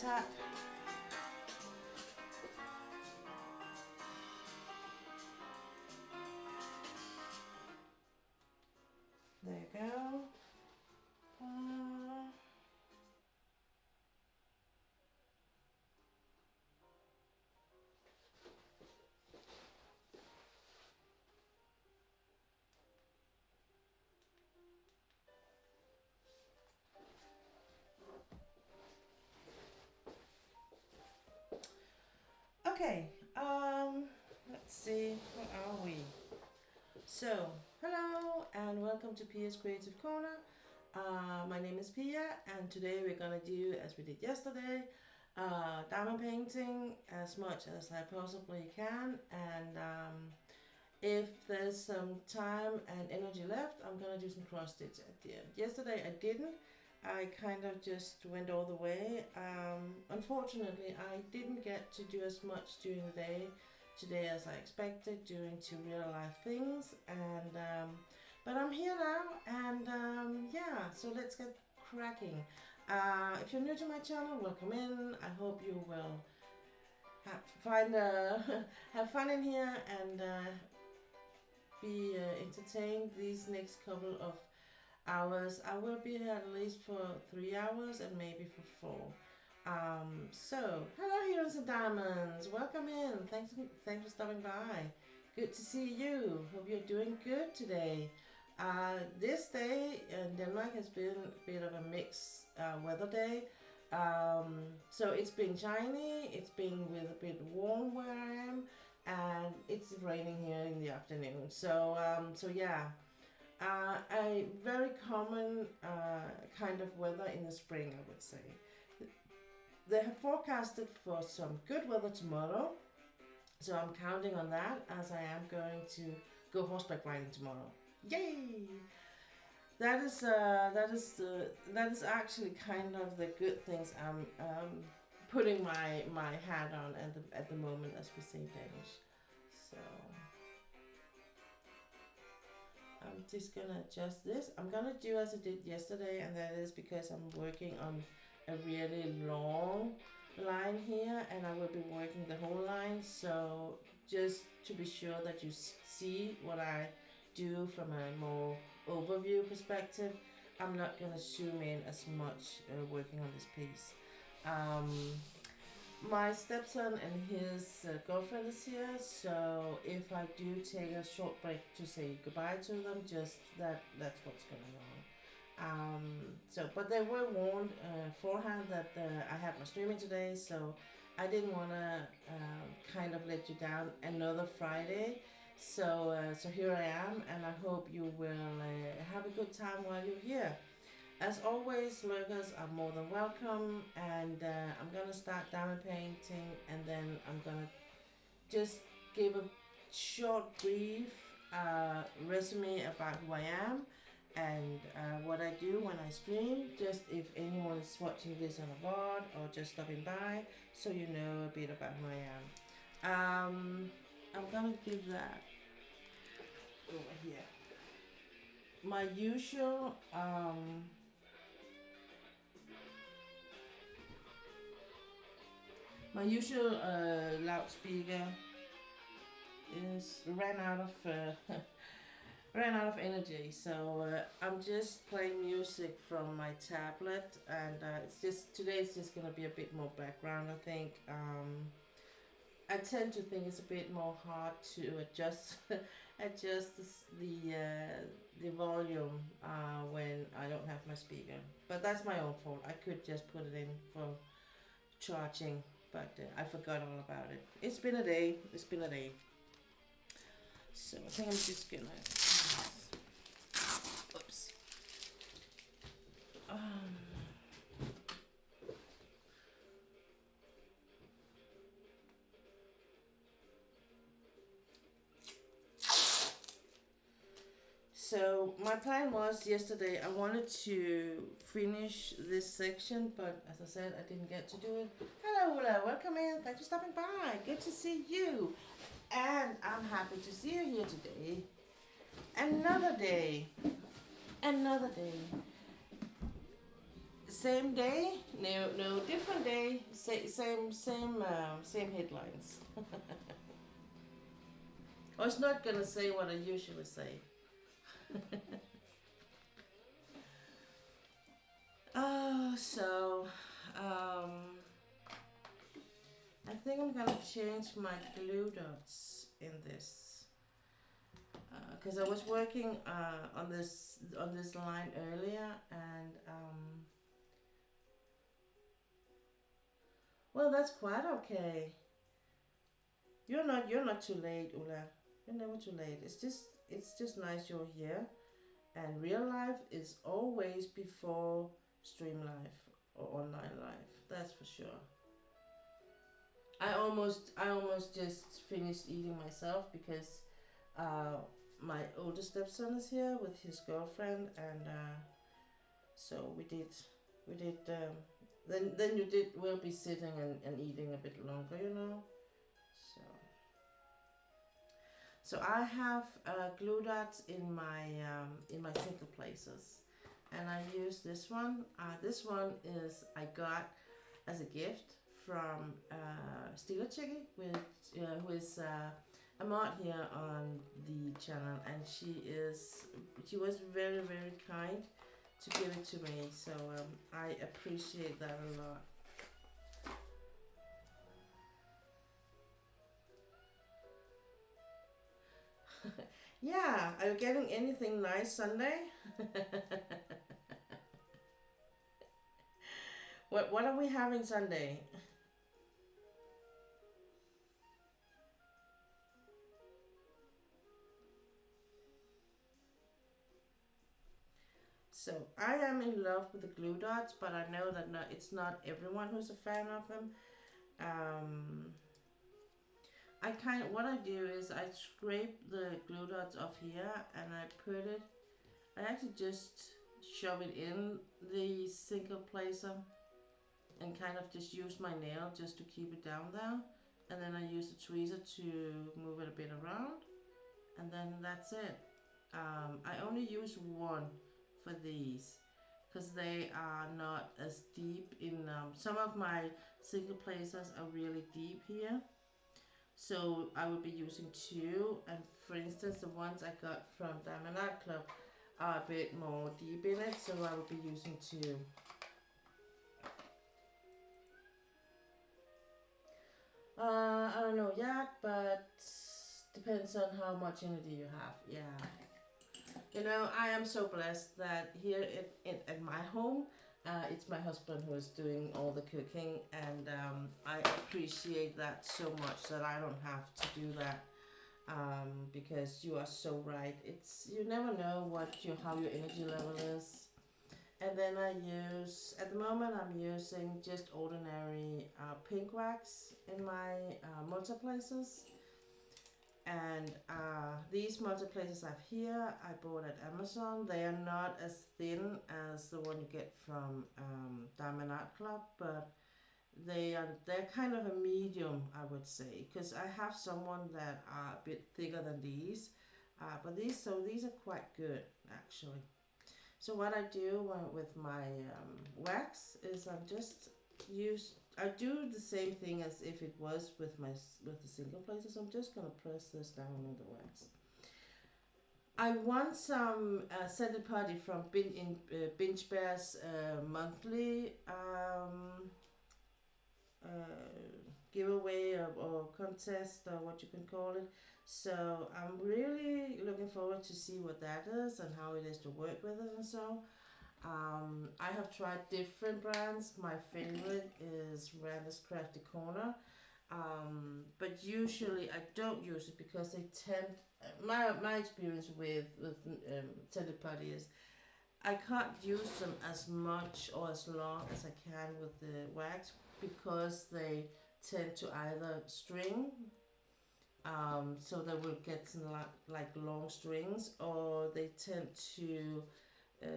tap. There you go. Okay, let's see, where are we? So, hello and welcome to Pia's Creative Corner. My name is Pia, and today we're gonna do, as we did yesterday, diamond painting as much as I possibly can, and if there's some time and energy left, I'm gonna do some cross stitch at the end. Yesterday I didn't. I kind of just went all the way. Unfortunately, I didn't get to do as much during the day today as I expected, due to real life things. And but I'm here now, and yeah. So let's get cracking. If you're new to my channel, welcome in. I hope you will have fun in here and be entertained these next couple of hours. I will be here at least for 3 hours and maybe for 4. So, hello heroes and diamonds, welcome in. Thanks for stopping by. Good to see you. Hope you're doing good today. This day in Denmark has been a bit of a mixed weather day. So it's been shiny, it's been with a bit warm where I am, and it's raining here in the afternoon. So yeah, a very common kind of weather in the spring, I would say. They have forecasted for some good weather tomorrow, so I'm counting on that, as I am going to go horseback riding tomorrow. Yay! That is actually kind of the good things I'm putting my hat on at the moment, as we say in Danish. So I'm just gonna adjust this. I'm gonna do as I did yesterday, and that is because I'm working on a really long line here, and I will be working the whole line. So just to be sure that you see what I do from a more overview perspective, I'm not gonna zoom in as much working on this piece. My stepson and his girlfriend is here, so if I do take a short break to say goodbye to them, just that's what's going on. But they were warned beforehand that I had my streaming today, so I didn't want to kind of let you down another Friday. So here I am, and I hope you will have a good time while you're here. As always, lurkers are more than welcome, and I'm gonna start diamond painting, and then I'm gonna just give a short, brief resume about who I am and what I do when I stream, just if anyone is watching this on a VOD or just stopping by, so you know a bit about who I am. I'm gonna give that over here. My usual loudspeaker is ran out of energy, so I'm just playing music from my tablet, and today it's just gonna be a bit more background, I think. I tend to think it's a bit more hard to adjust the volume when I don't have my speaker, but that's my own fault. I could just put it in for charging, but I forgot all about it. It's been a day. So I think I'm just gonna oops. So my plan was yesterday, I wanted to finish this section, but as I said, I didn't get to do it. Hello, welcome in. Thanks for stopping by. Good to see you. And I'm happy to see you here today. Another day. Same day? No, no, different day. Same headlines. I was not gonna say what I usually say. Oh, so um, I think I'm gonna change my glue dots in this because I was working on this line earlier, and well, that's quite okay. You're not too late, Ula. You're never too late. It's just nice you're here, and real life is always before stream life or online life. That's for sure. I almost just finished eating myself because uh, my older stepson is here with his girlfriend, and so we did. Then you did. We'll be sitting and eating a bit longer, you know. So so I have glue dots in my single places, and I use this one. This one is I got as a gift from Steeler Chicky, who is a mod here on the channel, and she was very very kind to give it to me. So I appreciate that a lot. Yeah, are you getting anything nice Sunday? What are we having Sunday? So I am in love with the glue dots, but I know that it's not everyone who's a fan of them. Um, what I do is I scrape the glue dots off here and I put it. I actually just shove it in the single placer and kind of just use my nail just to keep it down there, and then I use the tweezer to move it a bit around, and then that's it. I only use one for these because they are not as deep in some of my single placers are really deep here, so I would be using two, and for instance the ones I got from Diamond Art Club are a bit more deep in it, so I would be using two. I don't know yet, but depends on how much energy you have. Yeah. You know, I am so blessed that here at my home, it's my husband who is doing all the cooking, and I appreciate that so much that I don't have to do that. Because you are so right. It's you never know how your energy level is. And then I use, at the moment I'm using just ordinary pink wax in my multiplacers. And these multiplacers I have here, I bought at Amazon. They are not as thin as the one you get from Diamond Art Club, but they're kind of a medium, I would say, because I have someone that are a bit thicker than these, but these are quite good actually. So what I do with my wax is I do the same thing as if it was with the single places. I'm just gonna press this down in the wax. I want some scented party from Binge Bear's monthly giveaway or contest or what you can call it. So I'm really looking forward to see what that is and how it is to work with it and so. I have tried different brands. My favorite is Randa's Crafty Corner. But usually I don't use it because they tend. My experience with scented party is I can't use them as much or as long as I can with the wax because they tend to either string, so they will get some like long strings, or they tend to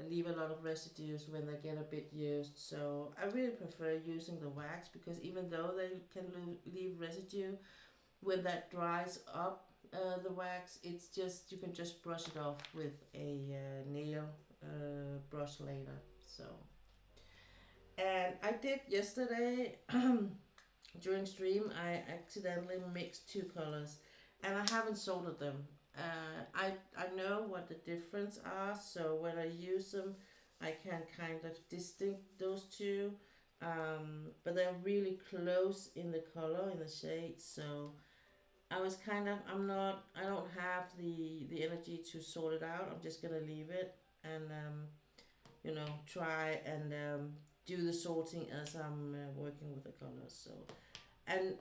leave a lot of residues when they get a bit used. So I really prefer using the wax because even though they can leave residue, when that dries up the wax, it's just you can just brush it off with a nail brush later. So I did yesterday during stream. I accidentally mixed two colors, and I haven't sorted them. I know what the difference are, so when I use them, I can kind of distinct those two. But they're really close in the color, in the shade, so I was kind of, I don't have the energy to sort it out. I'm just gonna leave it and try and do the sorting as I'm working with the colors. So and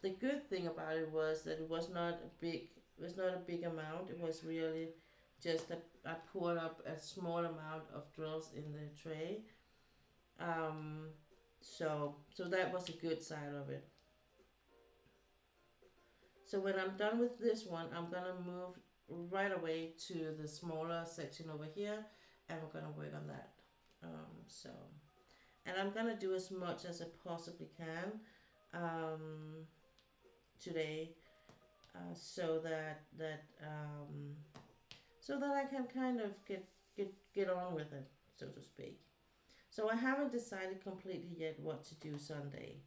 the good thing about it was that it was not a big amount. It was really just that I poured up a small amount of drills in the tray. So that was a good side of it. So when I'm done with this one, I'm gonna move right away to the smaller section over here, and we're gonna work on that. So, and I'm gonna do as much as I possibly can today, so that I can kind of get on with it, so to speak. So I haven't decided completely yet what to do Sunday.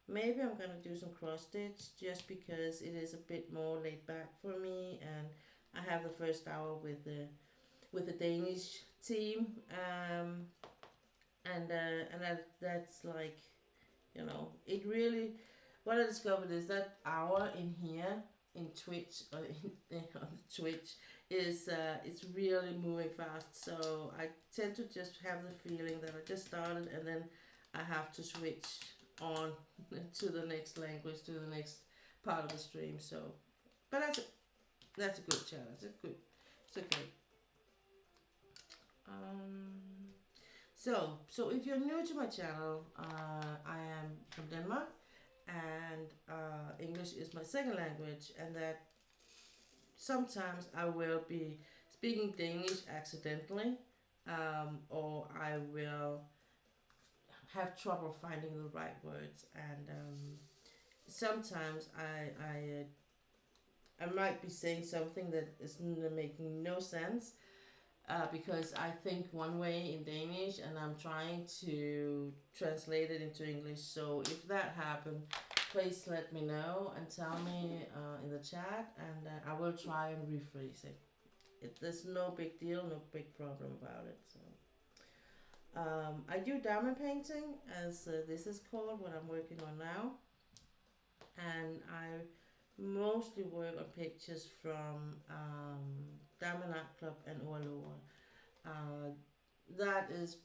Maybe I'm gonna do some cross stitch just because it is a bit more laid back for me, and I have the first hour with the Danish team, and that's like, it really. What I discovered is that hour in here in Twitch on Twitch is it's really moving fast. So I tend to just have the feeling that I just started and then I have to switch on to the next language, to the next part of the stream. So, but that's a good challenge. It's okay. So if you're new to my channel, I am from Denmark, and English is my second language, and that sometimes I will be speaking Danish accidentally, or I will have trouble finding the right words, and sometimes I might be saying something that is making no sense, because I think one way in Danish and I'm trying to translate it into English. So if that happens, please let me know and tell me in the chat, and I will try and rephrase it. There's no big deal, no big problem about it. So I do diamond painting, as this is called, what I'm working on now, and I mostly work on pictures from Diamond Art Club and Oaloa. That is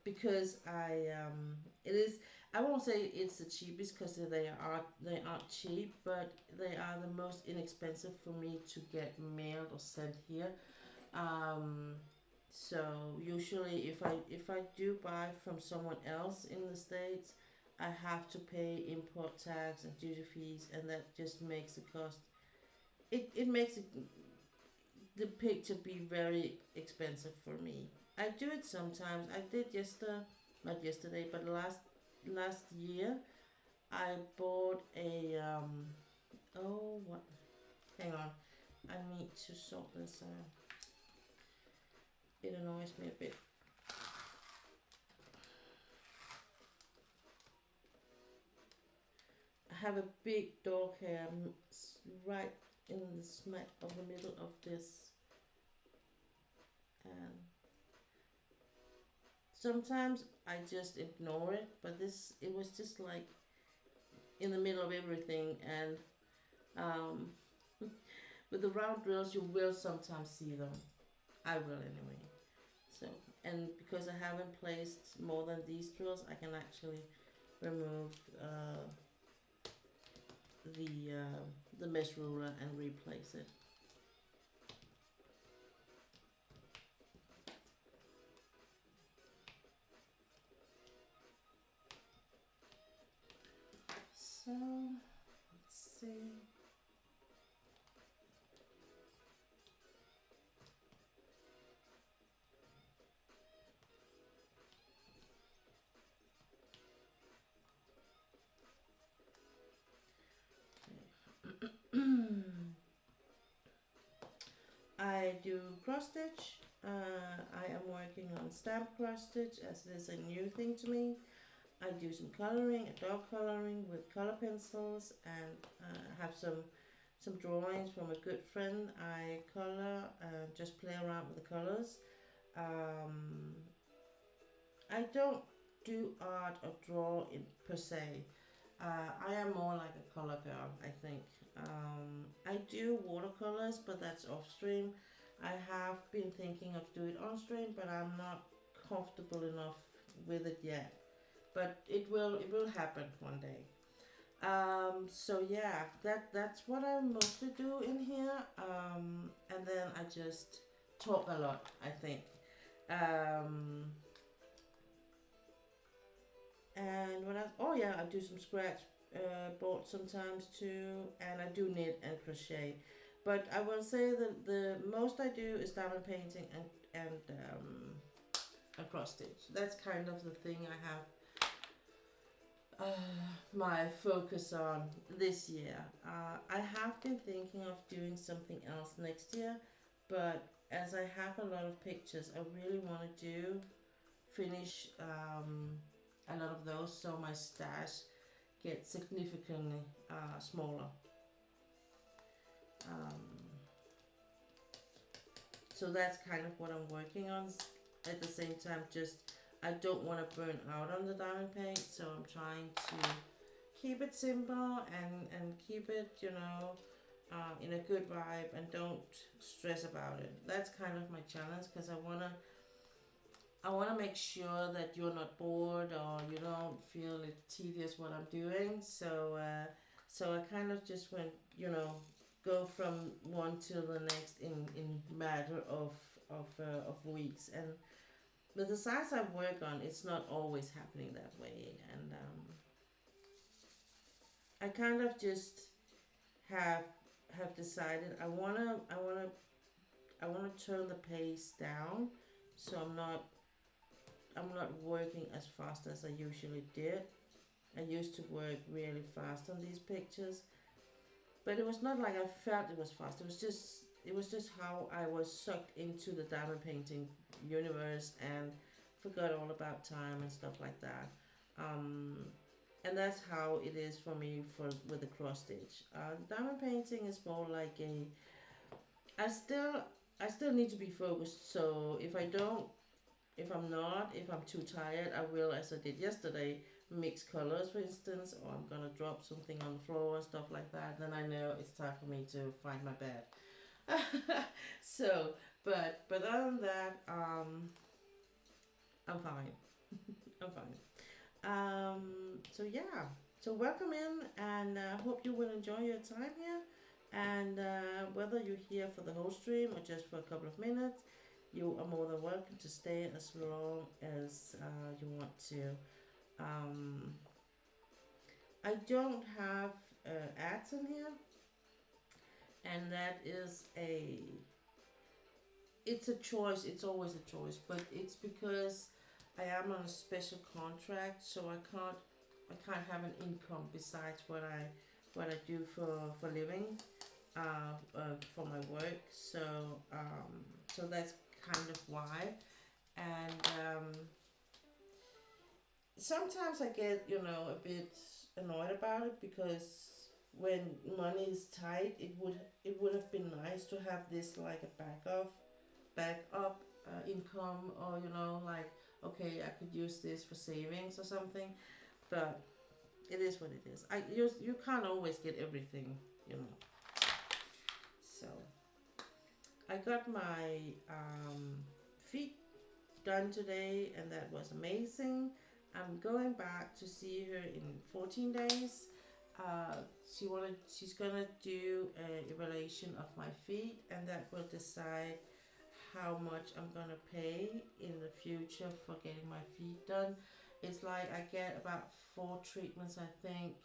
because it is, I won't say it's the cheapest because they aren't cheap, but they are the most inexpensive for me to get mailed or sent here. So usually if I do buy from someone else in the States, I have to pay import tax and duty fees, and that just makes the cost, it makes the picture be very expensive for me. I do it sometimes. I did not yesterday, but last year I bought a oh what? Hang on, I need to sort this out. It annoys me a bit. I have a big dog hair right in the smack of the middle of this, and sometimes I just ignore it, but it was just like in the middle of everything, and um, with the round drills you will sometimes see them. I will anyway. So, and because I haven't placed more than these drills, I can actually remove the mesh ruler and replace it. So let's see. I do cross stitch, I am working on stamp cross stitch as it is a new thing to me. I do some coloring, dog coloring with color pencils, and have some drawings from a good friend. I color and just play around with the colors. Um, I don't do art or draw in per se. I am more like a color girl, I think. I do watercolors, but that's off stream. I have been thinking of doing it on stream, but I'm not comfortable enough with it yet. But it will happen one day. So yeah, that's what I mostly do in here. And then I just talk a lot, I think. Um, and what else? Oh yeah, I do some scratch board sometimes too, and I do knit and crochet. But I will say that the most I do is diamond painting and cross stitch. That's kind of the thing I have my focus on this year. I have been thinking of doing something else next year, but as I have a lot of pictures, I really want to finish a lot of those so my stash gets significantly smaller. Um, so that's kind of what I'm working on. At the same time, just I don't want to burn out on the diamond paint, so I'm trying to keep it simple and keep it, in a good vibe and don't stress about it. That's kind of my challenge because I wanna make sure that you're not bored or you don't feel it tedious what I'm doing. So I kind of just went, go from one to the next in matter of weeks. And with the size I work on, it's not always happening that way. And I kind of just have have decided I wanna turn the pace down, so I'm not working as fast as I usually did. I used to work really fast on these pictures, but it was not like I felt it was fast. It was just how I was sucked into the diamond painting universe and forgot all about time and stuff like that. Um, and that's how it is for me for with the cross stitch. Diamond painting is more like a. I still I still need to be focused. So if I'm too tired, I will, as I did yesterday, mix colors, for instance, or I'm gonna drop something on the floor and stuff like that. Then I know it's time for me to find my bed. so, but other than that, I'm fine. I'm fine. So yeah. So welcome in, and hope you will enjoy your time here. And whether you're here for the whole stream or just for a couple of minutes, you are more than welcome to stay as long as you want to. Um, I don't have ads in here, and that is it's a choice. It's always a choice, but it's because I am on a special contract, so I can't have an income besides what I do for living, for my work. So that's kind of why, and sometimes I get a bit annoyed about it because when money is tight, it would have been nice to have this like a backup income, or like, okay, I could use this for savings or something, but it is what it is. You can't always get everything, you know. So I got my feet done today, and that was amazing. I'm going back to see her in 14 days. She's gonna do an evaluation of my feet, and that will decide how much I'm gonna pay in the future for getting my feet done. It's like I get about 4 treatments, I think.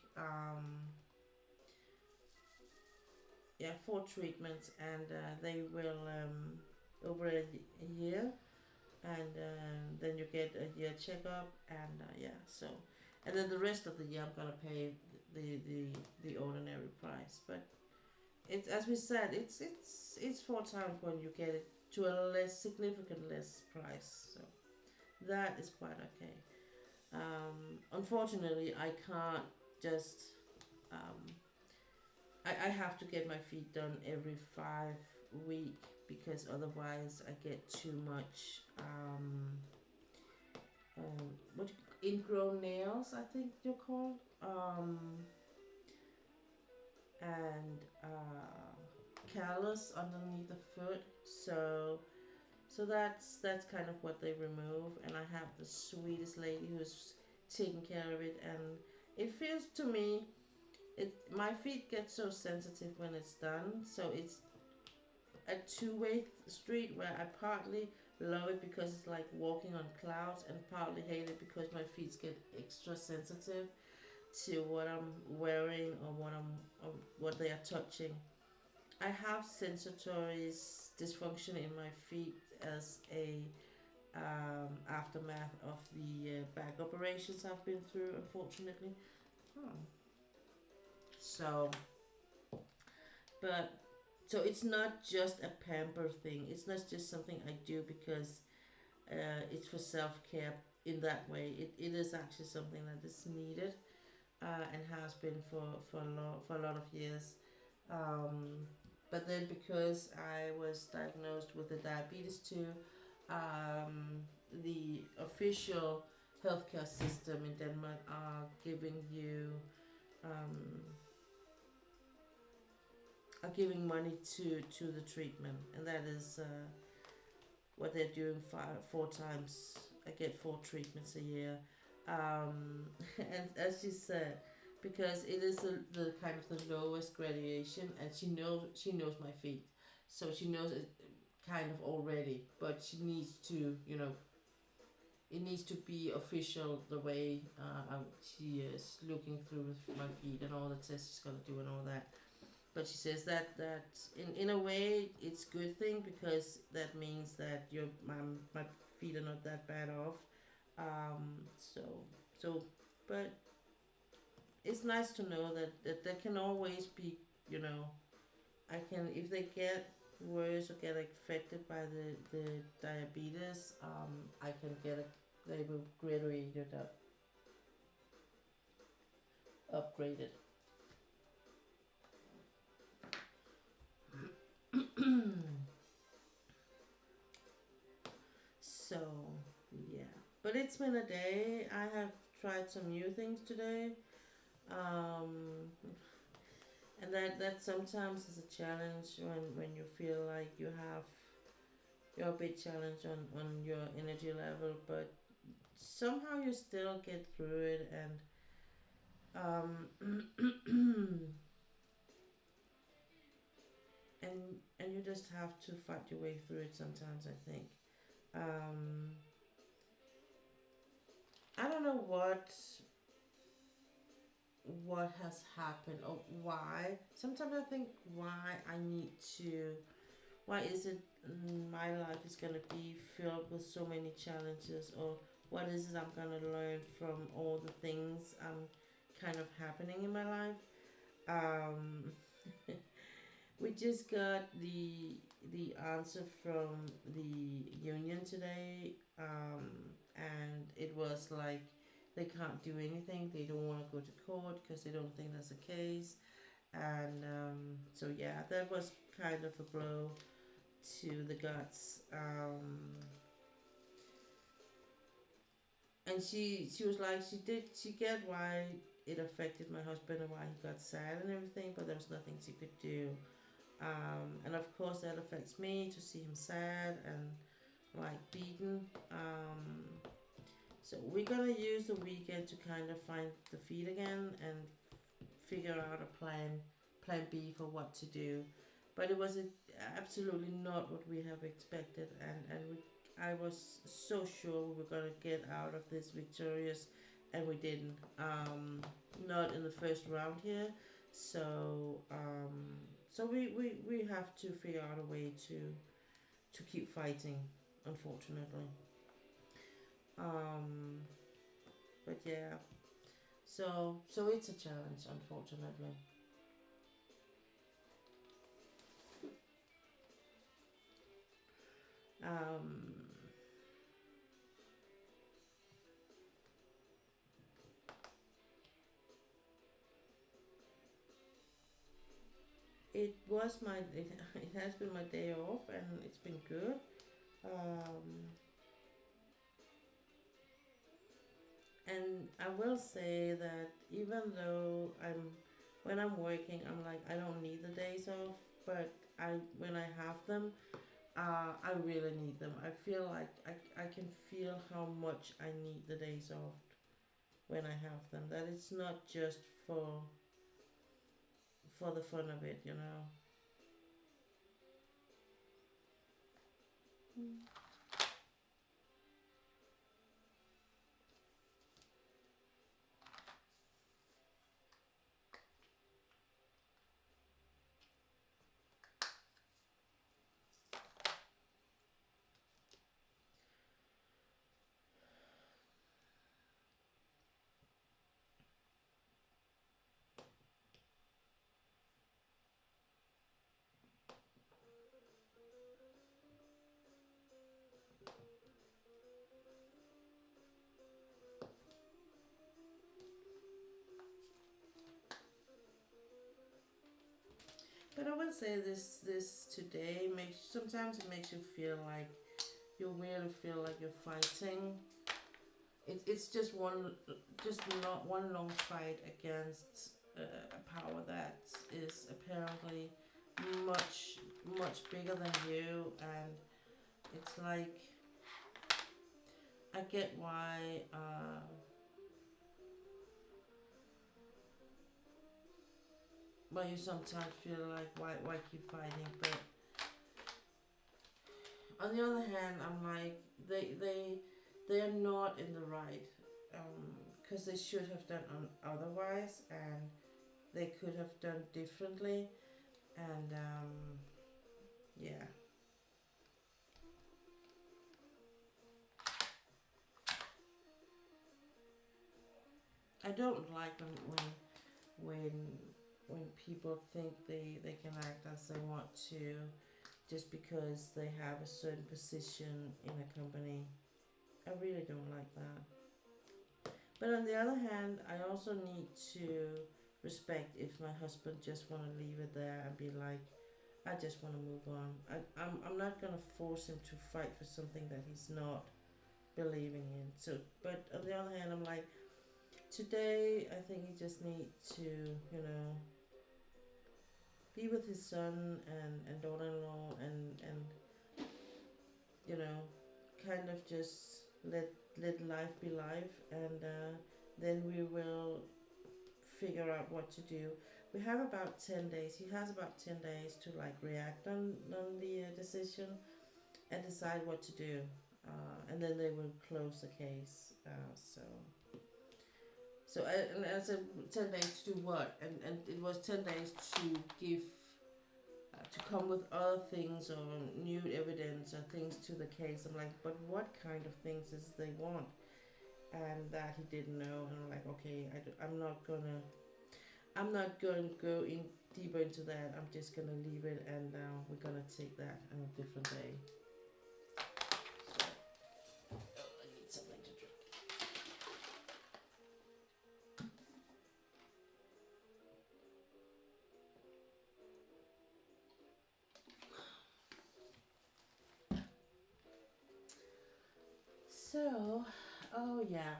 Yeah, 4 treatments, and they will over a year, and then you get a year checkup, and yeah. So, and then the rest of the year I'm gonna pay the ordinary price. But it's, as we said, it's 4 times when you get it to a less significant less price. So that is quite okay. Unfortunately, I can't just. Um, I have to get my feet done every 5 week because otherwise I get too much what ingrown nails, I think they're called, and callus underneath the foot. So that's kind of what they remove, and I have the sweetest lady who's taking care of it, and it feels to me, it my feet get so sensitive when it's done. So it's a two-way street where I partly love it because it's like walking on clouds, and partly hate it because my feet get extra sensitive to what I'm wearing or what they are touching. I have sensory dysfunction in my feet as a aftermath of the back operations I've been through, unfortunately. Hmm. So, but it's not just a pamper thing. It's not just something I do because it's for self care in that way. It is actually something that is needed and has been for a lot of years. Um, but then because I was diagnosed with the diabetes too, the official healthcare system in Denmark um, are giving money to the treatment, and that is what they're doing 4 times. I get 4 treatments a year, and as you said, because it is the kind of the lowest graduation, and she knows my feet, so she knows it kind of already, but she needs to, it needs to be official the way she is looking through my feet and all the tests she's gonna do and all that. But she says that in a way it's a good thing because that means that my feet are not that bad off. So but it's nice to know that there can always be, you know, I can, if they get worse or get affected by the diabetes, I can get a, they will graduate up, upgraded. So yeah, but it's been a day. I have tried some new things today, um, and that sometimes is a challenge when you feel like you're a bit challenged on your energy level, but somehow you still get through it, and and you just have to fight your way through it sometimes, I think. um, I don't know what has happened or why. Sometimes I think why I need to, why is it my life is gonna be filled with so many challenges, or what is it I'm gonna learn from all the things kind of happening in my life. Um, we just got the answer from the union today, and it was like they can't do anything. They don't want to go to court because they don't think that's the case. And so yeah, that was kind of a blow to the guts. And she was like, she get why it affected my husband and why he got sad and everything, but there was nothing she could do. And of course that affects me to see him sad and like beaten. So we're gonna use the weekend to kind of find the feet again and figure out a plan B for what to do. But it was absolutely not what we have expected, I was so sure we were gonna get out of this victorious, and we didn't. Not in the first round here, so we have to figure out a way to keep fighting, unfortunately. Um, but yeah, so it's a challenge, unfortunately. Um, it has been my day off and it's been good. Um, and I will say that even though when I'm working, I'm like, I don't need the days off, but when I have them, I really need them. I feel like I can feel how much I need the days off when I have them. That it's not just for the fun of it, you know. But I would say this today makes sometimes it makes you feel like you really feel like you're fighting. It's just not one long fight against a power that is apparently much bigger than you, and it's like I get why you sometimes feel like why keep fighting, but on the other hand, I'm like they are not in the right, because they should have done otherwise, and they could have done differently, and yeah, I don't like when when people think they can act as they want to just because they have a certain position in a company. I really don't like that. But on the other hand, I also need to respect if my husband just want to leave it there and be like, I just want to move on. I'm not going to force him to fight for something that he's not believing in. So, but on the other hand, I'm like, today I think he just need to, you know, be with his son and daughter-in-law and you know, kind of just let life be life, and then we will figure out what to do. We have about 10 days. He has about 10 days to like react on the decision and decide what to do. And then they will close the case. And I said 10 days to do what? And it was 10 days to give, to come with other things or new evidence or things to the case. I'm like, but what kind of things is they want? And that he didn't know. And I'm like, okay, I'm not going to go in deeper into that. I'm just gonna leave it, and we're gonna take that on a different day. Oh, I need something to drink. So, oh yeah.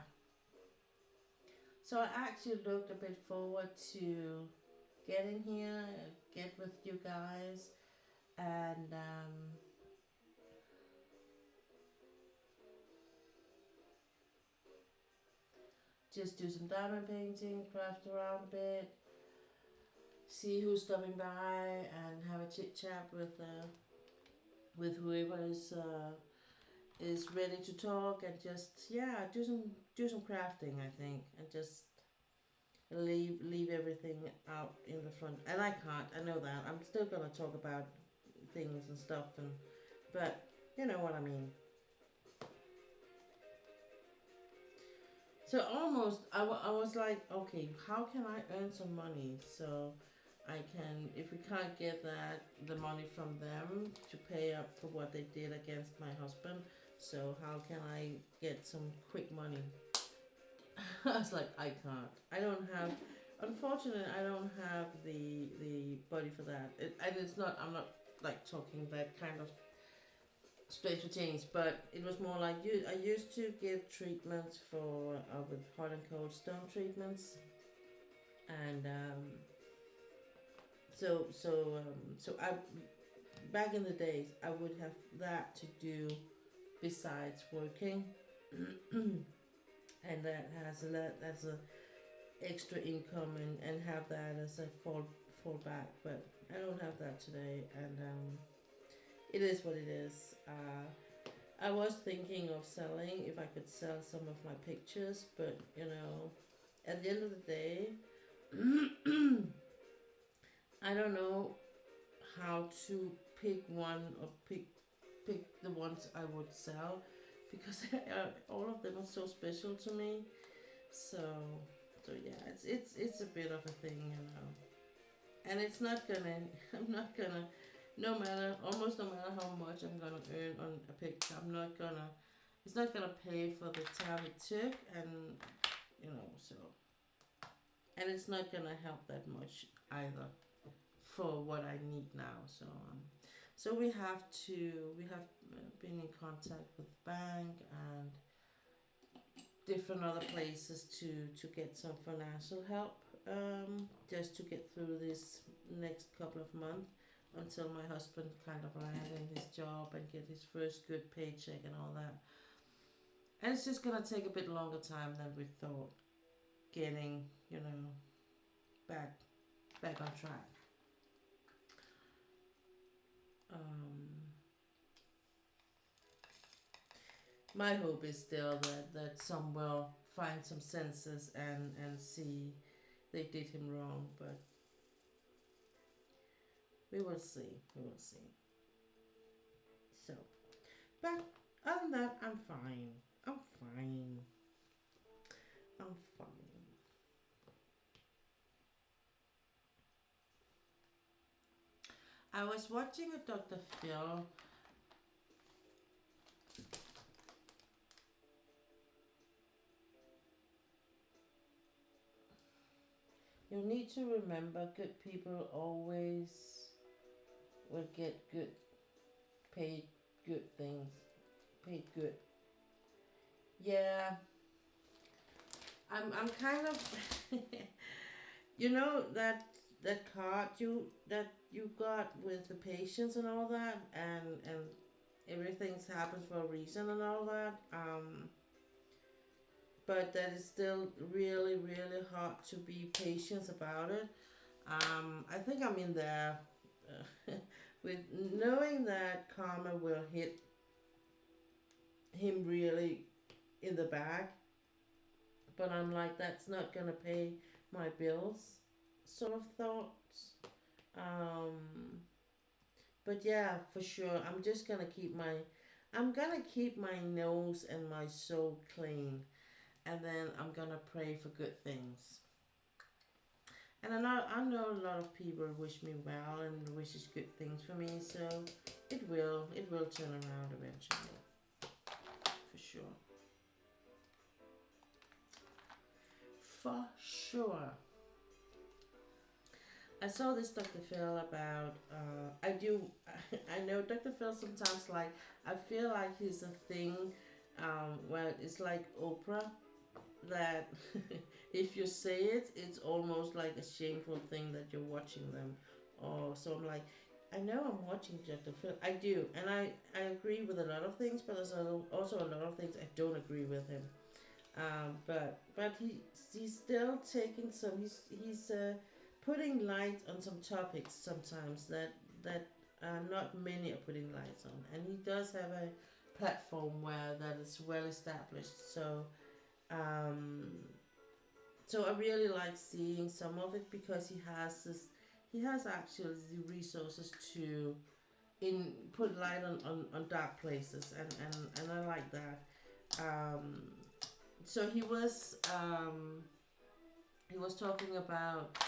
So I actually looked a bit forward to getting here, get with you guys, and just do some diamond painting, craft around a bit, see who's stopping by, and have a chit chat with whoever is ready to talk, and just yeah, do some crafting, I think, and just leave everything out in the front. And I can't, I know that. I'm still gonna talk about things and stuff, and but you know what I mean. So almost I was like, okay, how can I earn some money? So I can, if we can't get the money from them to pay up for what they did against my husband, so how can I get some quick money? I was like, I can't. I don't have. Unfortunately, I don't have the body for that. And it's not. I'm not like talking that kind of strange change, but it was more like you. I used to give treatments for with hot and cold stone treatments, and so I back in the days I would have that to do besides working, and that has a lot as a extra income and have that as a fallback. But I don't have that today, and it is what it is. I was thinking of selling if I could sell some of my pictures, but you know, at the end of the day, I don't know how to pick one or pick the ones I would sell because all of them are so special to me. So yeah, it's a bit of a thing, you know. And it's not gonna. I'm not gonna. No matter, almost no matter how much I'm gonna earn on a picture, I'm not gonna. It's not gonna pay for the time it took, and you know, so. And it's not gonna help that much either for what I need now. So we have been in contact with the bank and different other places to get some financial help, just to get through this next couple of months until my husband kind of landing his job and get his first good paycheck and all that. And it's just gonna take a bit longer time than we thought getting, you know, back on track. Um, my hope is still that some will find some senses and see they did him wrong, but we will see. We will see. So, but other than that, I'm fine. I'm fine. I'm fine. I was watching a Dr. Phil. You need to remember good people always will get good, paid good things. Paid good. Yeah, I'm kind of you know that card you got with the patients and all that, and everything's happened for a reason and all that. But that is still really really hard to be patient about it. I think I'm in there with knowing that karma will hit him really in the back, but I'm like, that's not gonna pay my bills, sort of thoughts. Um, but yeah, for sure, I'm gonna keep my nose and my soul clean, and then I'm gonna pray for good things. And I know a lot of people wish me well and wishes good things for me, so it will turn around eventually, for sure, for sure. I saw this Dr. Phil about. I do. I know Dr. Phil sometimes like. I feel like he's a thing. Well, it's like Oprah. That if you say it, it's almost like a shameful thing that you're watching them. Or so I'm like, I know I'm watching Dr. Phil. I do, and I agree with a lot of things, but there's also a lot of things I don't agree with him. But he's still taking some. He's putting light on some topics sometimes that not many are putting lights on, and he does have a platform where that is well established. Um, so I really like seeing some of it because he has actually the resources to in put light on dark places, and I like that. Um, so he was talking about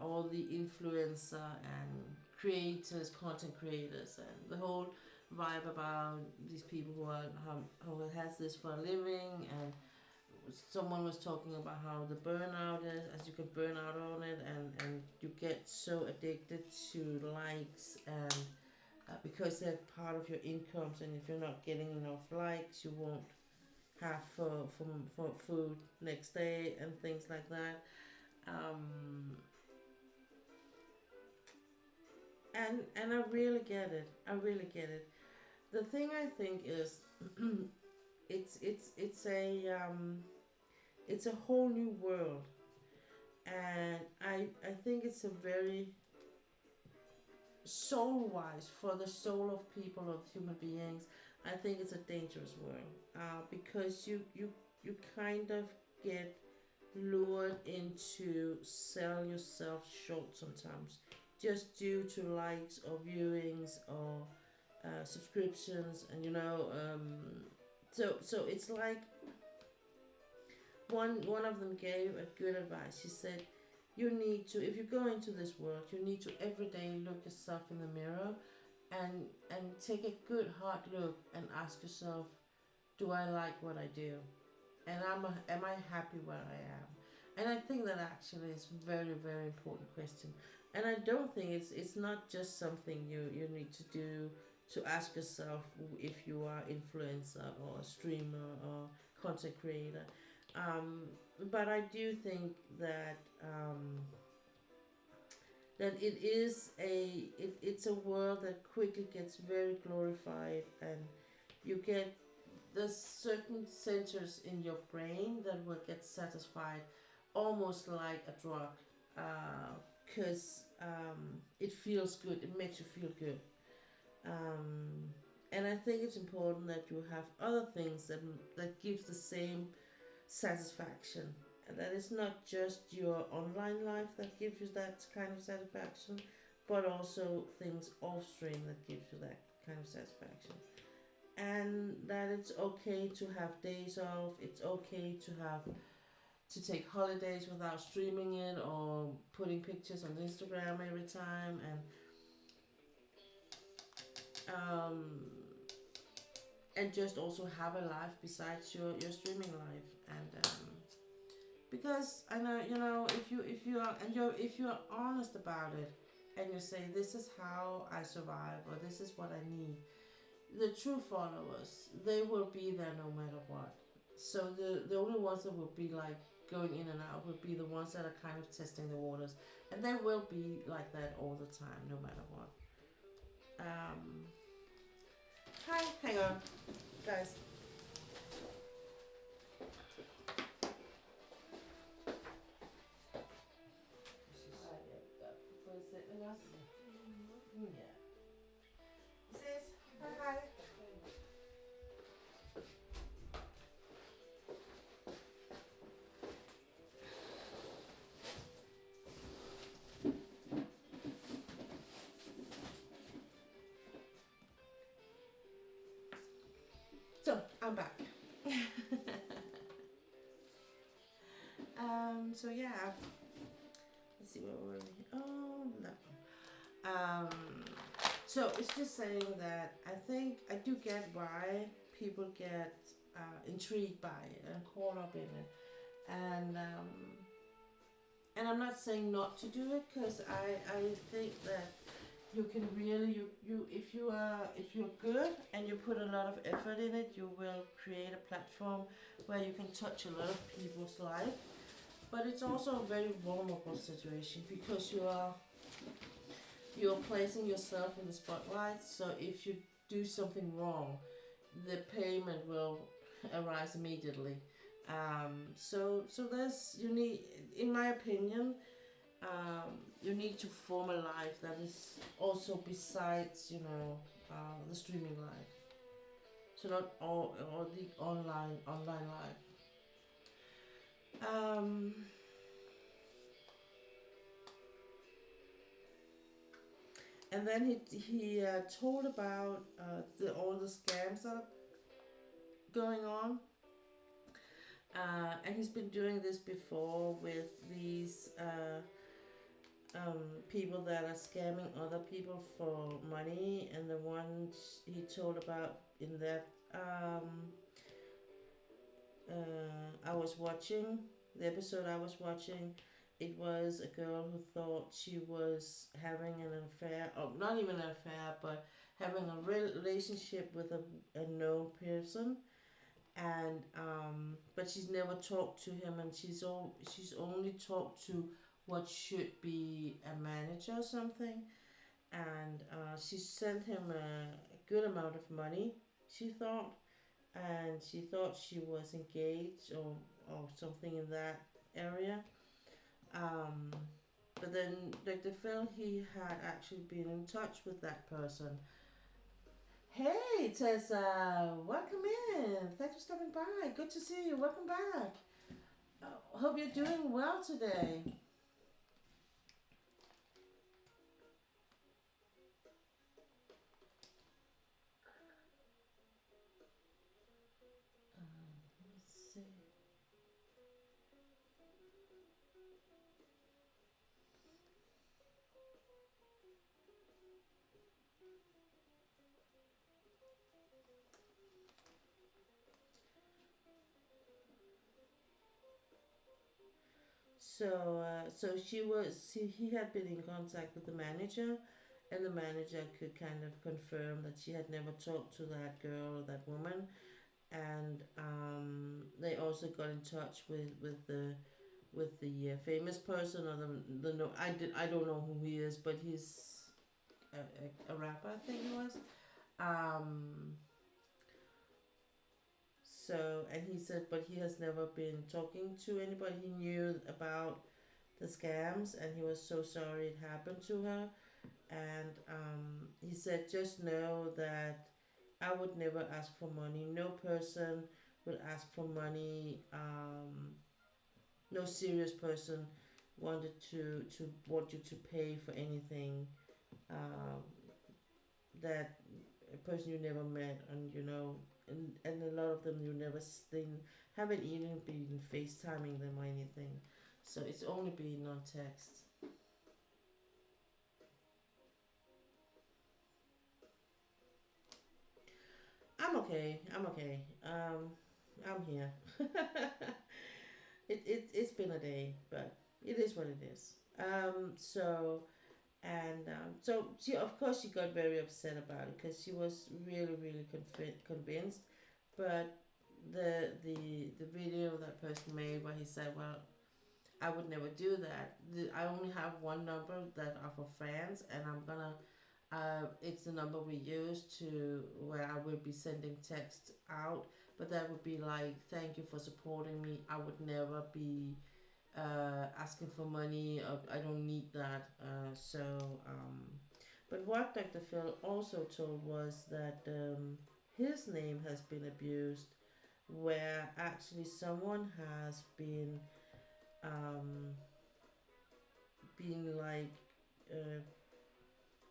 all the influencer and creators, content creators, and the whole vibe about these people who has this for a living. And someone was talking about how the burnout is, as you can burn out on it, and you get so addicted to likes, and because they're part of your incomes, and if you're not getting enough likes, you won't have for food next day and things like that. Um, and I really get it. I really get it. The thing I think is, it's a whole new world, and I think it's a very soul wise, for the soul of people, of human beings. I think it's a dangerous world, because you kind of get lured into sell yourself short sometimes, just due to likes or viewings or subscriptions, and so it's like one of them gave a good advice. She said, you need to, if you go into this world, you need to every day look yourself in the mirror, and take a good hard look and ask yourself, do I like what I do, and am I happy where I am? And I think that actually is very, very important question. And I don't think it's not just something you need to do, to ask yourself if you are influencer or a streamer or content creator. um, but I do think that that it's a world that quickly gets very glorified, and you get, there's certain centers in your brain that will get satisfied almost like a drug, because it feels good, it makes you feel good. um, and I think it's important that you have other things that gives the same satisfaction, and that it's not just your online life that gives you that kind of satisfaction, but also things off stream that gives you that kind of satisfaction. And that it's okay to have days off, it's okay to take holidays without streaming it or putting pictures on Instagram every time, um, and just also have a life besides your streaming life. And because I know, if you are, and if you're honest about it, and you say, this is how I survive, or this is what I need, the true followers, they will be there no matter what. So the only ones that will be like going in and out will be the ones that are kind of testing the waters, and they will be like that all the time, no matter what. um Hi, hang on, guys. Får vi se med oss? Ja. Ses. Hej, hej. So, I'm back. So yeah. Let's see, where were we? Oh, no. Um, so it's just saying that I think I do get why people get intrigued by it and caught up in it, and I'm not saying not to do it, because I think that you can really, you if you're good and you put a lot of effort in it, you will create a platform where you can touch a lot of people's life. But it's also a very vulnerable situation, because you're placing yourself in the spotlight. So if you do something wrong, the payment will arise immediately. So there's, you need, in my opinion, you need to form a life that is also besides, the streaming life. So not all or the online life. Um, and then he told about all the scams that are going on. And he's been doing this before with these people that are scamming other people for money, and the ones he told about in that I was watching, the episode I was watching, it was a girl who thought she was having an affair, or not even an affair, but having a relationship with a known person, and but she's never talked to him, and she's only talked to what should be a manager or something, and she sent him a good amount of money, she thought, and she thought she was engaged or something in that area. Um, but then Dr. Phil, he had actually been in touch with that person. Hey Tessa, welcome in. Thanks for stopping by. Good to see you. Welcome back. Hope you're doing well today. Let's see. So he had been in contact with the manager, and the manager could kind of confirm that she had never talked to that girl or that woman, and they also got in touch with the famous person, or the no, I don't know who he is, but he's a rapper, I think he was. Um, and he said, but he has never been talking to anybody. He knew about the scams, and he was so sorry it happened to her. And he said, just know that I would never ask for money. No person would ask for money. No serious person wanted to want you to pay for anything um, that a person you never met, and and a lot of them you never they haven't even been FaceTiming them or anything, so it's only been on text. I'm okay. I'm okay. I'm here. It's been a day, but it is what it is. So she, of course, she got very upset about it because she was really really convinced, but the video that person made where he said, well, I would never do that. I only have one number that are for friends, and I'm gonna. It's the number we use to where I will be sending text out, but that would be like, thank you for supporting me. I would never be asking for money. I don't need that. But what Dr. Phil also told was that his name has been abused, where actually someone has um, been like uh,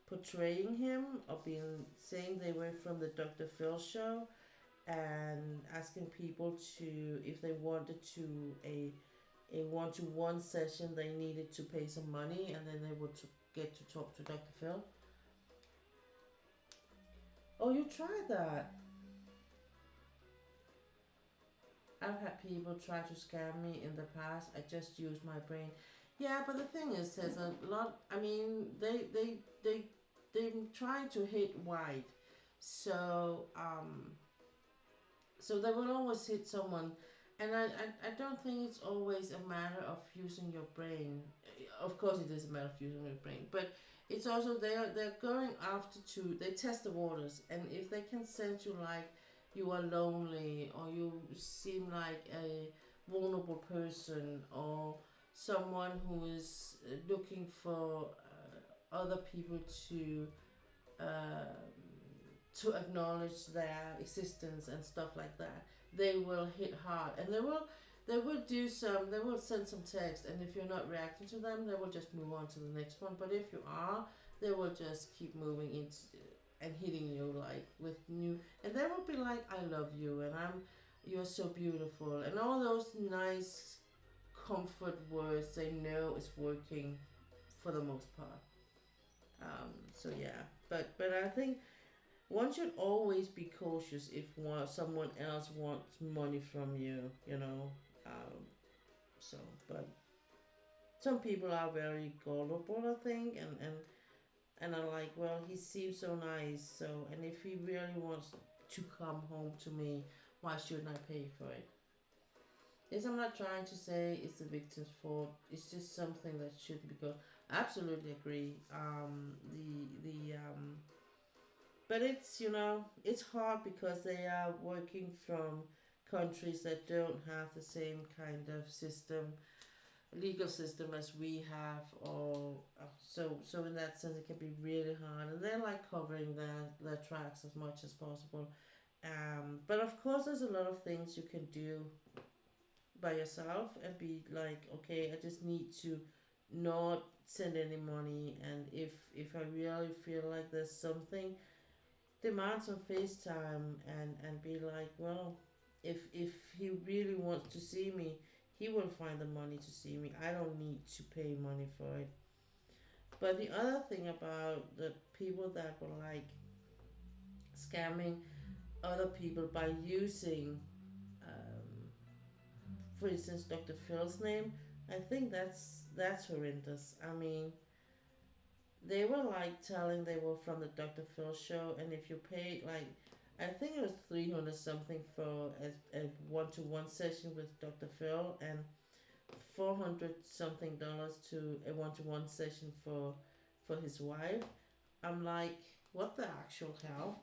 portraying him, or being saying they were from the Dr. Phil show, and asking people to, if they wanted to a one-to-one session, they needed to pay some money, and then they would get to talk to Dr. Phil. Oh, you tried that? I've had people try to scam me in the past. I just use my brain. Yeah, but the thing is, there's a lot. I mean, they try to hit wide, so so they will always hit someone, and I don't think it's always a matter of using your brain. Of course it is a matter of using your brain, but it's also they're going after to, they test the waters, and if they can sense you like you are lonely, or you seem like a vulnerable person, or someone who is looking for other people uh, to acknowledge their existence and stuff like that, they will hit hard, and they will send some text, and if you're not reacting to them, they will just move on to the next one. But if you are, they will just keep moving into and hitting you like with new, and they will be like, I love you, and you're so beautiful, and all those nice comfort words they know is working for the most part. So yeah, but I think one should always be cautious if someone else wants money from you, you know. Um, so, but some people are very gullible, I think, and I'm like, well, he seems so nice, so, and if he really wants to come home to me, why shouldn't I pay for it? Yes, I'm not trying to say it's the victim's fault. It's just something that shouldn't be go. Absolutely agree. But it's, it's hard because they are working from countries that don't have the same kind of legal system as we have, or so in that sense it can be really hard, and they're like covering their tracks as much as possible. But of course, there's a lot of things you can do by yourself and be like, okay, I just need to not send any money, and if I really feel like there's something, demand some FaceTime, and be like, well, if he really wants to see me, he will find the money to see me. I don't need to pay money for it. But the other thing about the people that were like scamming other people by using, for instance, Dr. Phil's name, I think that's horrendous. I mean, they were like telling they were from the Dr. Phil show, and if you paid like, I think it was 300 something for a one-to-one session with Dr. Phil, and 400 something dollars to a one-to-one session for his wife. I'm like, what the actual hell?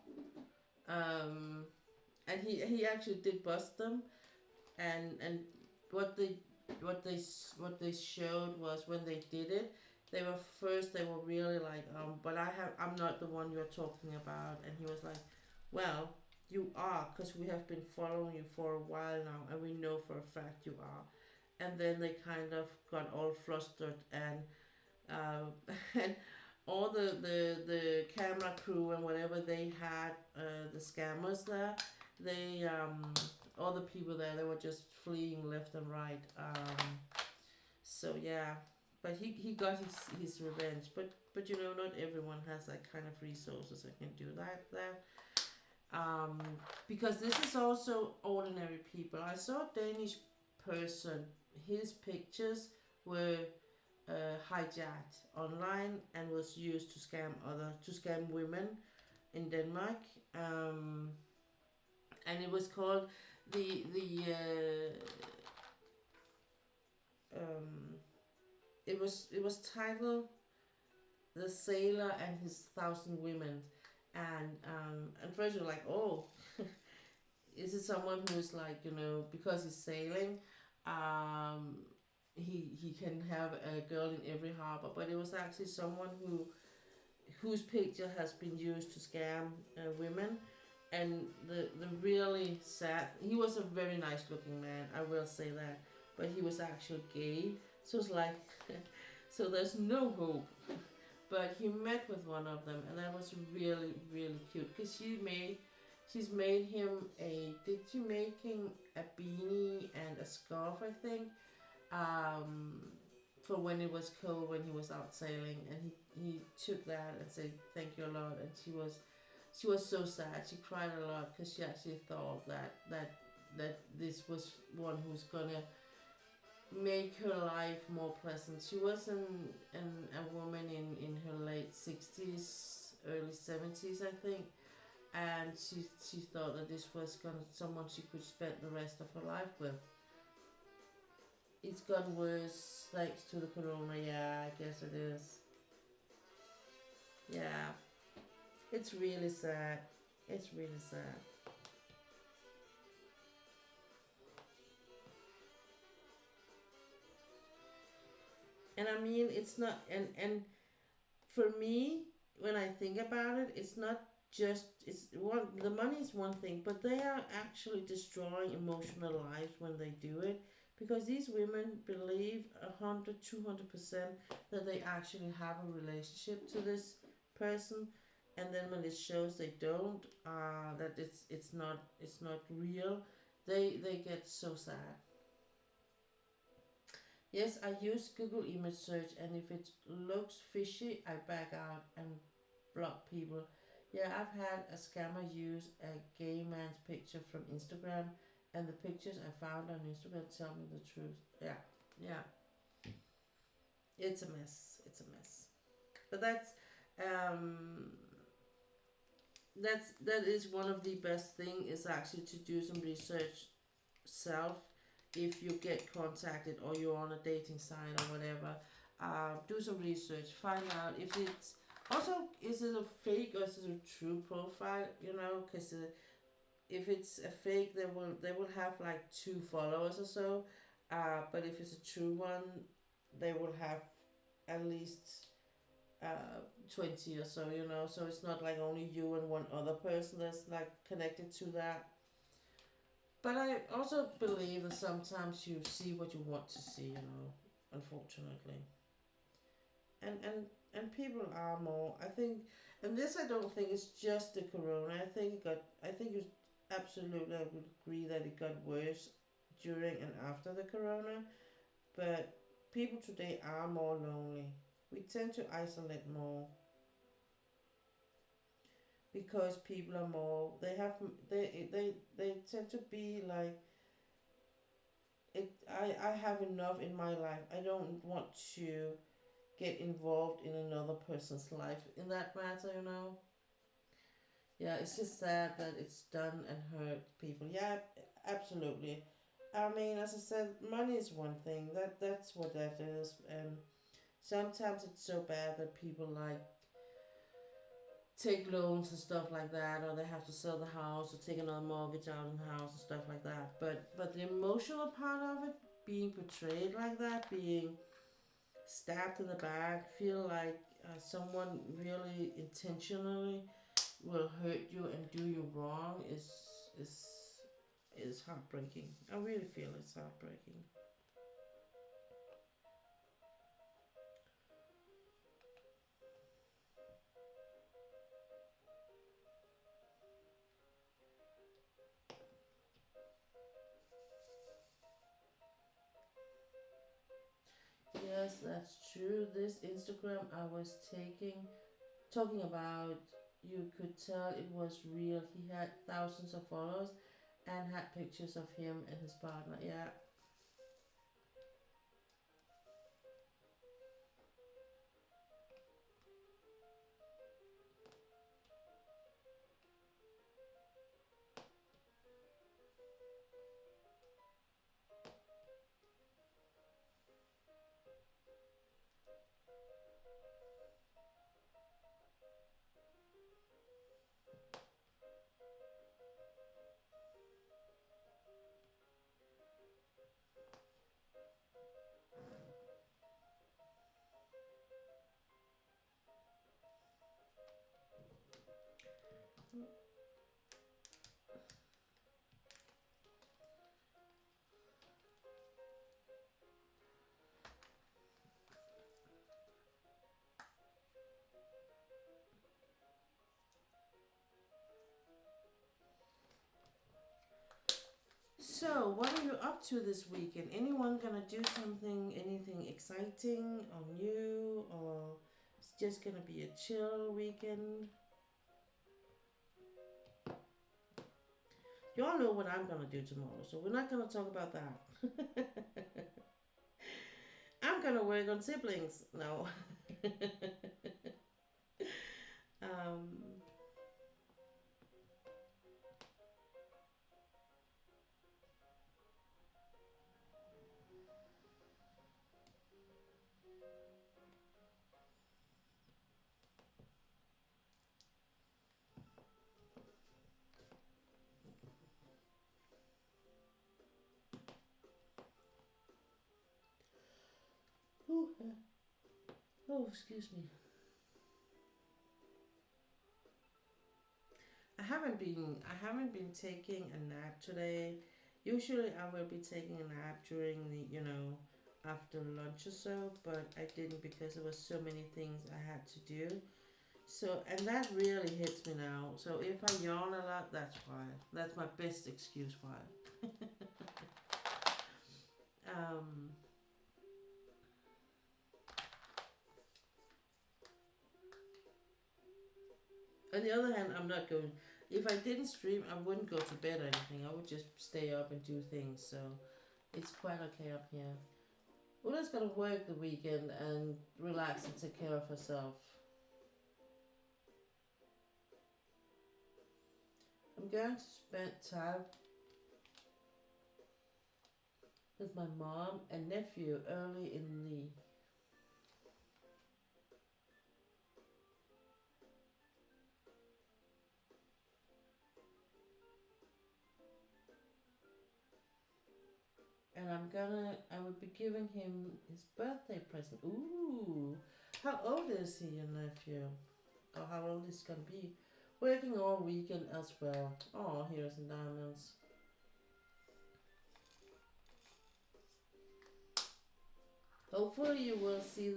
Um, and he actually did bust them, and what they what they showed was when they did it, they were really like, but I'm not the one you're talking about, and he was like, well, you are, because we have been following you for a while now, and we know for a fact you are. And then they kind of got all flustered, and and all the camera crew and whatever they had, the scammers there, they all the people there, they were just fleeing left and right. So yeah, but he got his revenge. But not everyone has that kind of resources that can do that there. Um, because this is also ordinary people. I saw a Danish person. His pictures were hijacked online and was used to scam women in Denmark. And it was called um, it was titled "The Sailor and His Thousand Women," and first you're like, oh, is it someone who's like, because he's sailing, um, he can have a girl in every harbor, but it was actually someone whose picture has been used to scam women. And the really sad, he was a very nice looking man, I will say that, but he was actually gay, so it's like so there's no hope. But he met with one of them, and that was really really cute, because she's made him did she make him a beanie and a scarf, I think, um, for when it was cold, when he was out sailing, and he took that and said thank you a lot, and she was so sad. She cried a lot because she actually thought that this was one who's gonna make her life more pleasant. She was a woman in her late 60s, early 70s, I think, and she thought that this was gonna someone she could spend the rest of her life with. It's gotten worse thanks to the corona. Yeah, I guess it is. Yeah, it's really sad. It's really sad. And I mean, it's not, and for me, when I think about it, it's not just, it's one, the money is one thing, but they are actually destroying emotional lives when they do it, because these women believe 100, 200% that they actually have a relationship to this person, and then when it shows they don't, that it's not real, they get so sad. Yes, I use Google image search, and if it looks fishy, I back out and block people. Yeah, I've had a scammer use a gay man's picture from Instagram, and the pictures I found on Instagram tell me the truth. Yeah, yeah, it's a mess. It's a mess. But um, that is one of the best thing is actually to do some research self if you get contacted or you're on a dating site or whatever. Do some research, find out if it's also is it a fake or is it a true profile, you know, because if it's a fake they will have like 2 followers or so, but if it's a true one they will have at least 20 or so, you know, so it's not like only you and one other person that's like connected to that. But I also believe that sometimes you see what you want to see, you know, unfortunately. And people are more, I think, and this I don't think is just the corona. I think it's absolutely, I would agree that it got worse during and after the corona, but people today are more lonely. We tend to isolate more because people are more, they tend to be like, I have enough in my life. I don't want to get involved in another person's life in that matter, you know. Yeah, it's just sad that it's done and hurt people. Yeah, absolutely. I mean, as I said, money is one thing. That's what that is, and sometimes it's so bad that people like take loans and stuff like that, or they have to sell the house or take another mortgage out on the house and stuff like that. But the emotional part of it, being portrayed like that, being stabbed in the back, feel like someone really intentionally will hurt you and do you wrong is is heartbreaking. I really feel it's heartbreaking. Yes, that's true. This Instagram I was talking about, you could tell it was real. He had thousands of followers and had pictures of him and his partner. Yeah. So, what are you up to this weekend? Anyone gonna do something, anything exciting or new, or it's just gonna be a chill weekend? You all know what I'm gonna do tomorrow, so we're not gonna talk about that. I'm gonna work on siblings. No. um, ooh, oh, excuse me. I haven't been taking a nap today. Usually I will be taking a nap during the, you know, after lunch or so, but I didn't because there was so many things I had to do. So, and that really hits me now. So if I yawn a lot, that's why. That's my best excuse why. um On the other hand, I'm not going. If I didn't stream, I wouldn't go to bed or anything. I would just stay up and do things. So it's quite okay up here. Ulla's gonna work the weekend and relax and take care of herself. I'm going to spend time with my mom and nephew early in the. And I will be giving him his birthday present. Ooh, how old is he, your nephew? Or how old is he gonna be? Working all weekend as well. Oh, here's some diamonds. Hopefully you will see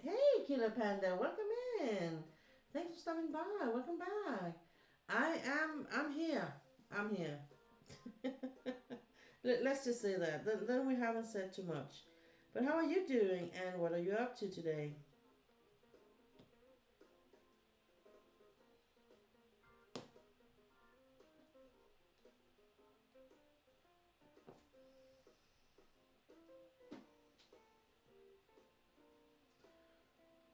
Hey, Killer Panda, welcome in. Thanks for stopping by. Welcome back. I'm here. I'm here. Let's just say that. Then we haven't said too much. But how are you doing and what are you up to today?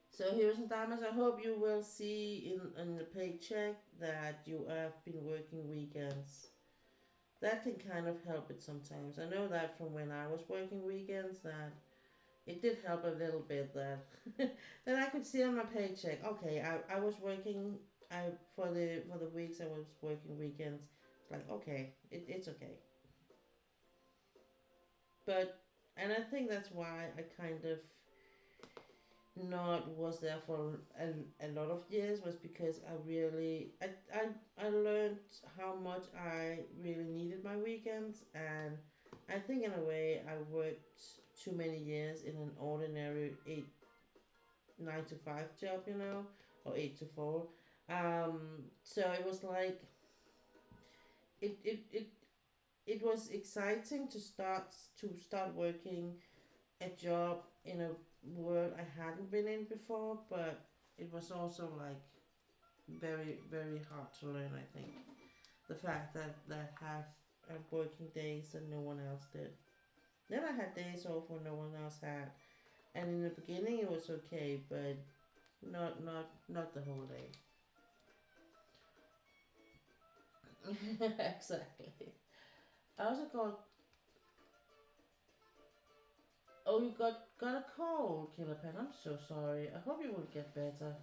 So here's some diamonds. I hope you will see in the paycheck that you have been working weekends. That can kind of help it sometimes. I know that from when I was working weekends that it did help a little bit that that I could see on my paycheck. Okay, I was working for the weeks I was working weekends. It's like okay, it's okay. But and I think that's why I kind of not was there for a lot of years was because I learned how much I really needed my weekends, and I think in a way I worked too many years in an ordinary 9 to 5 job, or 8 to 4. So it was like it it, it it was exciting to start working a job in a world I hadn't been in before, but it was also like very very hard to learn. I think the fact that have working days that no one else did. Then I had days off when no one else had, and in the beginning it was okay, but not the whole day. Exactly. I also got. Oh, you got a cold, Killer Pen. I'm so sorry. I hope you will get better.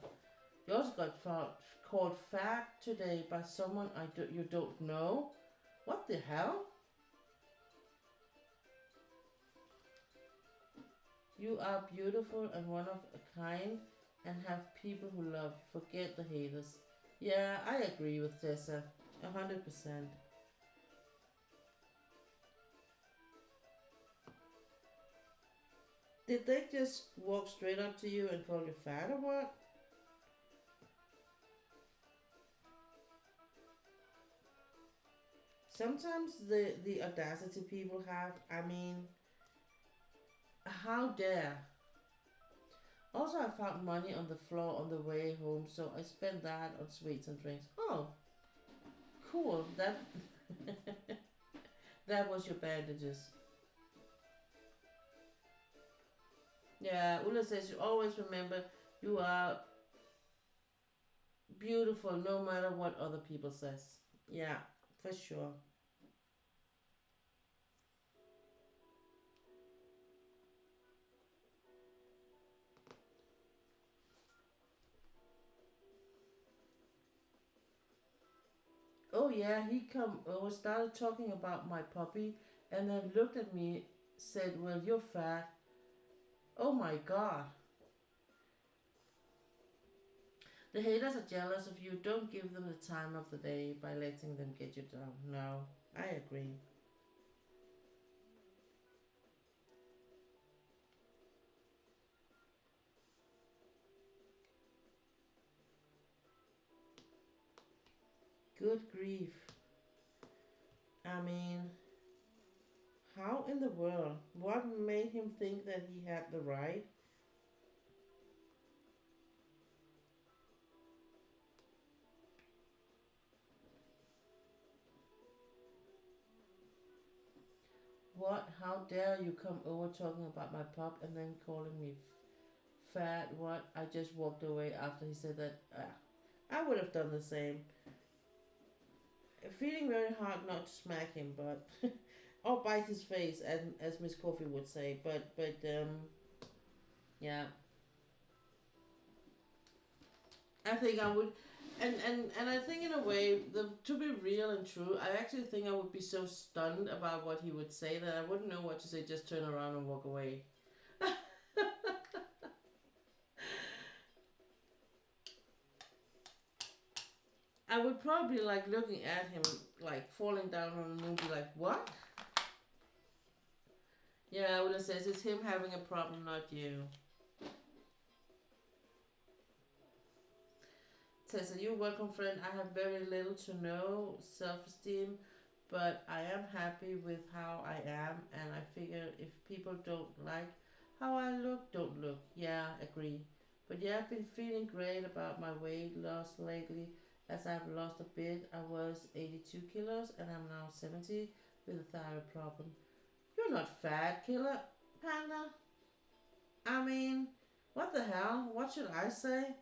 You also got called fat today by someone you don't know. What the hell? You are beautiful and one of a kind, and have people who love you. Forget the haters. Yeah, I agree with Tessa. 100%. Did they just walk straight up to you and call you fat or what? Sometimes the audacity people have. I mean, how dare? Also, I found money on the floor on the way home, so I spent that on sweets and drinks. Oh, cool. That was your bandages. Yeah, Ulla says you always remember you are beautiful no matter what other people says. Yeah, for sure. Oh yeah, he come started talking about my puppy, and then looked at me, said, "Well, you're fat." Oh my god. The haters are jealous of you. Don't give them the time of the day by letting them get you down. No, I agree. Good grief. I mean, how in the world? What made him think that he had the right? what? How dare you come over talking about my pup and then calling me fat? What? I just walked away after he said that. I would have done the same. Feeling very hard not to smack him, but or bite his face, as Miss Coffee would say. But yeah, I think I would, and I think in a way, to be real and true, I actually think I would be so stunned about what he would say that I wouldn't know what to say. Just turn around and walk away. I would probably like looking at him like falling down on the moon, be like, "What?" Yeah, I would have said it's him having a problem, not you. Tessa, you're welcome, friend. I have very little to no self-esteem, but I am happy with how I am, and I figure if people don't like how I look, don't look. Yeah, agree. But yeah, I've been feeling great about my weight loss lately, as I've lost a bit. I was 82 kilos, and I'm now 70 with a thyroid problem. You're not fat, killer panda. I mean, what the hell? What should I say?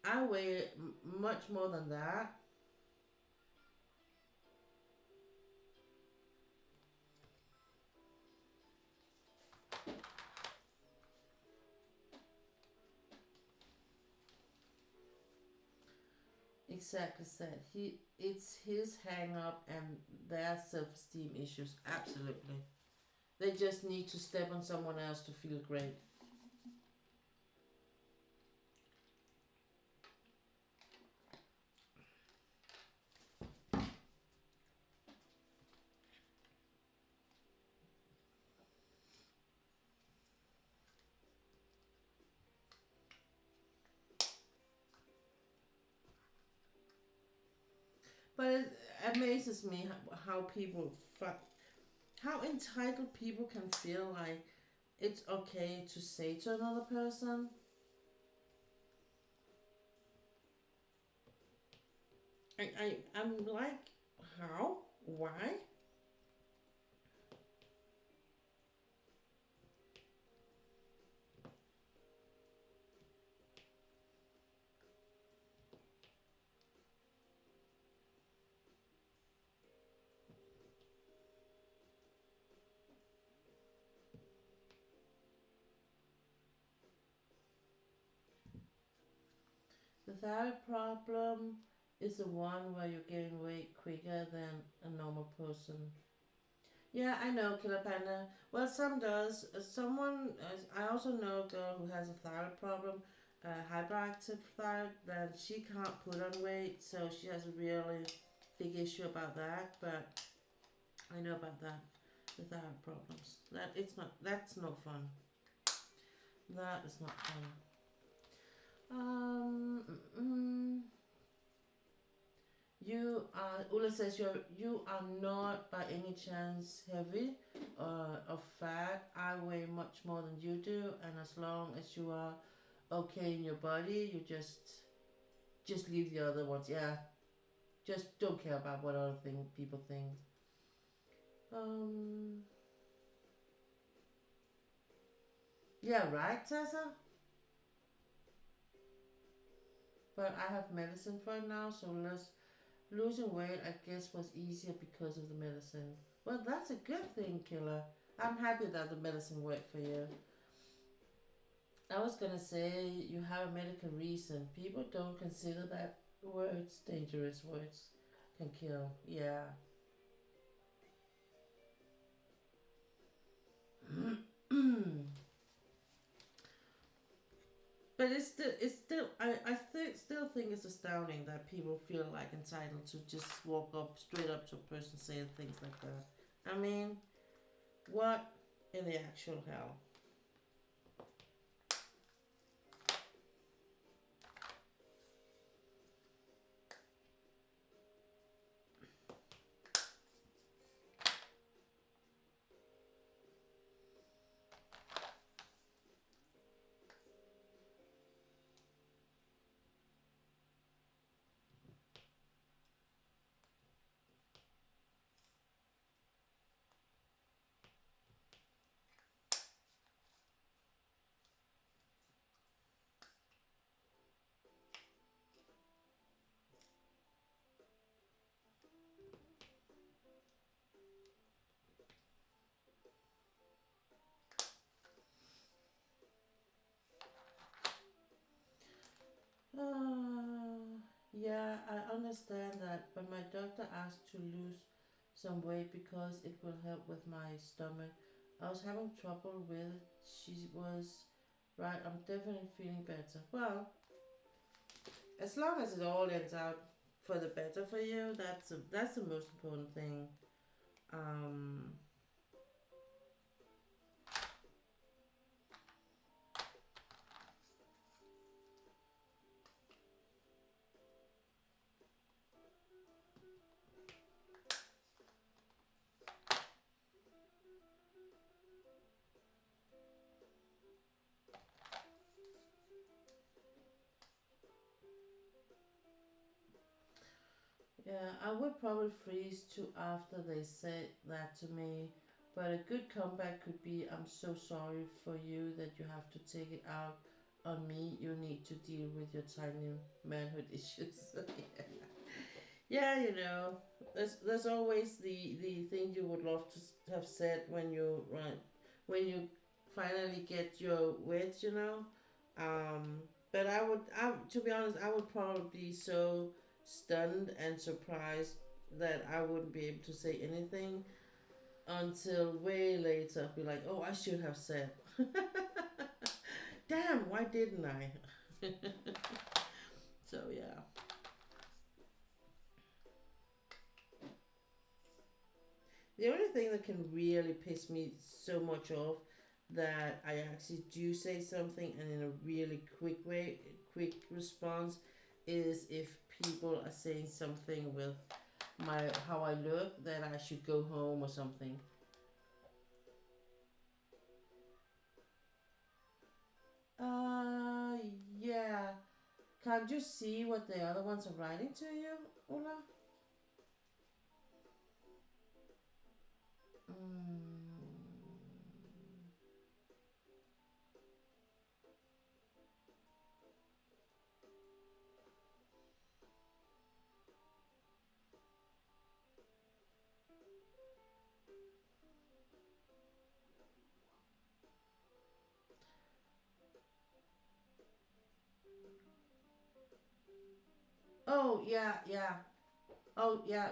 I weigh much more than that. Exactly said. It's his hang up and their self esteem issues. Absolutely. They just need to step on someone else to feel great. But it amazes me how people how entitled people can feel like it's okay to say to another person. I'm like, how? Why? The thyroid problem is the one where you gain weight quicker than a normal person. Yeah, I know, Killer Panda. Well, some does. I also know a girl who has a thyroid problem, hyperactive thyroid, that she can't put on weight, so she has a really big issue about that. But I know about that, the thyroid problems. That's no fun. That is not fun. Um, mm, mm. Ula says you are not by any chance heavy or fat. I weigh much more than you do, and as long as you are okay in your body, you just leave the other ones. Yeah, just don't care about what other people think. Um, yeah, right, Tessa. But I have medicine for it now, so losing weight I guess was easier because of the medicine. Well, that's a good thing, Killer. I'm happy that the medicine worked for you. I was gonna say you have a medical reason. People don't consider that words dangerous words can kill. Yeah. But still think it's astounding that people feel like entitled to just walk up straight up to a person saying things like that. I mean, what in the actual hell? Yeah, I understand that, but my doctor asked to lose some weight because it will help with my stomach. I was having trouble with it. She was right. I'm definitely feeling better. Well, as long as it all ends out for the better for you, that's the most important thing. Um, yeah, I would probably freeze too after they said that to me. But a good comeback could be, I'm so sorry for you that you have to take it out on me. You need to deal with your tiny manhood issues. Yeah, there's always the thing you would love to have said when you when you finally get your wit, Um, but to be honest, I would probably be so stunned and surprised that I wouldn't be able to say anything until way later. Be like, oh, I should have said. Damn, why didn't I? So yeah. The only thing that can really piss me so much off that I actually do say something and in a really quick response is if people are saying something with my how I look that I should go home or something. Uh yeah. Can't you see what the other ones are writing to you, Ola? Mm. Oh yeah, yeah. Oh yeah.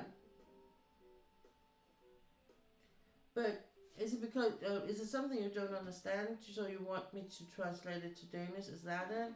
But is it something you don't understand? So you want me to translate it to Danish? Is that it?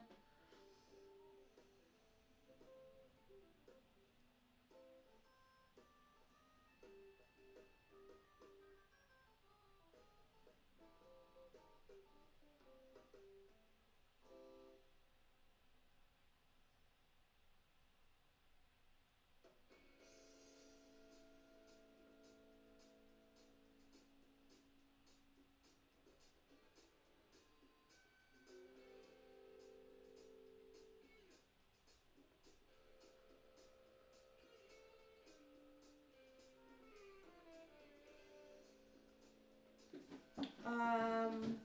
Um.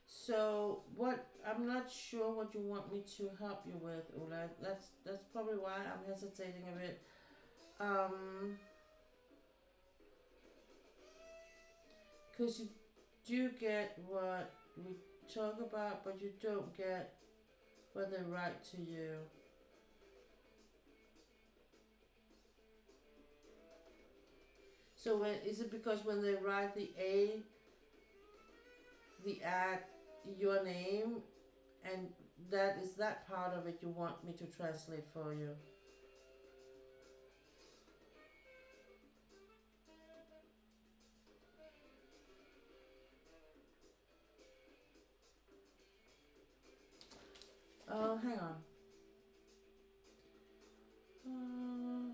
So what? I'm not sure what you want me to help you with, Ola. That's probably why I'm hesitating a bit. Um. Because you do get what we talk about, but you don't get what they write to you. So is it because when they write the add your name, and that is that part of it you want me to translate for you? Oh, hang on. Uh,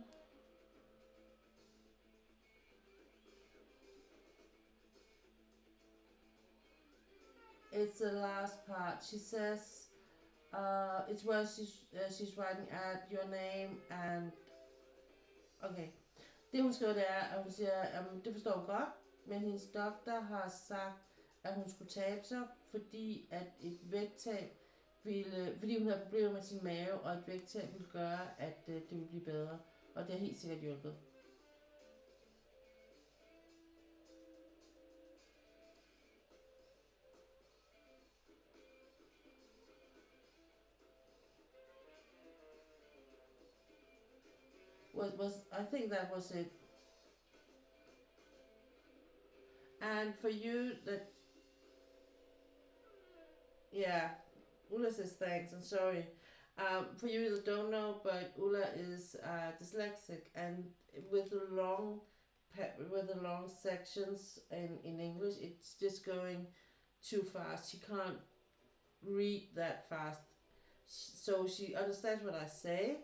it's the last part. She says, it's where she's writing at your name and okay. Det hun skriver, det er, at hun siger, det forstår hun godt, men hendes doktor har sagt, at hun skulle tabe sig, fordi at et vægttab fordi hun havde problemer med sin mave, og et vægttab ville gøre, at det ville blive bedre. Og det har helt sikkert hjulpet. was I think that was it. And for you that, yeah, Ulla says thanks and sorry. For you that don't know, but Ulla is dyslexic, and with the long with the long sections in English, it's just going too fast. She can't read that fast. So she understands what I say,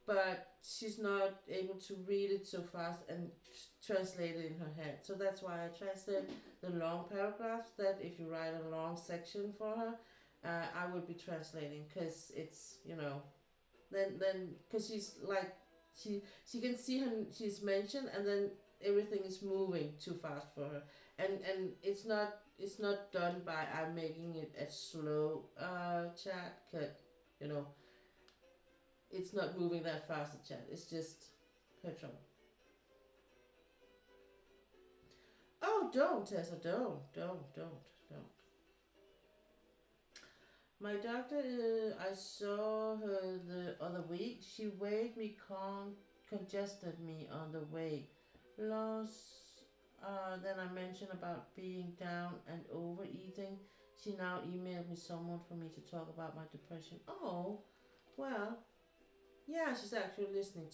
but she's not able to read it so fast and translate it in her head. So that's why I translate the long paragraphs. That if you write a long section for her, I would be translating, because it's, then because she's like, she can see her, she's mentioned, and then everything is moving too fast for her, and it's not done by I'm making it a slow chat, cause you know it's not moving that fast, the chat, it's just her trouble. Oh, don't, Tessa, don't. My doctor, I saw her the other week. She weighed me, congested me on the way. Lost. Then I mentioned about being down and overeating. She now emailed me someone for me to talk about my depression. Oh, well, yeah, she's actually listening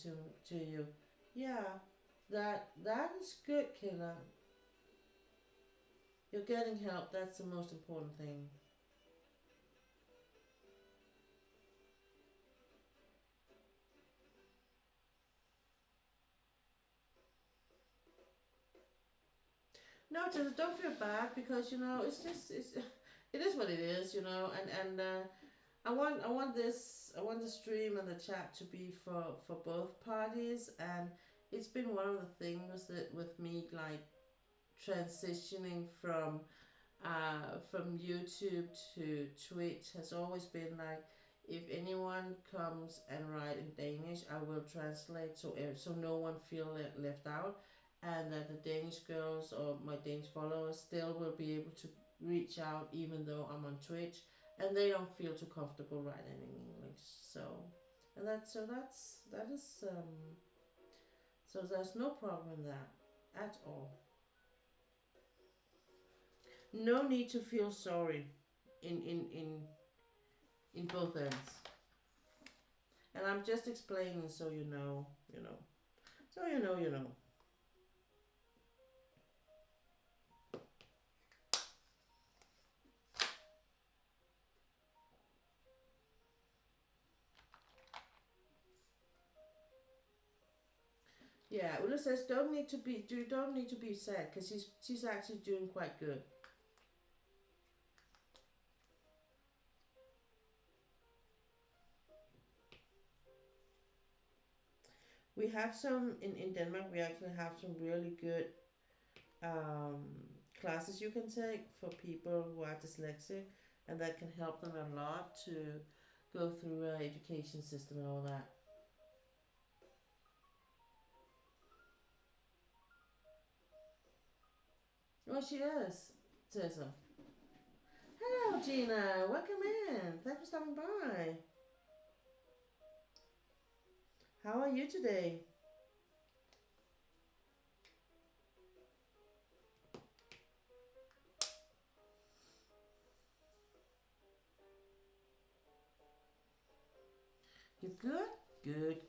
to you. Yeah, that is good, Kayla. You're getting help. That's the most important thing. No, just don't feel bad, because it is what it is, and I want the stream and the chat to be for both parties, and it's been one of the things that with me, like, transitioning from YouTube to Twitch, has always been like, if anyone comes and write in Danish, I will translate, so no one feel left out, and that the Danish girls or my Danish followers still will be able to reach out even though I'm on Twitch, and they don't feel too comfortable writing in English. And that is so there's no problem in that at all. No need to feel sorry in both ends. And I'm just explaining, so so you know. Yeah, Ulla says don't need to be sad, because she's actually doing quite good. We have some in Denmark. We actually have some really good um, classes you can take for people who are dyslexic, and that can help them a lot to go through our education system and all that. Oh, she is, Tessa. Hello, Gina. Welcome in. Thanks for stopping by. How are you today? You good? Good.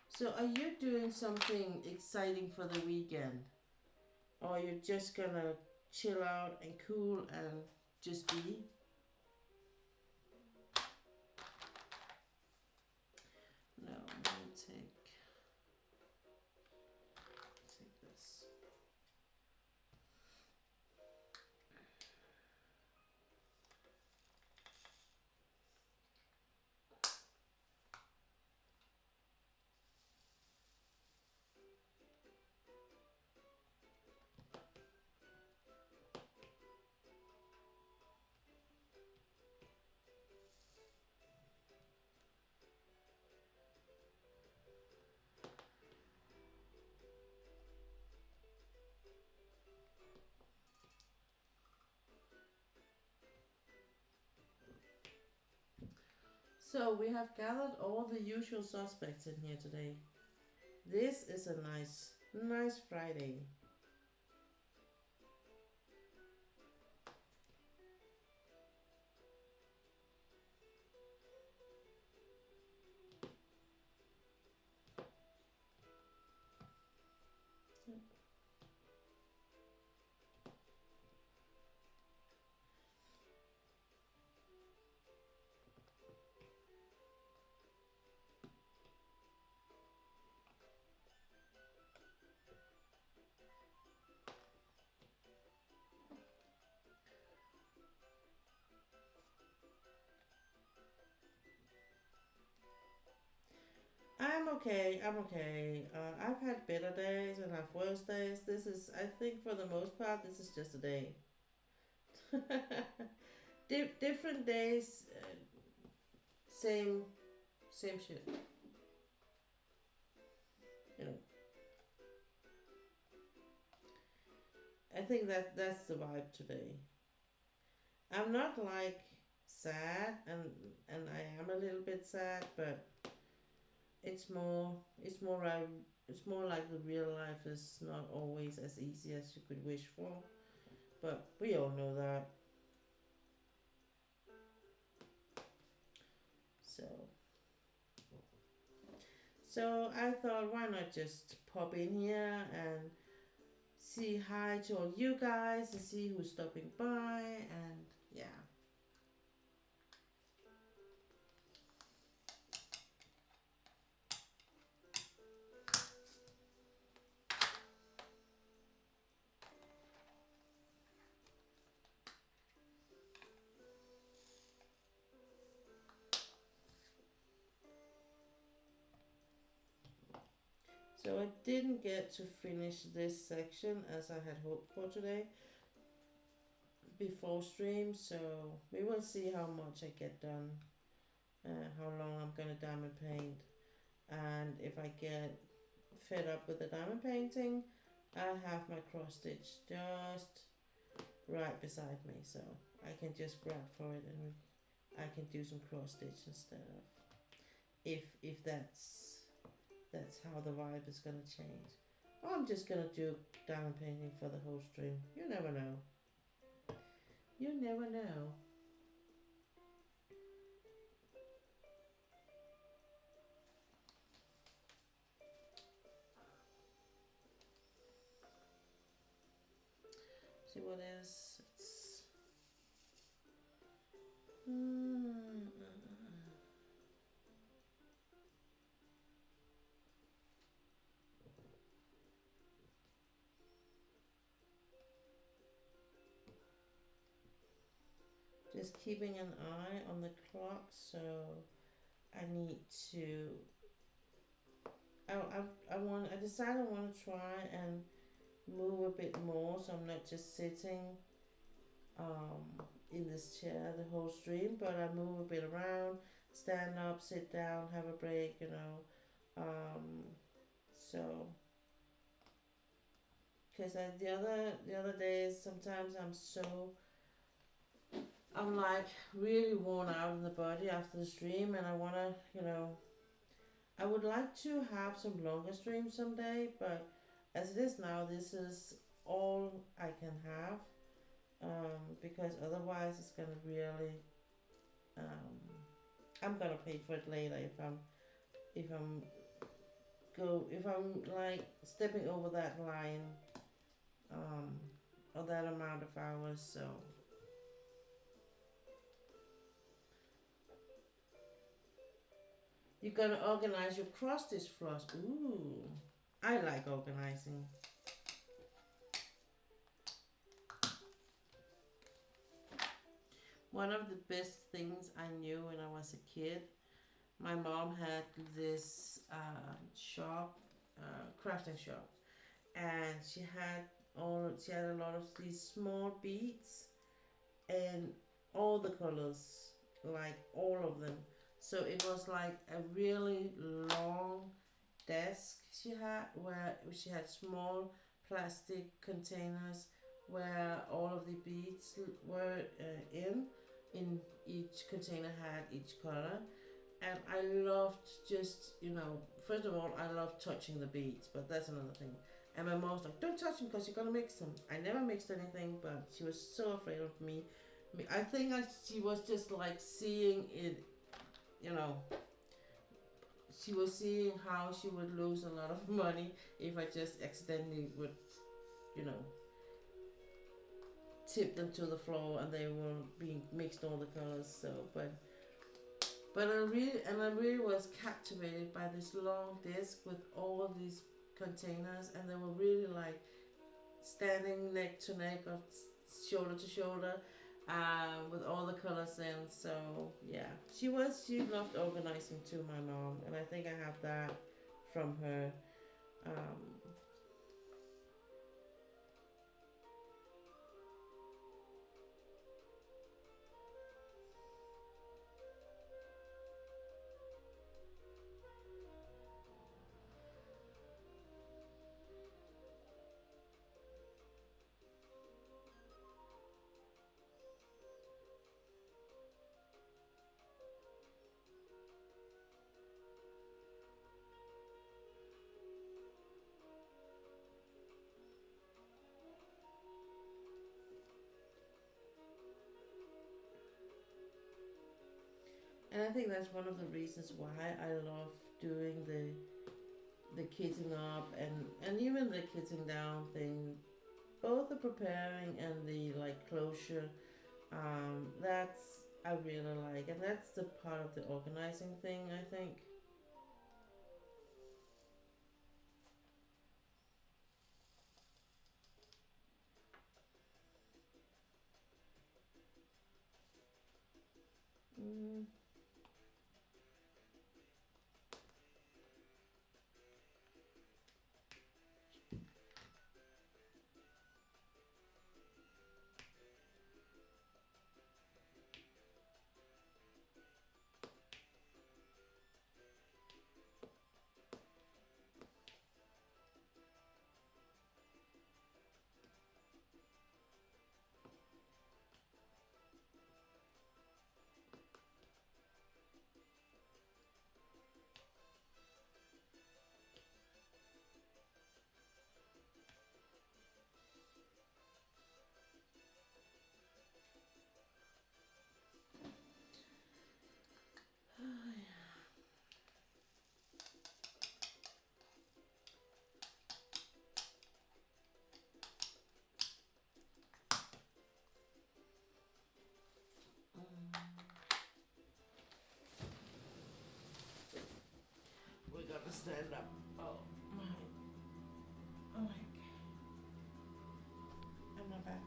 So, are you doing something exciting for the weekend? Or you're just gonna chill out and cool and just be? No, I'm gonna take this. So we have gathered all the usual suspects in here today. This is a nice Friday. I'm okay. I'm okay. I've had better days and I've worse days. This is, I think, for the most part, this is just a day. Different days, same same shit. You know, I think that's the vibe today. I'm not like sad, and I am a little bit sad, but it's more like the real life is not always as easy as you could wish for. But we all know that. So so I thought, why not just pop in here and see hi to all you guys and see who's stopping by, and yeah. So I didn't get to finish this section as I had hoped for today before stream, so we will see how much I get done, how long I'm gonna diamond paint, and if I get fed up with the diamond painting, I have my cross stitch just right beside me, so I can just grab for it and I can do some cross stitch instead of, if that's how the vibe is gonna change. Or I'm just gonna do diamond painting for the whole stream. You never know. You never know. See what is it's just keeping an eye on the clock, so I need to I decided I want to try and move a bit more, so I'm not just sitting in this chair the whole stream, but I move a bit around, stand up, sit down, have a break, you know. So because the other days sometimes I'm like really worn out in the body after the stream, and I wanna, you know, I would like to have some longer streams someday, but as it is now, this is all I can have, because otherwise it's gonna really, um, I'm gonna pay for it later if I'm if I'm like stepping over that line, um, or that amount of hours. So you're gonna organize your cross stitch floss. Ooh, I like organizing. One of the best things I knew when I was a kid, my mom had this shop, crafting shop, and she had a lot of these small beads and all the colors, like all of them. So it was like a really long desk she had, where she had small plastic containers where all of the beads were in each container had each color, And I loved just, first of all, I love touching the beads, but that's another thing. And my mom's like, don't touch them because you're gonna mix them. I never mixed anything, but she was so afraid of me. I think she was just like seeing it, you know, she was seeing how she would lose a lot of money if I just accidentally would, you know, tip them to the floor and they were being mixed all the colors. So, but I really was captivated by this long disc with all these containers, and they were really like standing neck to neck or shoulder to shoulder, with all the colors in. So yeah, she loved organizing too, my mom, and I think I have that from her. Um, and I think that's one of the reasons why I love doing the kitting up and even the kitting down thing, both the preparing and the like closure. That's I really like, and that's the part of the organizing thing, I think. Mm. We gotta stand up. Oh my, and my back.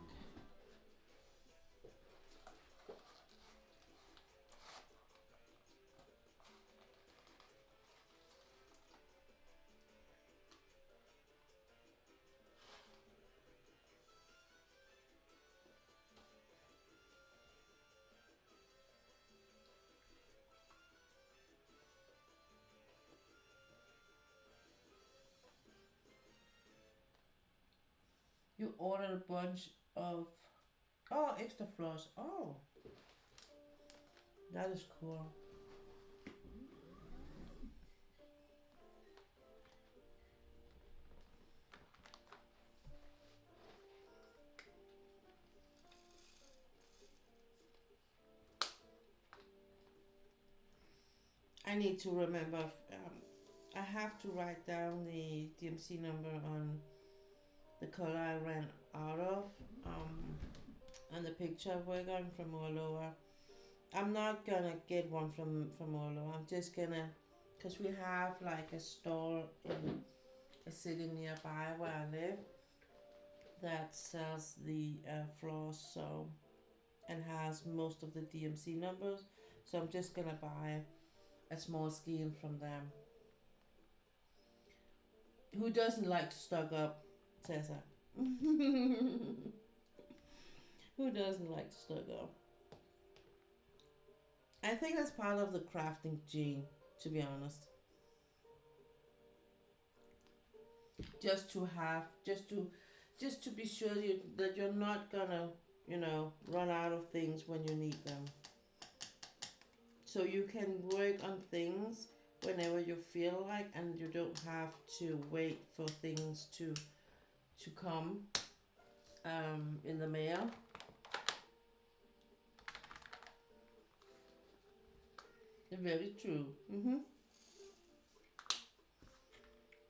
You ordered a bunch of extra floss. Oh, that is cool. I need to remember. I have to write down the DMC number on the color I ran out of. And the picture we're going from Orloa. I'm not gonna get one from Orloa. I'm just gonna, cause we have like a store in a city nearby where I live that sells the floss, so and has most of the DMC numbers. So I'm just gonna buy a small skein from them. Who doesn't like to stock up, Tessa? Who doesn't like to stock up? I think that's part of the crafting gene, to be honest. Just to have, just to be sure that you're not gonna, run out of things when you need them. So you can work on things whenever you feel like, and you don't have to wait for things to come in the mail. Very true.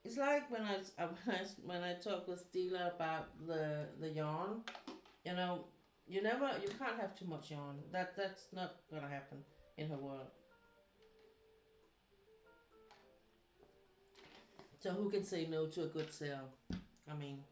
It's like when I talk with Stila about the yarn. You know, you can't have too much yarn. That's not gonna happen in her world. So who can say no to a good sale? I mean,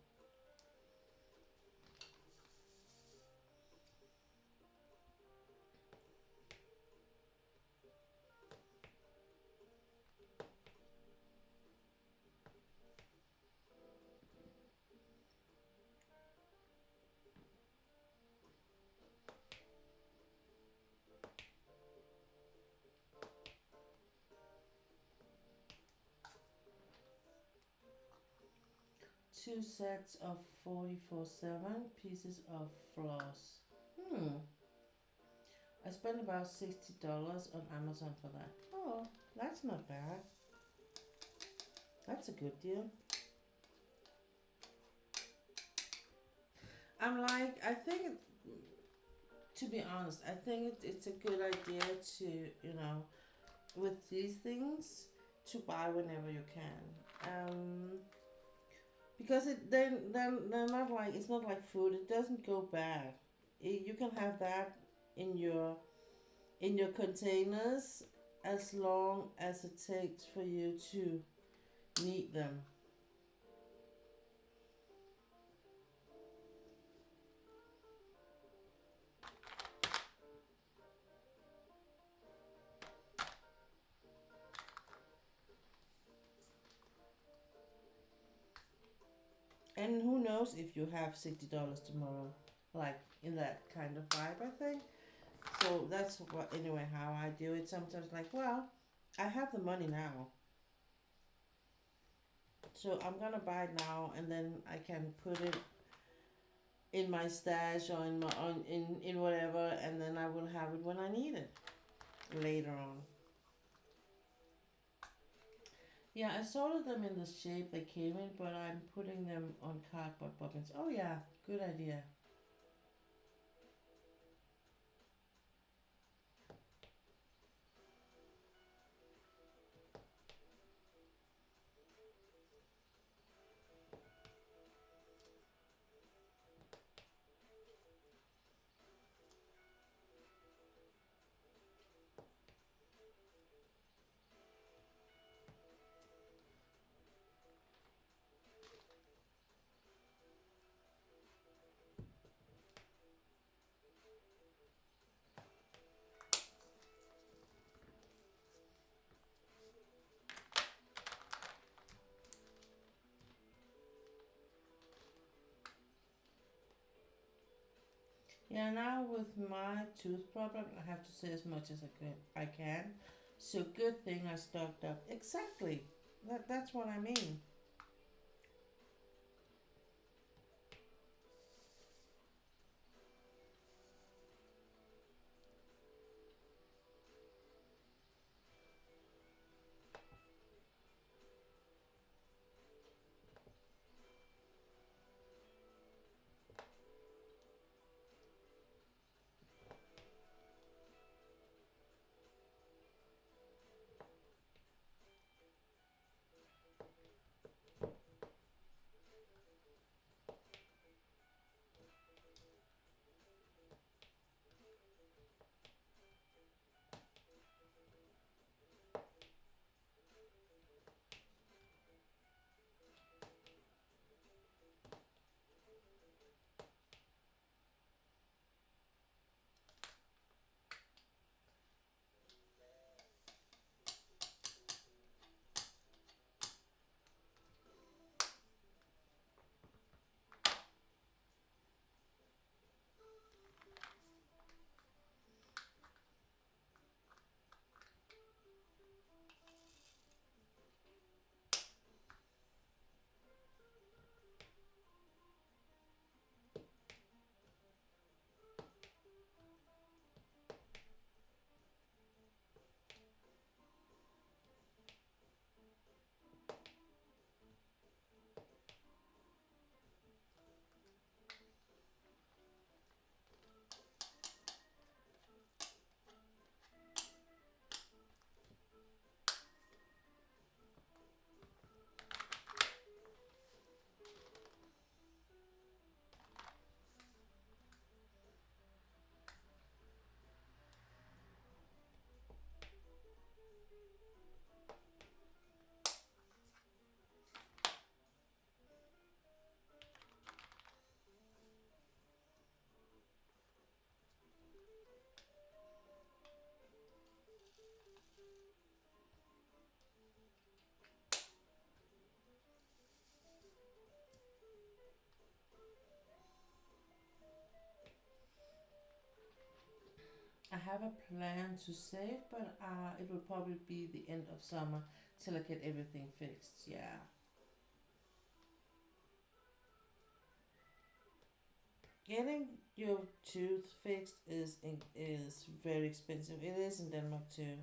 2 sets of 44/7 pieces of floss. Hmm. I spent about $60 on Amazon for that. Oh, that's not bad. That's a good deal. I think, to be honest, I think it's a good idea to, with these things, to buy whenever you can. Because they're not like, it's not like food. It doesn't go bad. You can have that in your containers as long as it takes for you to knead them. And who knows if you have $60 tomorrow, like in that kind of vibe, I think. So that's what, anyway, how I do it. Sometimes, like, well, I have the money now, so I'm gonna buy it now, and then I can put it in my stash or in my in whatever, and then I will have it when I need it later on. Yeah, I sorted them in the shape they came in, but I'm putting them on cardboard bobbins. Oh yeah, good idea. Yeah, now with my tooth problem, I have to say as much as I can. So good thing I stocked up. Exactly. That's what I mean. I have a plan to save, but it will probably be the end of summer till I get everything fixed. Yeah. Getting your tooth fixed is very expensive. It is in Denmark too.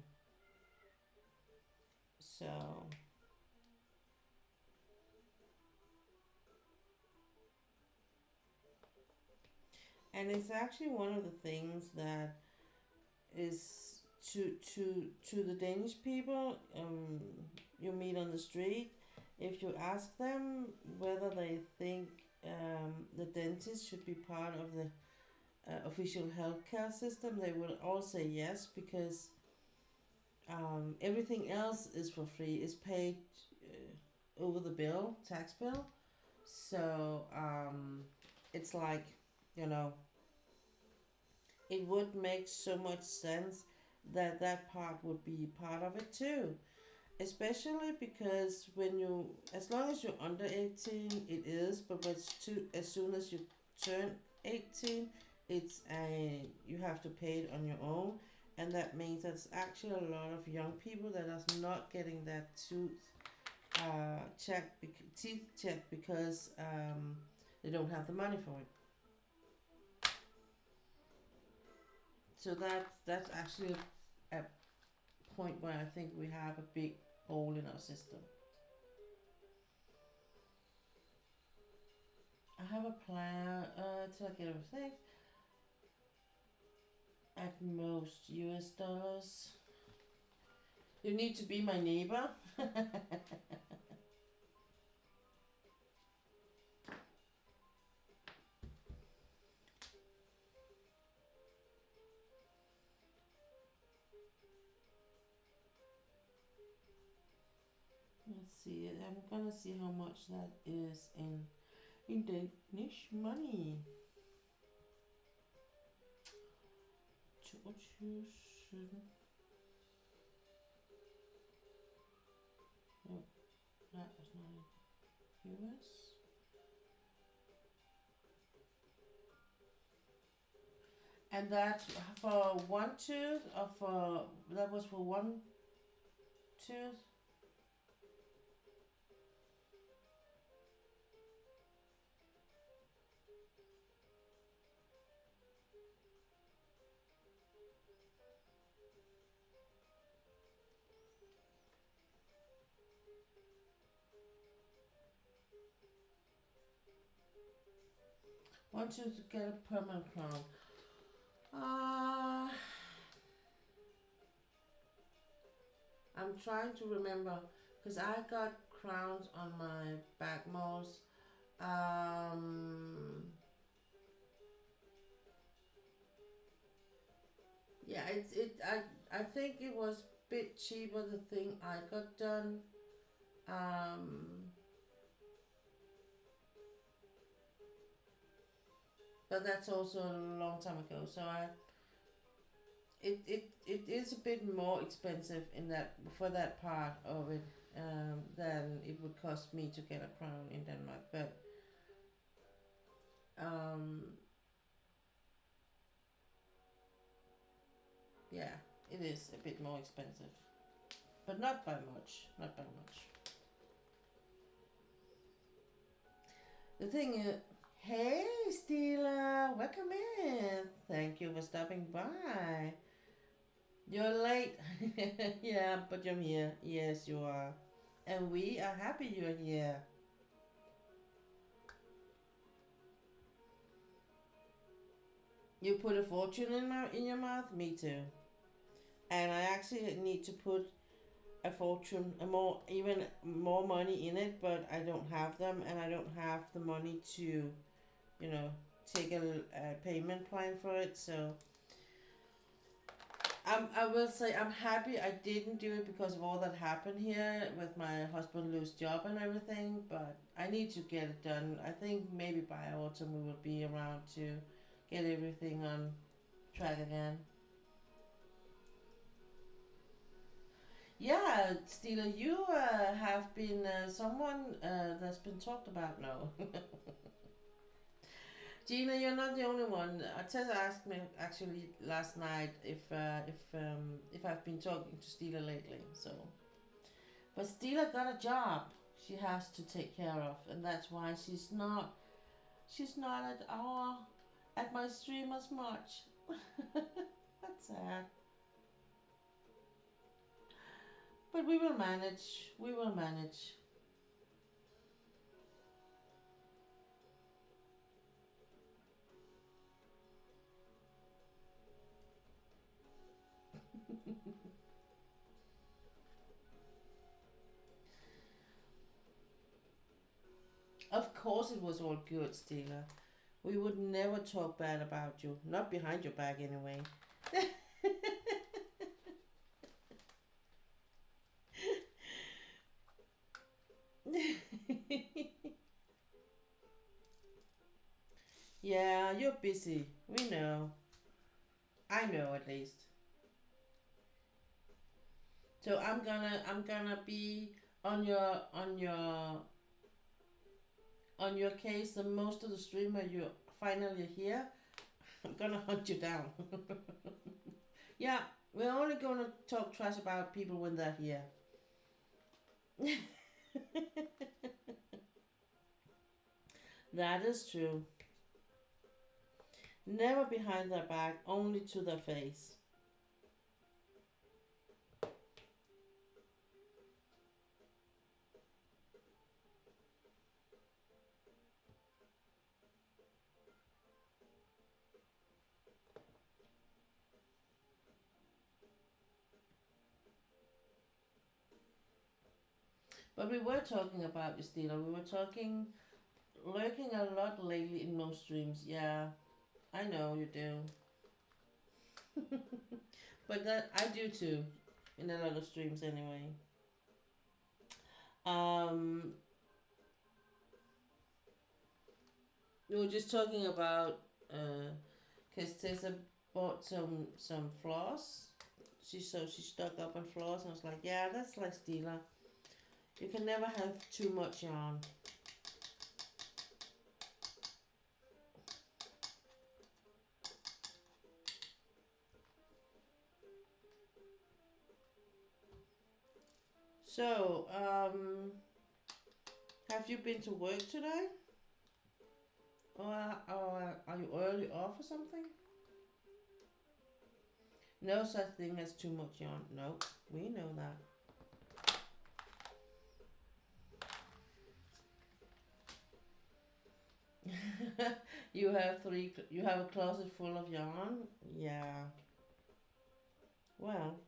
So, and it's actually one of the things that is to the Danish people you meet on the street. If you ask them whether they think the dentist should be part of the official healthcare system, they will all say yes because everything else is for free. It's paid over the bill, tax bill. So it's like, you know, it would make so much sense that that part would be part of it too. Especially because when you, as long as you're under 18, it is, but as soon as you turn 18, it's a, you have to pay it on your own. And that means there's actually a lot of young people that are not getting that teeth checked because they don't have the money for it. So that's actually a point where I think we have a big hole in our system. I have a plan till I get everything at most US dollars. You need to be my neighbor. Let's see. I'm gonna see how much that is in Danish money. 22,7. No, that was not in US. And that for one tooth, or for that was for one tooth. One tooth to get a permanent crown. Uh, I'm trying to remember because I got crowns on my back molars. Um, yeah, I think it was a bit cheaper the thing I got done. Um, but that's also a long time ago. So it is a bit more expensive in that for that part of it than it would cost me to get a crown in Denmark. But um, yeah, it is a bit more expensive, but not by much. Not by much. The thing is, hey Stila, welcome in. Thank you for stopping by. You're late. Yeah, but you're here. Yes, you are. And we are happy you're here. You put a fortune in your mouth? Me too. And I actually need to put a fortune, a more even more money in it, but I don't have them, and I don't have the money to, take a payment plan for it. So I will say I'm happy I didn't do it because of all that happened here with my husband lose job and everything. But I need to get it done. I think maybe by autumn we will be around to get everything on track again. Yeah, Stila, you have been someone that's been talked about now. Gina, you're not the only one. Tessa asked me actually last night if I've been talking to Stila lately. So, but Stila got a job she has to take care of, and that's why she's not at my stream as much. That's sad. But we will manage. We will manage. Of course, it was all good, Stila. We would never talk bad about you. Not behind your back, anyway. Yeah, you're busy. We know. I know at least. So I'm gonna be on your case the most of the stream when you finally here. I'm gonna hunt you down. Yeah, we're only gonna talk trash about people when they're here. That is true. Never behind their back, only to their face. But we were talking about you, Stila. We were talking, lurking a lot lately in most streams. Yeah, I know you do. But that I do too, in a lot of streams anyway. Um, we were just talking about because Tessa bought some floss. She stocked up on floss, and I was like, yeah, that's like Stila. You can never have too much yarn. So, have you been to work today? Or are you early off or something? No such thing as too much yarn. No, we know that. You have three. You have a closet full of yarn. Yeah. Well,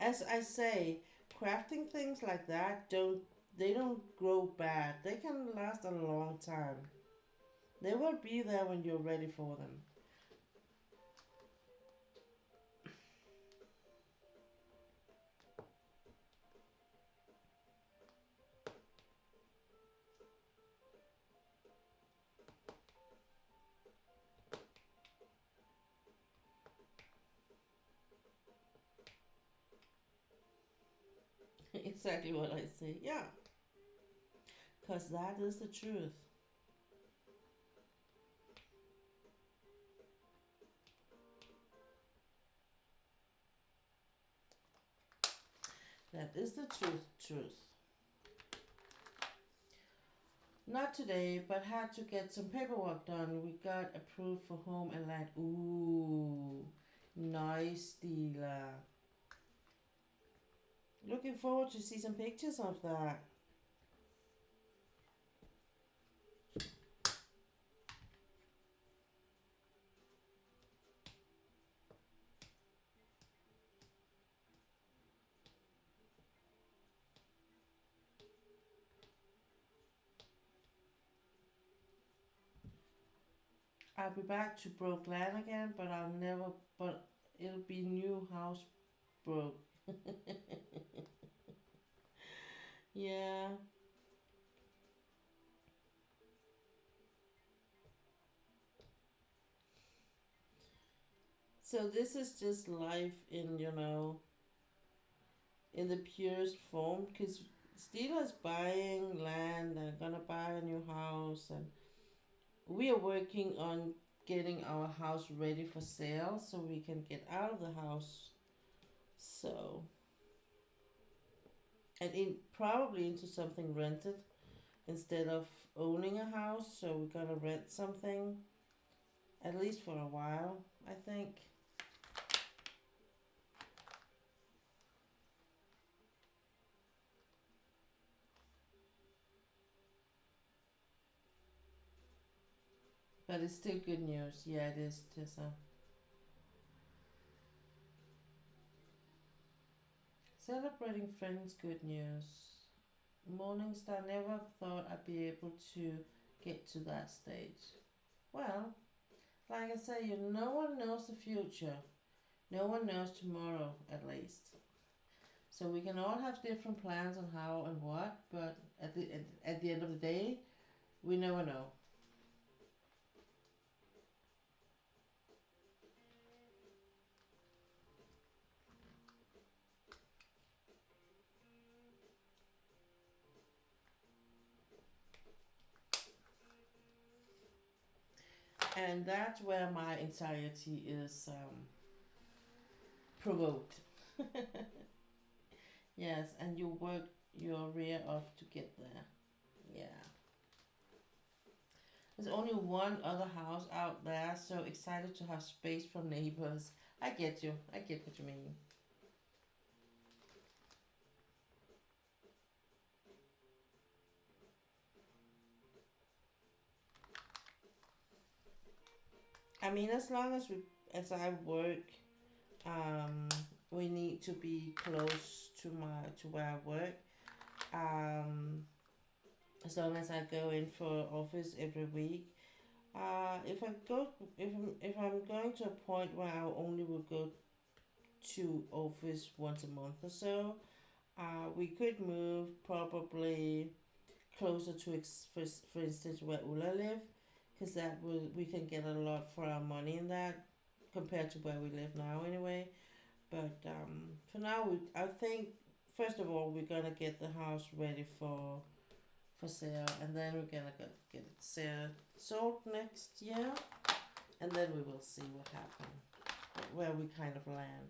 as I say, crafting things like that don't grow bad. They can last a long time. They will be there when you're ready for them. Exactly what I say. Yeah, because that is the truth. That is the truth. Truth. Not today, but had to get some paperwork done. We got approved for home and land. Ooh, nice, Stila. Looking forward to see some pictures of that. I'll be back to broke land again, but I'll never. But it'll be new house broke. Yeah. So this is just life in in the purest form. Cause Steela's buying land and gonna buy a new house, and we are working on getting our house ready for sale so we can get out of the house. So, and in probably into something rented instead of owning a house. So we're gonna rent something at least for a while, I think. But it's still good news. Yeah, it is, Tessa. Celebrating friends, good news. Morningstar, never thought I'd be able to get to that stage. Well, like I say, no one knows the future. No one knows tomorrow, at least. So we can all have different plans on how and what, but at the end of the day, we never know. And that's where my anxiety is provoked. Yes, and you work your rear off to get there. Yeah. There's only one other house out there, so excited to have space from neighbors. I get you. I get what you mean. I mean, as I work, um, we need to be close to where I work. Um, as long as I go in for office every week. If I go, if I'm going to a point where I only will go to office once a month or so, we could move probably closer to for instance where Ula live, because that will we can get a lot for our money in that compared to where we live now anyway. But for now, I think first of all we're gonna get the house ready for sale, and then we're gonna get it sold next year, and then we will see what happens, where we kind of land.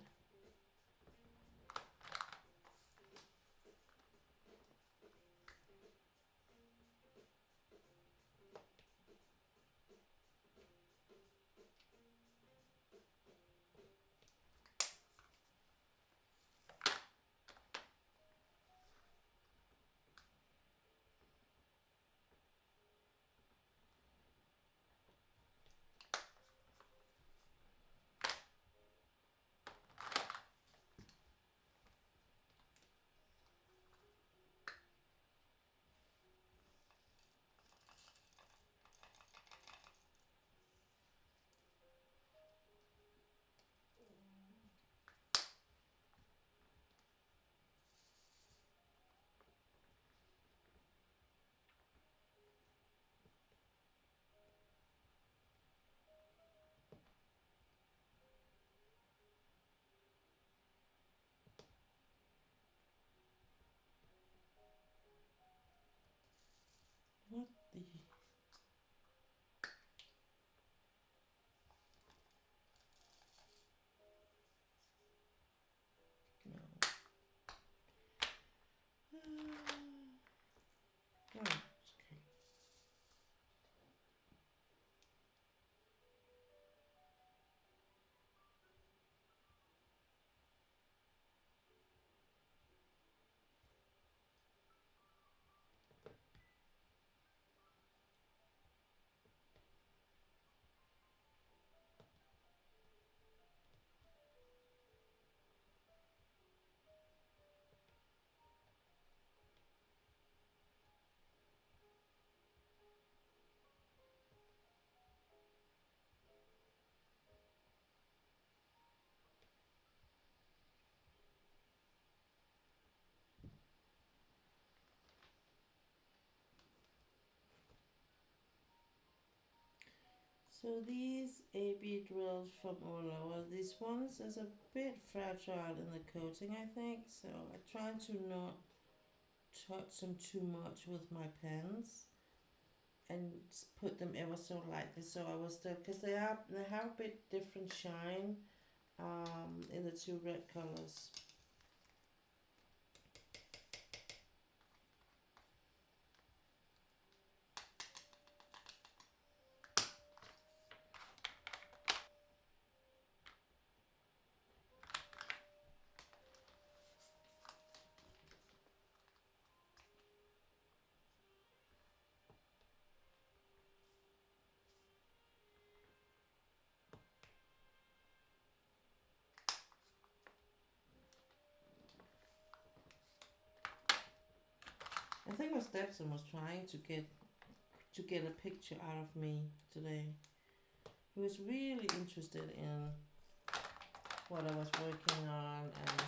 What the no? Oh, okay. So these AB drills from Ola, these ones is a bit fragile in the coating, I think. So I try to not touch them too much with my pens. and put them ever so lightly, so I was still, because they have a bit different shine in the two red colors. I think my stepson was trying to get a picture out of me today. He was really interested in what I was working on and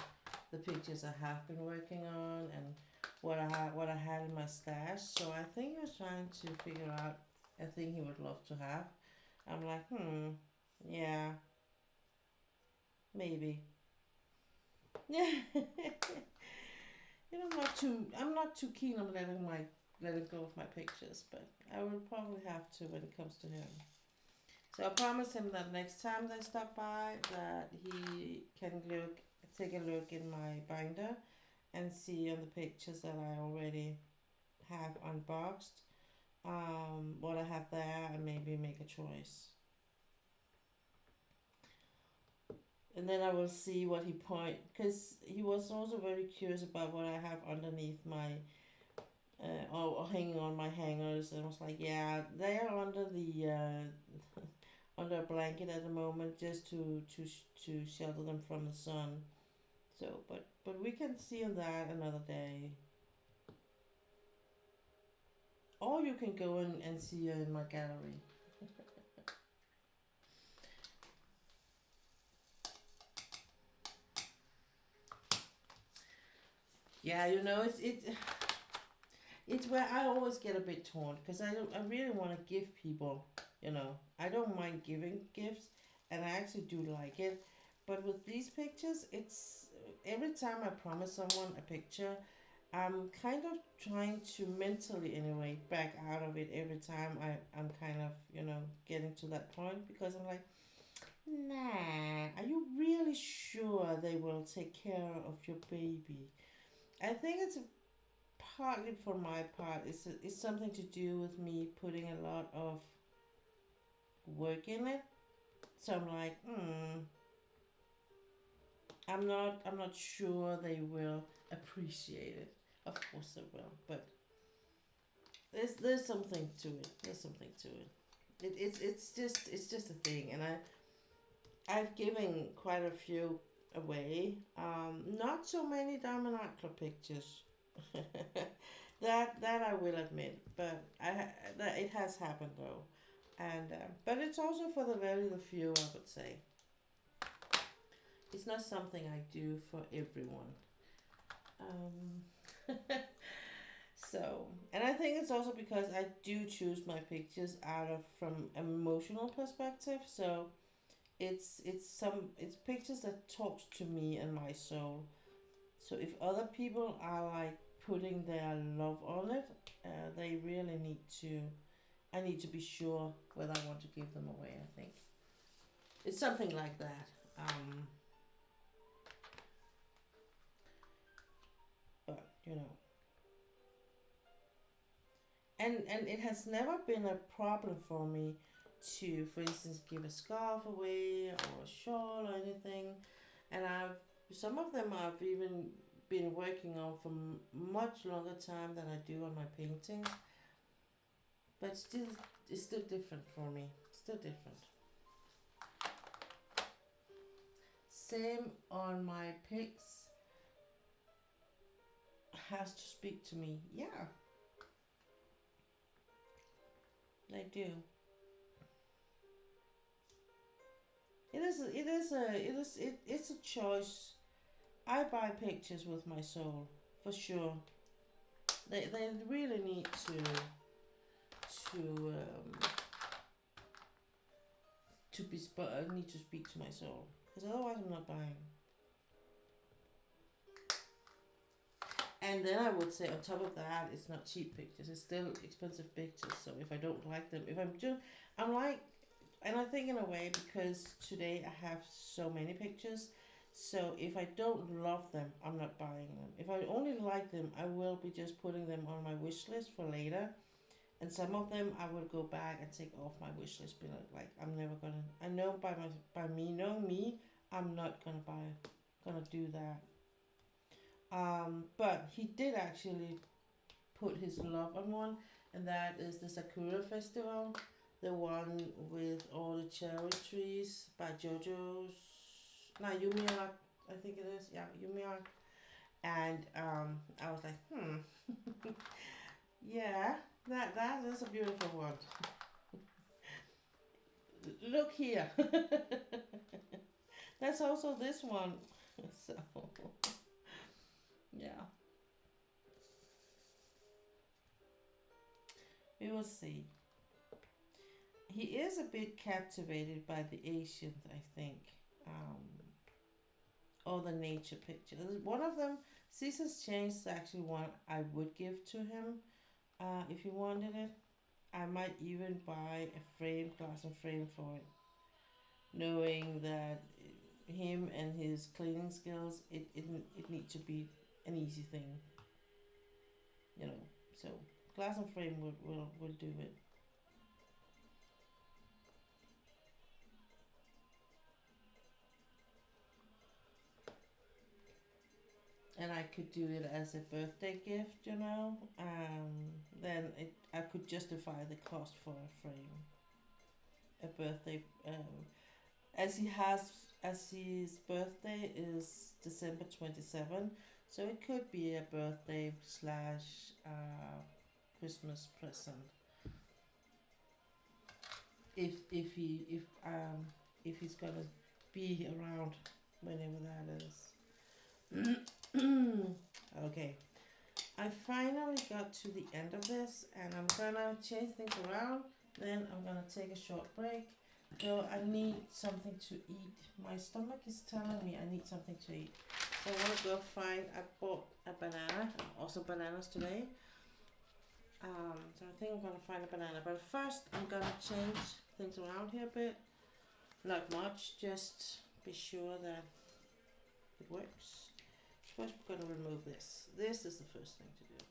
the pictures I have been working on and what I had in my stash. So I think he was trying to figure out a thing he would love to have. I'm like, yeah, maybe. Yeah. I'm not too keen on letting go of my pictures, but I will probably have to when it comes to him. So I promised him that next time they stop by, that he can take a look in my binder, and see on the pictures that I already have unboxed, what I have there, and maybe make a choice. And then I will see what he because he was also very curious about what I have underneath my or hanging on my hangers, and I was like, yeah, they are under the under a blanket at the moment, just to shelter them from the sun. So, but we can see on that another day, or you can go and see her in my gallery. Yeah, it's where I always get a bit torn, because I really want to give people, I don't mind giving gifts, and I actually do like it, but with these pictures, it's every time I promise someone a picture, I'm kind of trying to mentally, anyway, back out of it every time I'm kind of, getting to that point, because I'm like, nah, are you really sure they will take care of your baby? I think it's partly for my part. It's something to do with me putting a lot of work in it. So I'm like, I'm not sure they will appreciate it. Of course they will, but there's something to it. There's something to it. It's just a thing, and I've given quite a few away. Not so many diamond art club pictures. that I will admit, but that it has happened though, and but it's also for the very few, I would say. It's not something I do for everyone. Um, so, and I think it's also because I do choose my pictures out of from emotional perspective. So it's pictures that talks to me and my soul. So if other people are like putting their love on it, they really need to. I need to be sure whether I want to give them away. I think it's something like that. But and it has never been a problem for me to, for instance, give a scarf away or a shawl or anything, and some of them I've even been working on for much longer time than I do on my paintings, but still, it's still different for me. Still different. Same on my pics. Has to speak to me. Yeah, they do. It's a choice. I buy pictures with my soul, for sure. They really need to be I need to speak to my soul, because otherwise I'm not buying. And then I would say on top of that, it's not cheap pictures. It's still expensive pictures. So if I don't like them, if I'm just, I'm like, and I think in a way because today I have so many pictures. So if I don't love them, I'm not buying them. If I only like them, I will be just putting them on my wish list for later. And some of them I will go back and take off my wish list. Be like I'm never gonna. I know by me knowing me, I'm not gonna do that. But he did actually put his love on one, and that is the Sakura Festival, the one with all the cherry trees by JoJo's. No, Yumiya, I think it is. Yeah, Yumiya. And I was like, yeah, that is a beautiful one. Look here. That's also this one. So, yeah, we will see. He is a bit captivated by the Asians, I think. Um, all the nature pictures. One of them, Caesar's Change, is actually one I would give to him if he wanted it. I might even buy a frame, glass and frame for it, knowing that him and his cleaning skills, it needs to be an easy thing, you know. So glass and frame will do it. And I could do it as a birthday gift, you know. Then I could justify the cost for a frame, a birthday. As he has, as his birthday is December 27th, so it could be a birthday slash Christmas present. If he's gonna be around whenever that is. Okay, I finally got to the end of this, and I'm gonna change things around. Then I'm gonna take a short break. So I need something to eat. My stomach is telling me I need something to eat. So I'm gonna go find. I bought a banana, also bananas today. So I think I'm gonna find a banana. But first, I'm gonna change things around here a bit. Not much, just be sure that it works. First, we're gonna remove this. This is the first thing to do.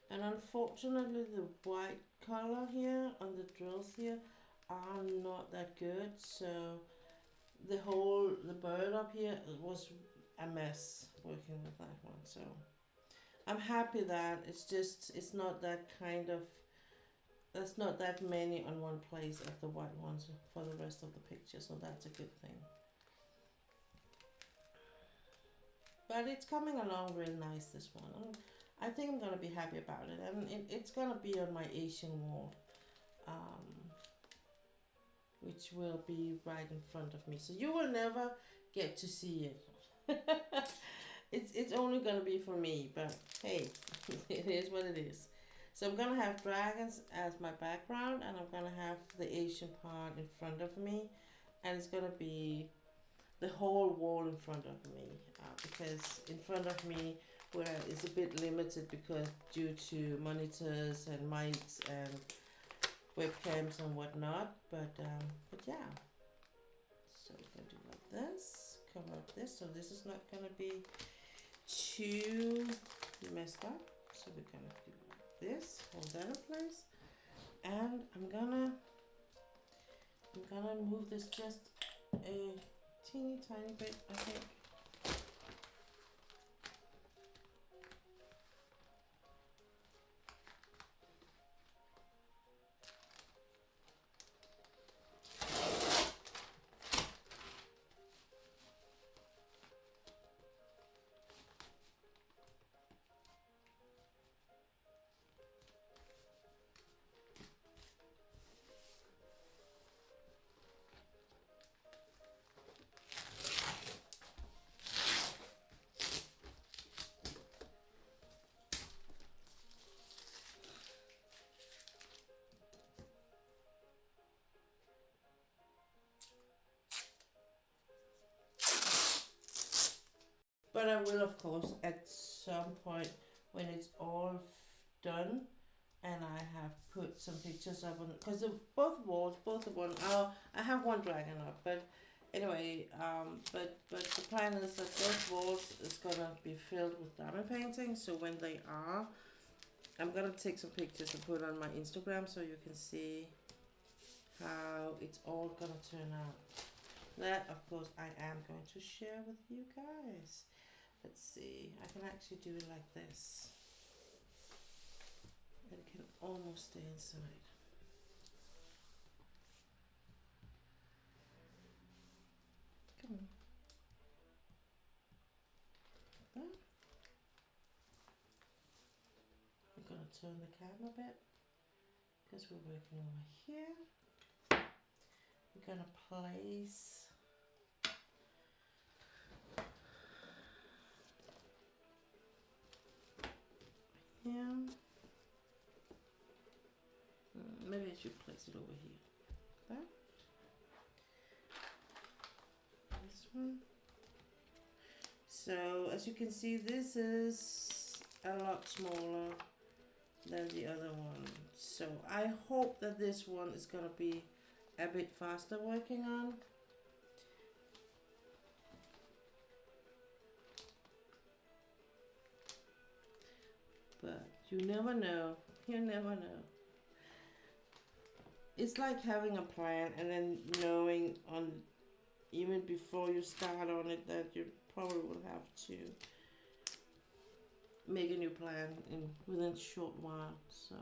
And unfortunately, the white color here on the drills here are not that good. So the bird up here was a mess working with that one. So I'm happy that it's not that kind of, that's not that many on one place of the white ones for the rest of the picture. So that's a good thing. But it's coming along real nice, this one. I think I'm gonna be happy about it, and it's gonna be on my Asian wall, um, which will be right in front of me. So you will never get to see it. It's only gonna be for me, but hey, it is what it is. So I'm gonna have dragons as my background, and I'm gonna have the Asian part in front of me, and it's gonna be the whole wall in front of me, because in front of me where it's a bit limited because due to monitors and mics and webcams and whatnot, but yeah, so we're gonna do like this, cover up this, so this is not gonna be too messed up. So we're gonna do like this, hold that in place, and I'm gonna move this just a teeny tiny bit, I think. But I will, of course, at some point when it's all done, and I have put some pictures up on, because both walls, both the one, I have one dragon up, but anyway, but the plan is that both walls is gonna be filled with diamond paintings. So when they are, I'm gonna take some pictures and put on my Instagram so you can see how it's all gonna turn out. That, of course, I am going to share with you guys. Let's see, I can actually do it like this. And it can almost stay inside. Come on. Like that. I'm gonna turn the camera a bit because we're working over here. We're gonna place here. Maybe I should place it over here. That. This one. So as you can see, this is a lot smaller than the other one. So I hope that this one is gonna be a bit faster working on. But you never know. You never know. It's like having a plan and then knowing on even before you start on it that you probably will have to make a new plan within a short while. So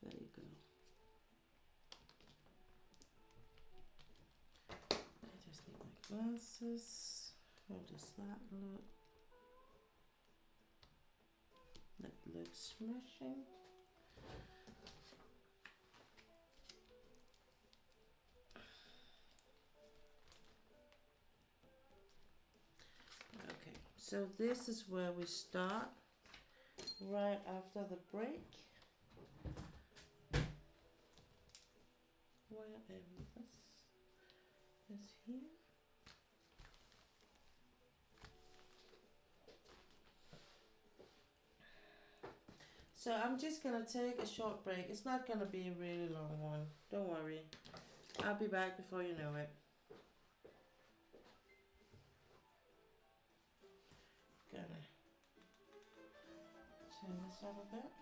there you go. I just need my glasses. How does that look? That looks smashing. Okay, so this is where we start right after the break. Where am this here? So I'm just gonna take a short break. It's not gonna be a really long one. Don't worry. I'll be back before you know it. Gonna turn this up a bit.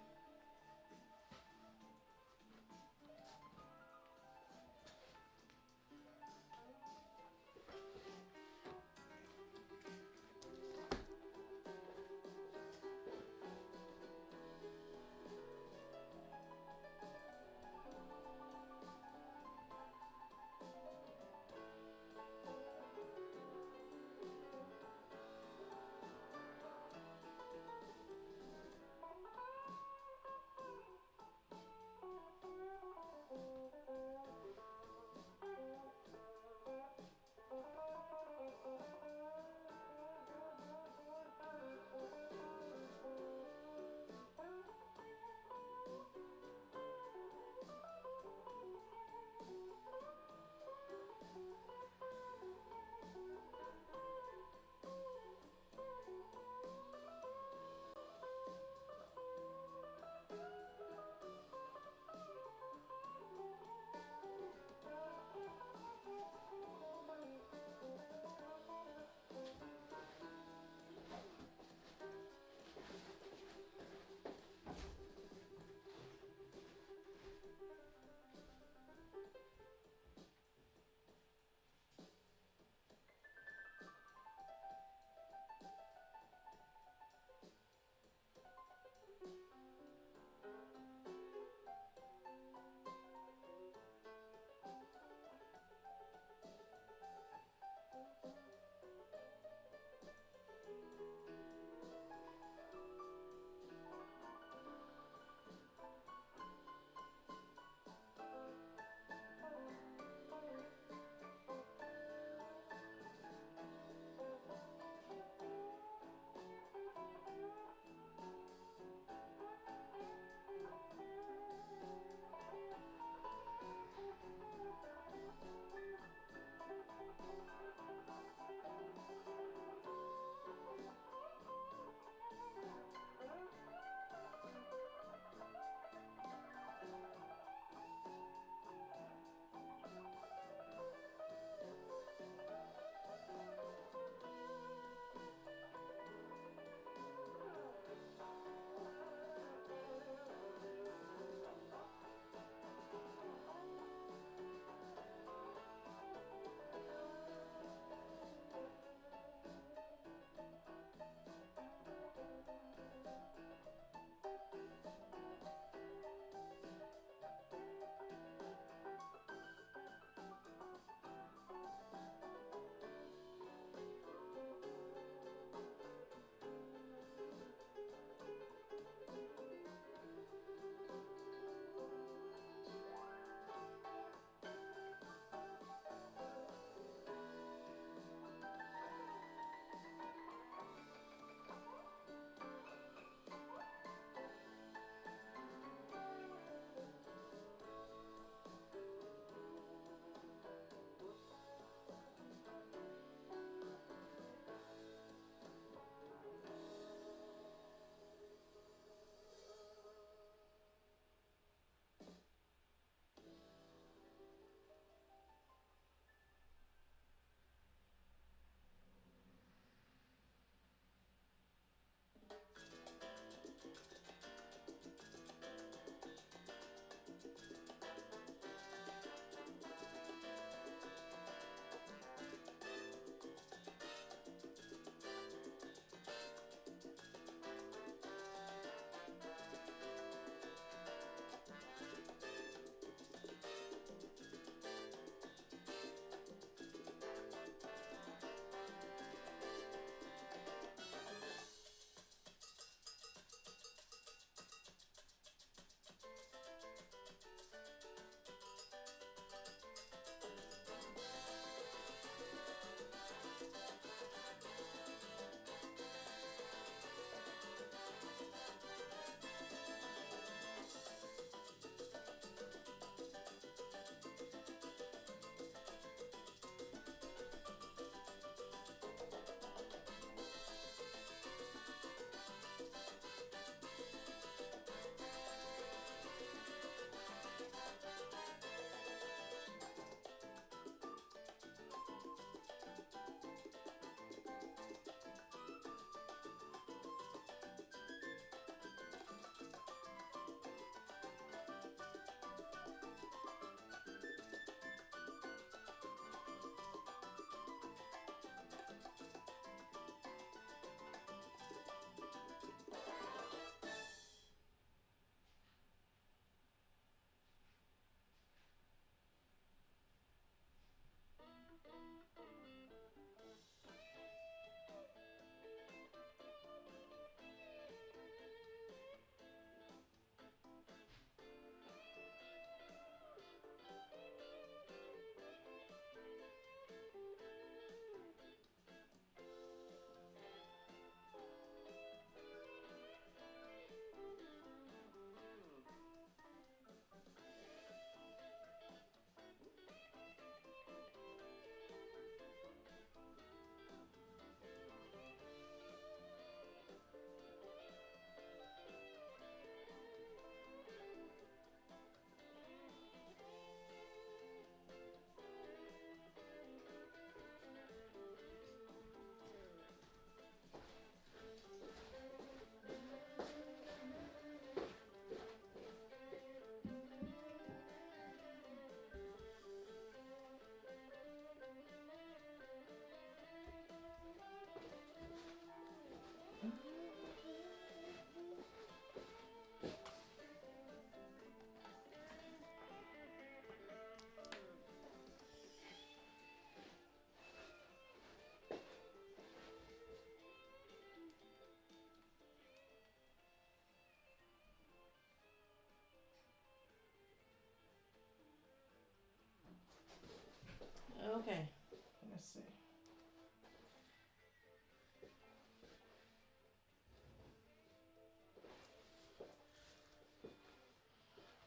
Let's see.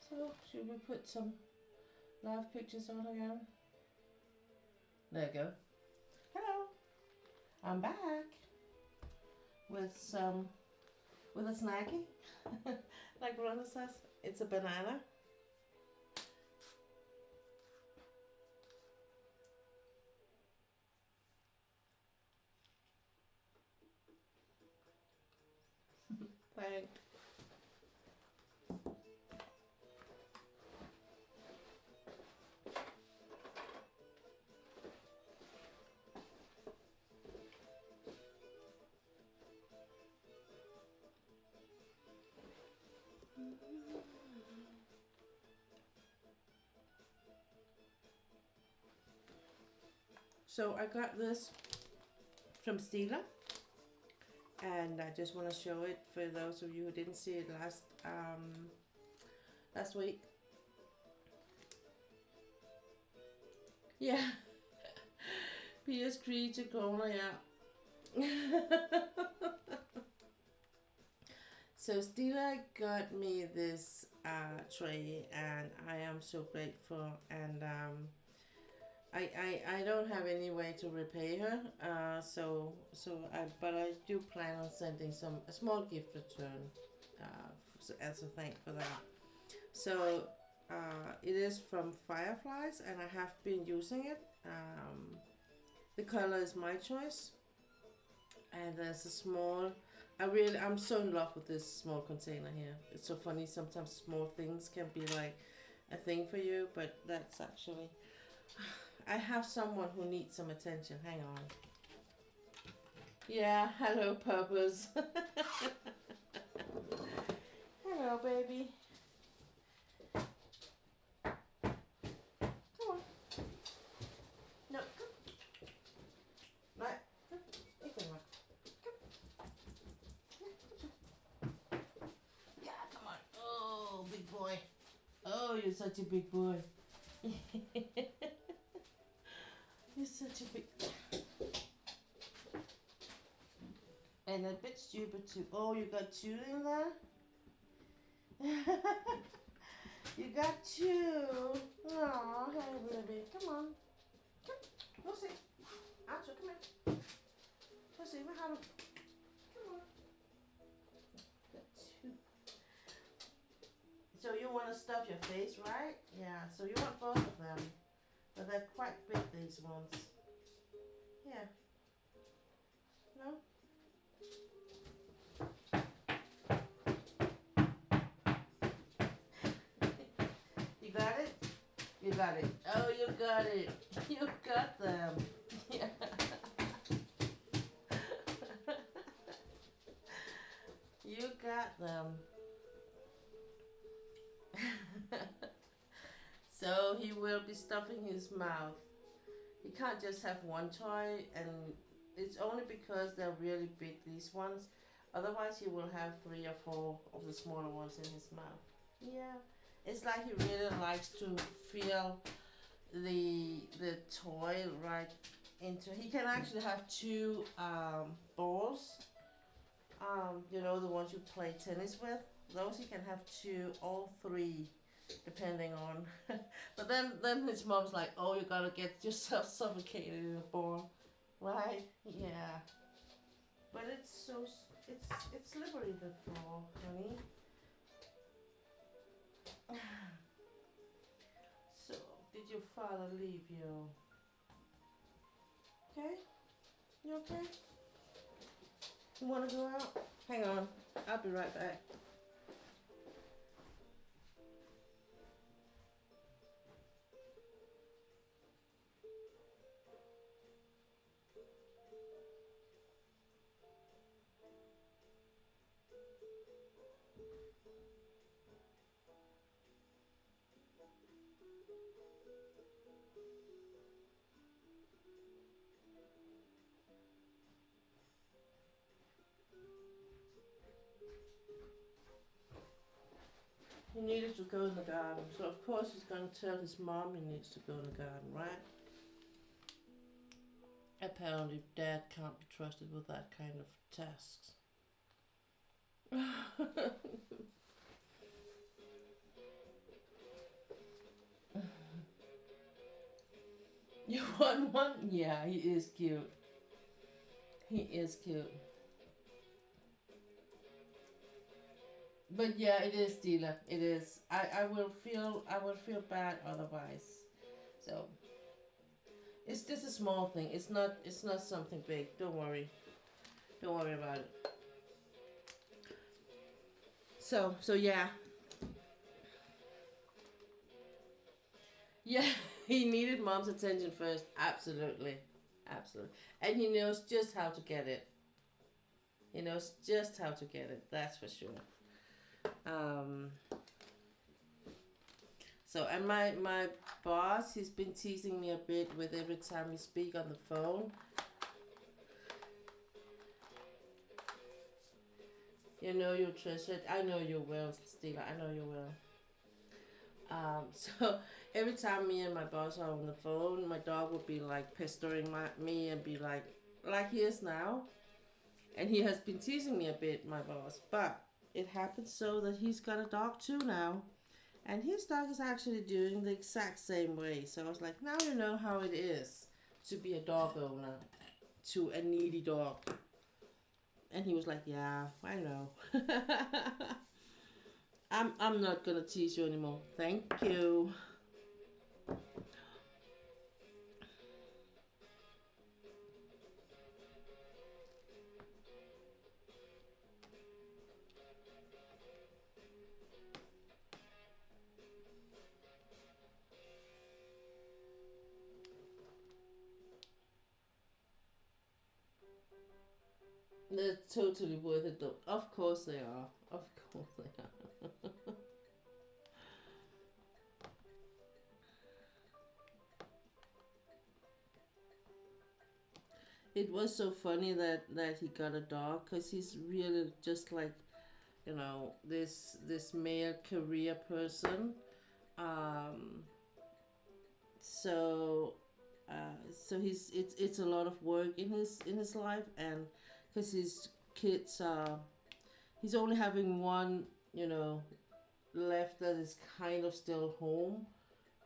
So, should we put some live pictures on again? There you go. Hello, I'm back with a snacky, like Rhonda says. It's a banana. Thanks. So I got this from Stila, and I just want to show it for those of you who didn't see it last week. Yeah, PS Creature Corner, yeah. So Stila got me this tray, and I am so grateful, and I don't have any way to repay her, but I do plan on sending a small gift return as a thank for that. So it is from Fireflies, and I have been using it. The color is my choice, and there's a small. I'm so in love with this small container here. It's so funny. Sometimes small things can be like a thing for you, but that's actually. I have someone who needs some attention. Hang on. Yeah, hello, Purpose. Hello, baby. Come on. No, come. Right. Come. You can run. Come. Yeah, come on. Oh, big boy. Oh, you're such a big boy. You're such a big... And a bit stupid too. Oh, you got two in there? You got two. Aw, hey baby. Come on. Come. Lucy. Archer, come here. Lucy, what happened? Come on. Got two. So you want to stuff your face, right? Yeah, so you want both of them. But they're quite big, these ones. Yeah. No? You got it? You got it. Oh, you got it. You got them. Yeah. You got them. So he will be stuffing his mouth. He can't just have one toy, and it's only because they're really big, these ones. Otherwise he will have 3 or 4 of the smaller ones in his mouth. Yeah. It's like he really likes to feel the toy right into. He can actually have 2 balls. You know, the ones you play tennis with. Those he can have 2 or 3, depending on. But then his mom's like, oh, you gotta get yourself suffocated in a ball, right? Yeah. But it's slippery, the floor, honey. So, did your father leave you? Okay? You okay? You wanna go out? Hang on, I'll be right back. He needed to go in the garden, so of course he's gonna tell his mom he needs to go in the garden, right? Apparently, Dad can't be trusted with that kind of tasks. You want one? Yeah, he is cute. He is cute. But yeah, it is, Dila. It is. I will feel bad otherwise. So it's just a small thing. It's not something big. Don't worry. Don't worry about it. So yeah. Yeah, he needed mom's attention first. Absolutely. Absolutely. And he knows just how to get it. He knows just how to get it. That's for sure. Um So, and my boss, he's been teasing me a bit with every time we speak on the phone. You know you treasure. I know you will, Stila. I know you will. So every time me and my boss are on the phone, my dog would be like pestering me and be like he is now. And he has been teasing me a bit, my boss. But it happens so that he's got a dog too now. And his dog is actually doing the exact same way. So I was like, now you know how it is to be a dog owner to a needy dog. And he was like, yeah, I know. I'm not gonna tease you anymore. Thank you. They're totally worth it though. Of course they are. Of course they are. It was so funny that he got a dog because he's really just like, you know, this male career person. Um, so so it's a lot of work in his life, and because his kids are, he's only having one, you know, left that is kind of still home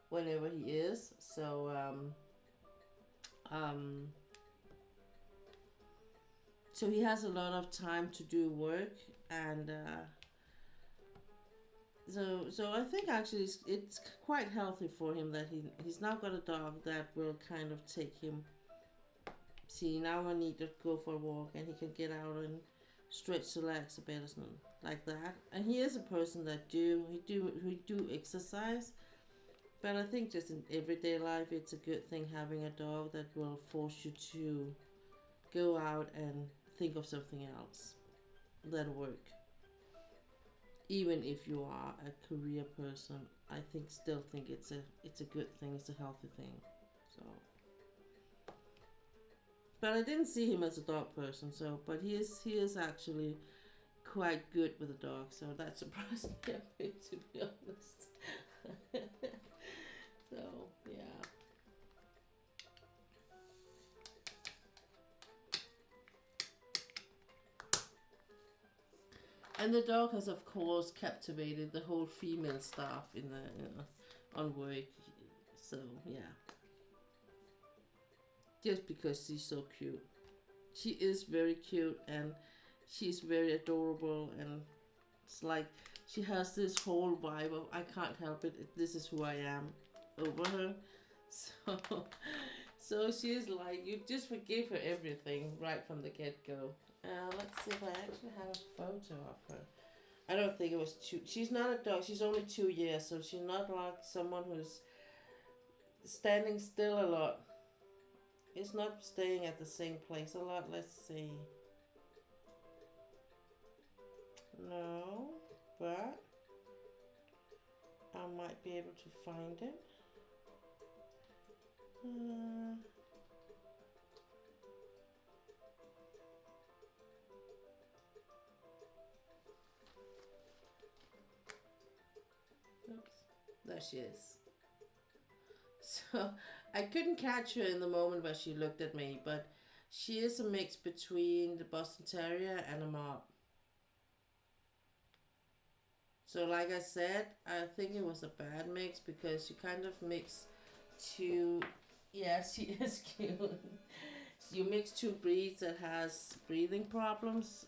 whenever he is. Um, so he has a lot of time to do work, and so I think actually it's quite healthy for him that he's now got a dog that will kind of take him. See, now I need to go for a walk, and he can get out and stretch the legs a bit or something like that. And he is a person that he do exercise, but I think just in everyday life, it's a good thing having a dog that will force you to go out and think of something else than work. Even if you are a career person, I still think it's a good thing. It's a healthy thing. So, but I didn't see him as a dog person. So, but he is actually quite good with a dog. So that surprised me a bit, to be honest. So yeah. And the dog has, of course, captivated the whole female staff in the on work. So yeah, just because she's so cute. She is very cute, and she's very adorable, and it's like she has this whole vibe of I can't help it. This is who I am over her. So so she's like you just forgive her everything right from the get go. Let's see if I actually have a photo of her. I don't think it was two. She's not a dog. She's only 2 years, so she's not like someone who's standing still a lot. It's not staying at the same place a lot. Let's see. No, but I might be able to find it. Uh, oops, there she is. So I couldn't catch her in the moment where she looked at me, but she is a mix between the Boston Terrier and a Mop. So, like I said, I think it was a bad mix because you kind of mix two. Yeah, she is cute. You mix two breeds that has breathing problems,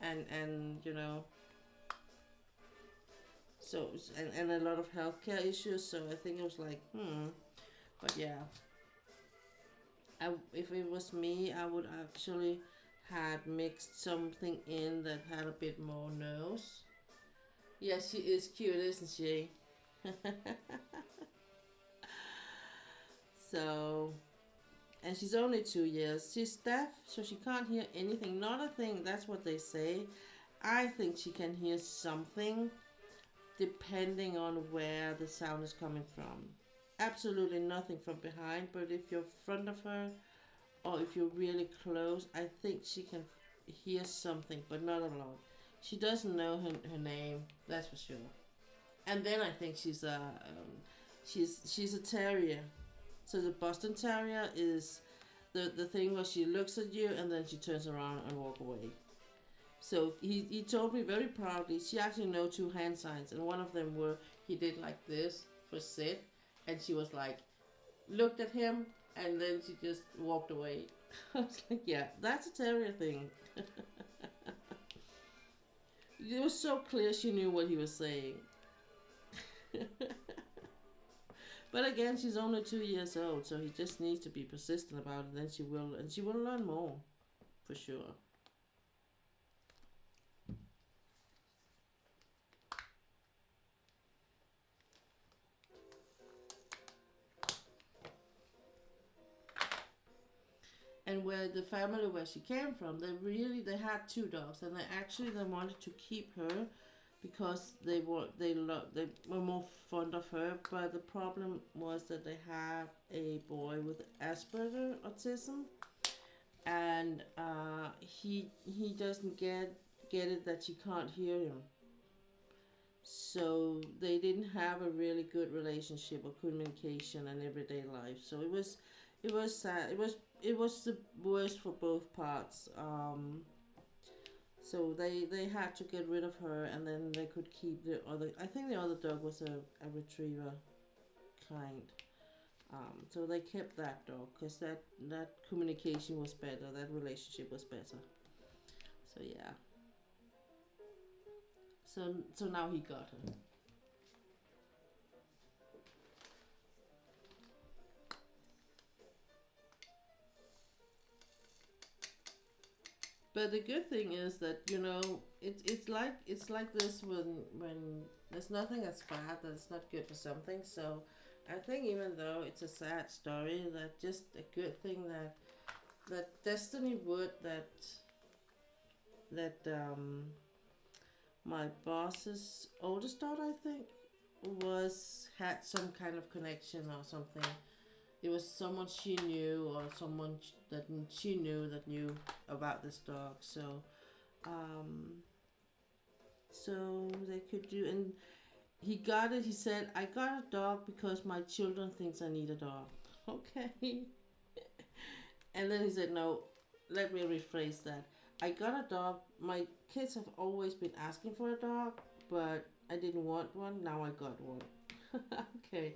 and you know, so and a lot of healthcare issues. So I think it was like, but yeah, if it was me, I would actually had mixed something in that had a bit more nose. Yeah, she is cute, isn't she? So, and she's only 2 years. She's deaf, so she can't hear anything. Not a thing. That's what they say. I think she can hear something depending on where the sound is coming from. Absolutely nothing from behind, but if you're in front of her or if you're really close, I think she can hear something, but not a lot. She doesn't know her name, that's for sure. And then I think she's a terrier. So the Boston Terrier is the thing where she looks at you and then she turns around and walk away. So he told me very proudly she actually know two hand signs, and one of them were he did like this for sit, and she was like looked at him and then she just walked away. I was like, yeah, that's a terrier thing. It was so clear she knew what he was saying. But again, she's only 2 years old, so he just needs to be persistent about it. Then she will learn more, for sure. And where the family where she came from, they had two dogs, and they wanted to keep her because they were more fond of her. But the problem was that they have a boy with Asperger autism, and he doesn't get it that she can't hear him. So they didn't have a really good relationship or communication in everyday life. So it was sad. It was the worst for both parts. So they had to get rid of her, and then they could keep the other. I think the other dog was a retriever kind. So they kept that dog because that communication was better. That relationship was better. So yeah. So now he got her. But the good thing is that it's like this when there's nothing that's bad that's not good for something. So I think even though it's a sad story, that just a good thing that destiny would that my boss's oldest daughter, I think, was had some kind of connection or something. It was someone she knew or someone that she knew that knew about this dog. Um, so they could do, and he got it. He said, "I got a dog because my children thinks I need a dog." Okay. And then he said, "No, let me rephrase that. I got a dog. My kids have always been asking for a dog, but I didn't want one. Now I got one." Okay.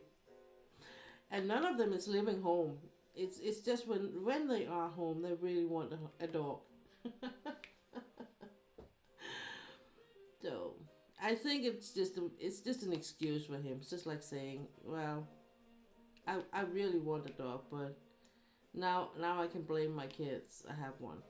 And none of them is living home. It's just when they are home, they really want a dog. So I think it's just an excuse for him. It's just like saying, well, I really want a dog, but now I can blame my kids. I have one.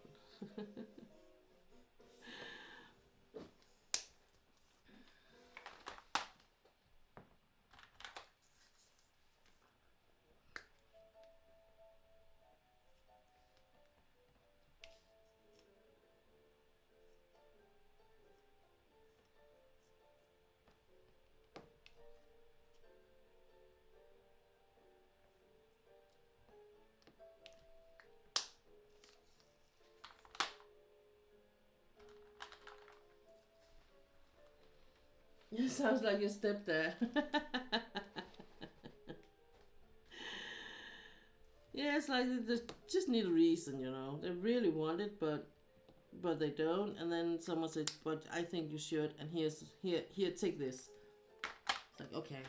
It sounds like your stepdad. it's like they just need a reason, you know. They really want it, but they don't. And then someone said, "But I think you should." And here, take this. It's like, okay,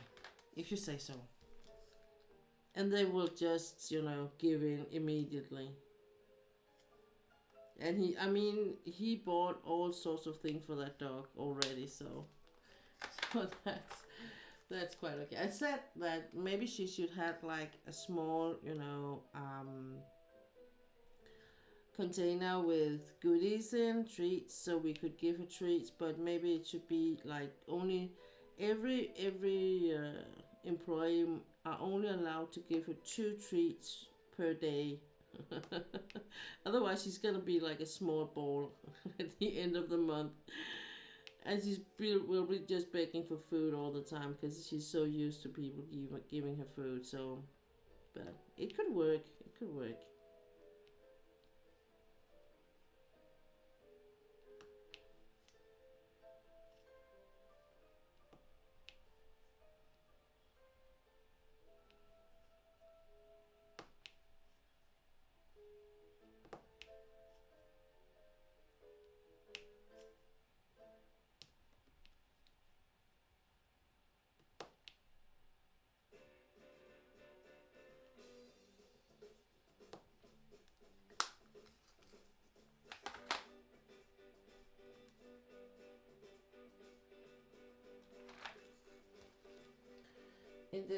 if you say so. And they will just, you know, give in immediately. And he bought all sorts of things for that dog already, so that's quite okay. I said that maybe she should have like a small, you know, container with goodies in, treats, so we could give her treats, but maybe it should be like only every employee are only allowed to give her 2 treats per day. Otherwise she's gonna be like a small ball at the end of the month, and will be just begging for food all the time because she's so used to people giving her food. So, but it could work. It could work.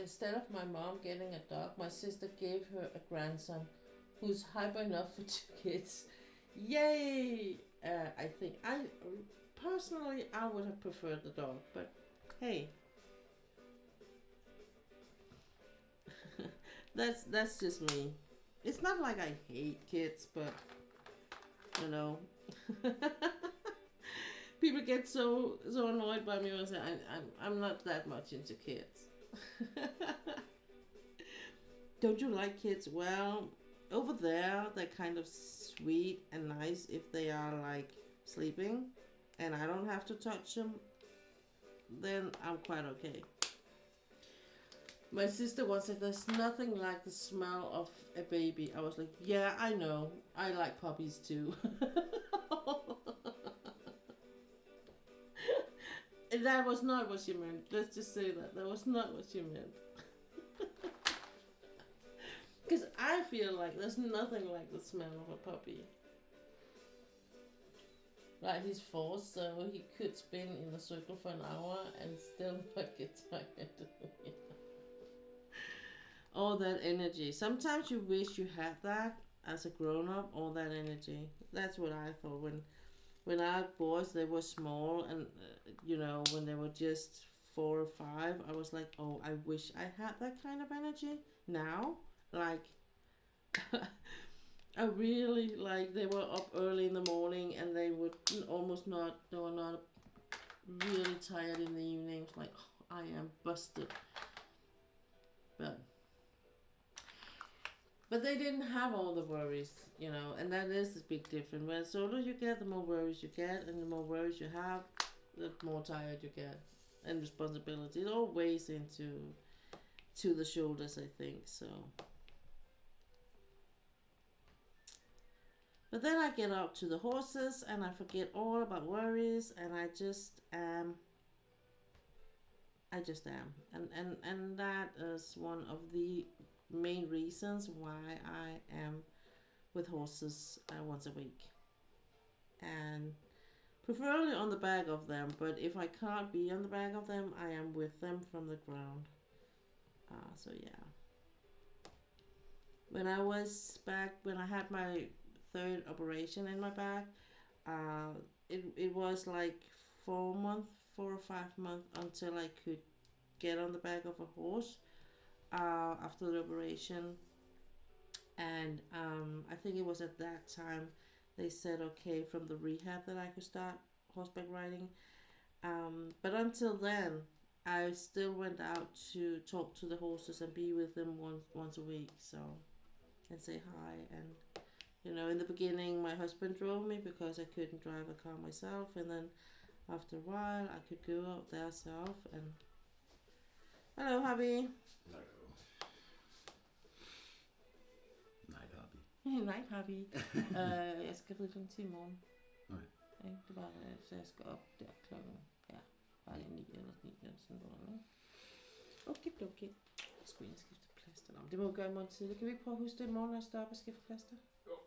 Instead of my mom getting a dog, my sister gave her a grandson who's hyper enough for 2 kids. Yay! I think personally I would have preferred the dog, but hey, that's just me. It's not like I hate kids, but you know, people get so annoyed by me when I say I'm not that much into kids. Don't you like kids? Well, over there they're kind of sweet and nice if they are like sleeping and I don't have to touch them, then I'm quite okay. My sister once said there's nothing like the smell of a baby. I was like, yeah, I know. I like puppies too. And that was not what she meant. Let's just say that was not what she meant. Because I feel like there's nothing like the smell of a puppy. Right, he's 4, so he could spin in a circle for an hour and still not get tired. All that energy. Sometimes you wish you had that as a grown-up, all that energy. That's what I thought when our boys, they were small, and you know, when they were just 4 or 5, I was like, oh, I wish I had that kind of energy now. Like, I really, like, they were up early in the morning and they would they were not really tired in the evening. It's like, oh, I am busted. But they didn't have all the worries, you know, and that is a big difference. When the older you get, the more worries you get, and the more worries you have, the more tired you get, and responsibility. It all weighs into the shoulders, I think. So, but then I get up to the horses, and I forget all about worries, and I just am. And that is one of the main reasons why I am with horses once a week, and preferably on the back of them, but if I can't be on the back of them, I am with them from the ground. So yeah, when I had my 3rd operation in my back, it was like 4 or 5 months until I could get on the back of a horse after the operation. And I think it was at that time they said okay from the rehab that I could start horseback riding. But until then, I still went out to talk to the horses and be with them once a week, so, and say hi. And you know, in the beginning, my husband drove me because I couldn't drive a car myself, and then after a while, I could go out there myself. And hello, hubby. Hello. Nej, Papi. Jeg skal ride den til i morgen. Nej. Ja, det var så jeg skal op der klokken, ja, bare 9 eller 9 eller sådan noget. Okay. Jeg skulle ind skifte plaster. Nå, det må vi gøre i morgen tidligt. Kan vi ikke prøve at huske det i morgen, når jeg står op og skifte plaster? Jo.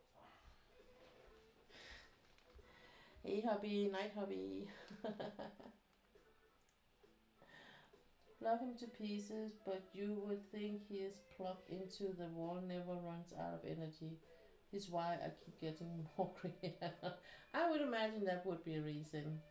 Hey hobby, night hobby. Love him to pieces, but you would think he is plugged into the wall, never runs out of energy. This is why I keep getting more gray. I would imagine that would be a reason.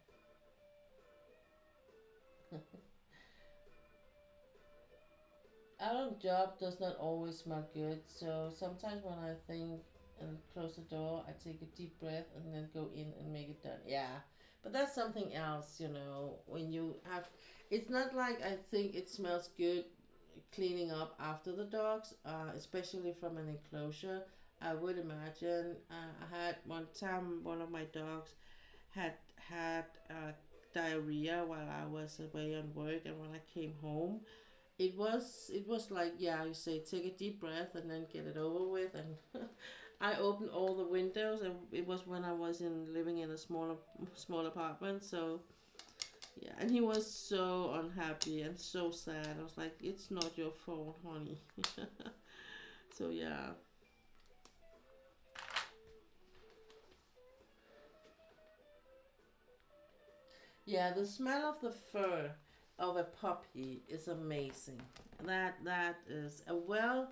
Our job does not always smell good, so sometimes when I think and close the door, I take a deep breath and then go in and make it done. Yeah, but that's something else, you know, when you have, it's not like I think it smells good cleaning up after the dogs, especially from an enclosure. I would imagine, I had one time one of my dogs had diarrhea while I was away on work, and when I came home, it was like, yeah, you say take a deep breath and then get it over with. And I opened all the windows, and it was when I was living in a small apartment. So yeah, and he was so unhappy and so sad. I was like, it's not your fault, honey. So yeah. Yeah, the smell of the fur of a puppy is amazing. That is a well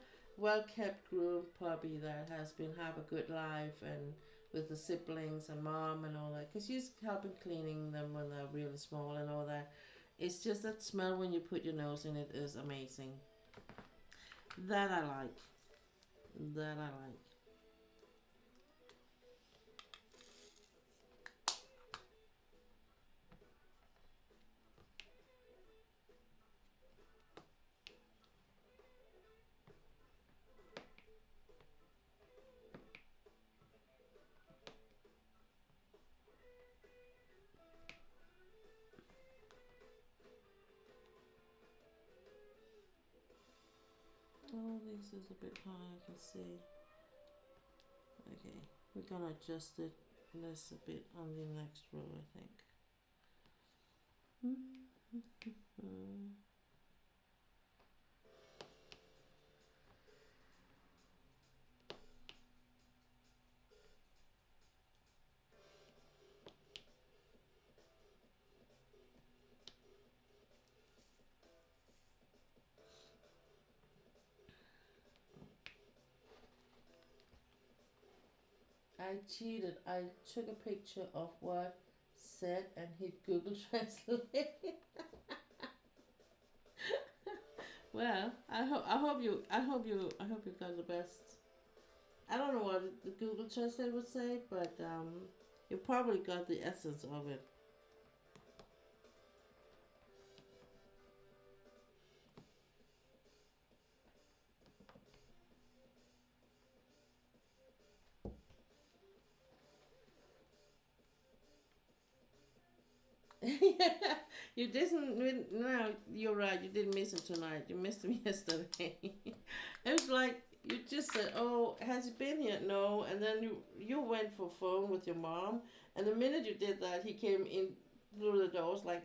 kept groomed puppy that has been have a good life, and with the siblings and mom and all that, because she's helping cleaning them when they're really small and all that. It's just that smell when you put your nose in it is amazing. That I like. That I like. Oh, this is a bit high, I can see. Okay, we're gonna adjust it this a bit on the next row, I think. I cheated. I took a picture of what said and hit Google Translate. Well, I hope you got the best. I don't know what the Google Translate would say, but you probably got the essence of it. You didn't. No, you're right. You didn't miss him tonight. You missed him yesterday. It was like you just said, "Oh, has he been here?" No, and then you went for phone with your mom, and the minute you did that, he came in through the doors like,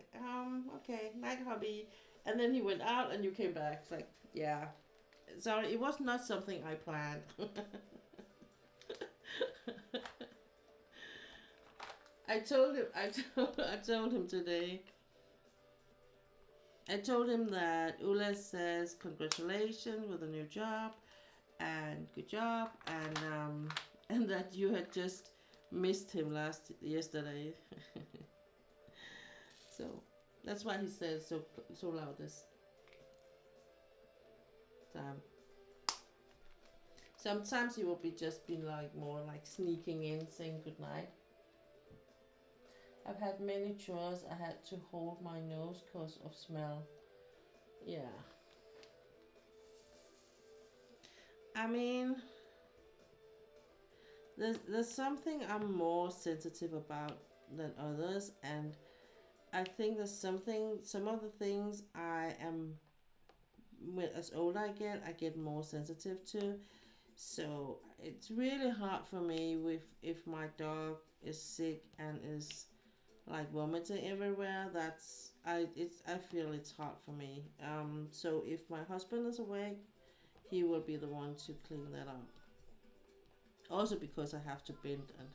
okay, night hubby, and then he went out, and you came back. It's like, yeah, sorry, it was not something I planned. I told him. I told him today. I told him that Ula says congratulations with a new job, and good job, and that you had just missed him yesterday. So that's why he said so loud this time. Sometimes he will be just been like more like sneaking in, saying goodnight. I've had many chores I had to hold my nose because of smell. Yeah. I mean, there's something I'm more sensitive about than others, and I think there's some of the things I am, as older I get more sensitive to. So it's really hard for me with if my dog is sick and is like vomiting everywhere. I feel it's hard for me. So if my husband is awake, he will be the one to clean that up. Also because I have to bend and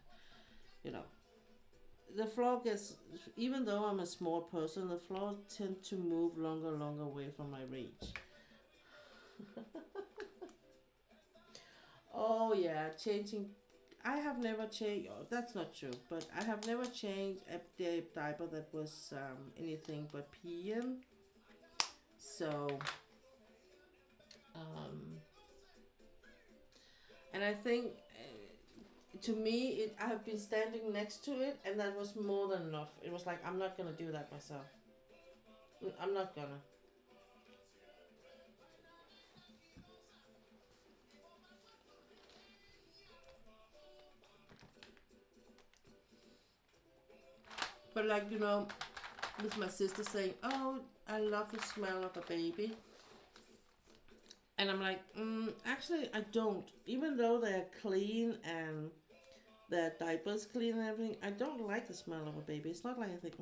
you know the floor gets, even though I'm a small person, the floor tend to move longer away from my reach. Oh yeah, changing. I have never changed. Oh, that's not true, but I have never changed a diaper that was anything but peeing. So, um, and I think to me, I have been standing next to it, and that was more than enough. It was like I'm not gonna do that myself. I'm not gonna. But like with my sister saying, "Oh, I love the smell of a baby," and I'm like, actually, I don't. Even though they're clean and their diapers clean and everything, I don't like the smell of a baby. It's not like I think,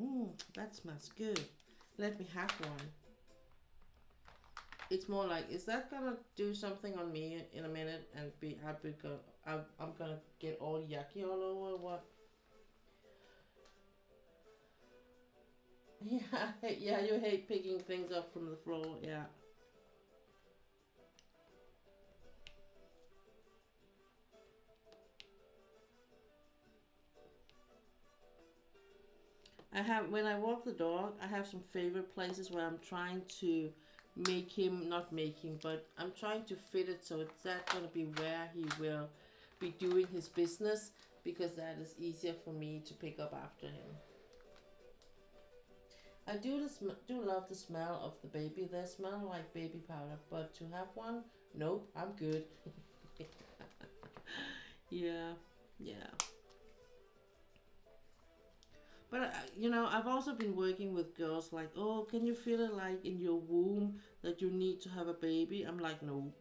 that smells good. Let me have one. It's more like, is that gonna do something on me in a minute and I'm gonna get all yucky all over? What? Yeah, yeah. You hate picking things up from the floor. Yeah. I have when I walk the dog, I have some favorite places where I'm trying to make him not make him, but I'm trying to fit it so it's that gonna be where he will be doing his business because that is easier for me to pick up after him. I do love the smell of the baby. They smell like baby powder, but to have one, nope, I'm good. Yeah, yeah. But I've also been working with girls like, oh, can you feel it like in your womb that you need to have a baby? I'm like, no,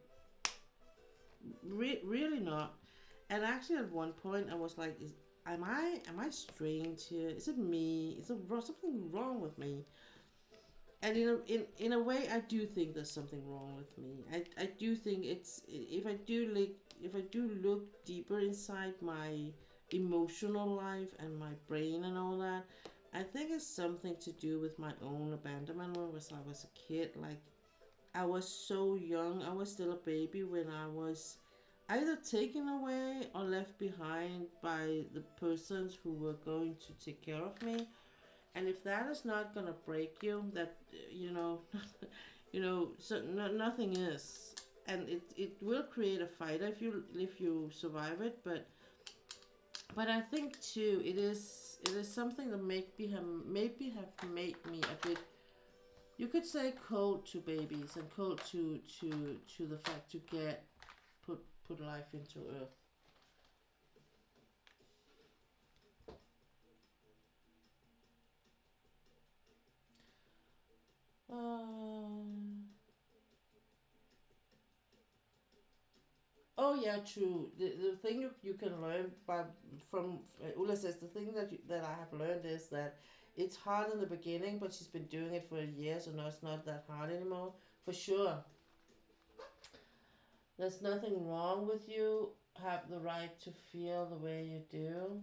really not. And actually, at one point, I was like, am I strange here? Is it me? Is there something wrong with me? And in a way, I do think there's something wrong with me. I do think it's if I do look deeper inside my emotional life and my brain and all that, I think it's something to do with my own abandonment when I was a kid. Like I was so young, I was still a baby when I was either taken away or left behind by the persons who were going to take care of me. And if that is not gonna break you, that you know, so nothing is, and it will create a fight if you survive it. But I think too, it is something that maybe have made me a bit. You could say cold to babies and cold to the fact to get put life into earth. Um, Oh yeah, true. The thing you can learn by from Ulla says the thing that I have learned is that it's hard in the beginning, but she's been doing it for a year, so now it's not that hard anymore. For sure, there's nothing wrong with you. Have the right to feel the way you do.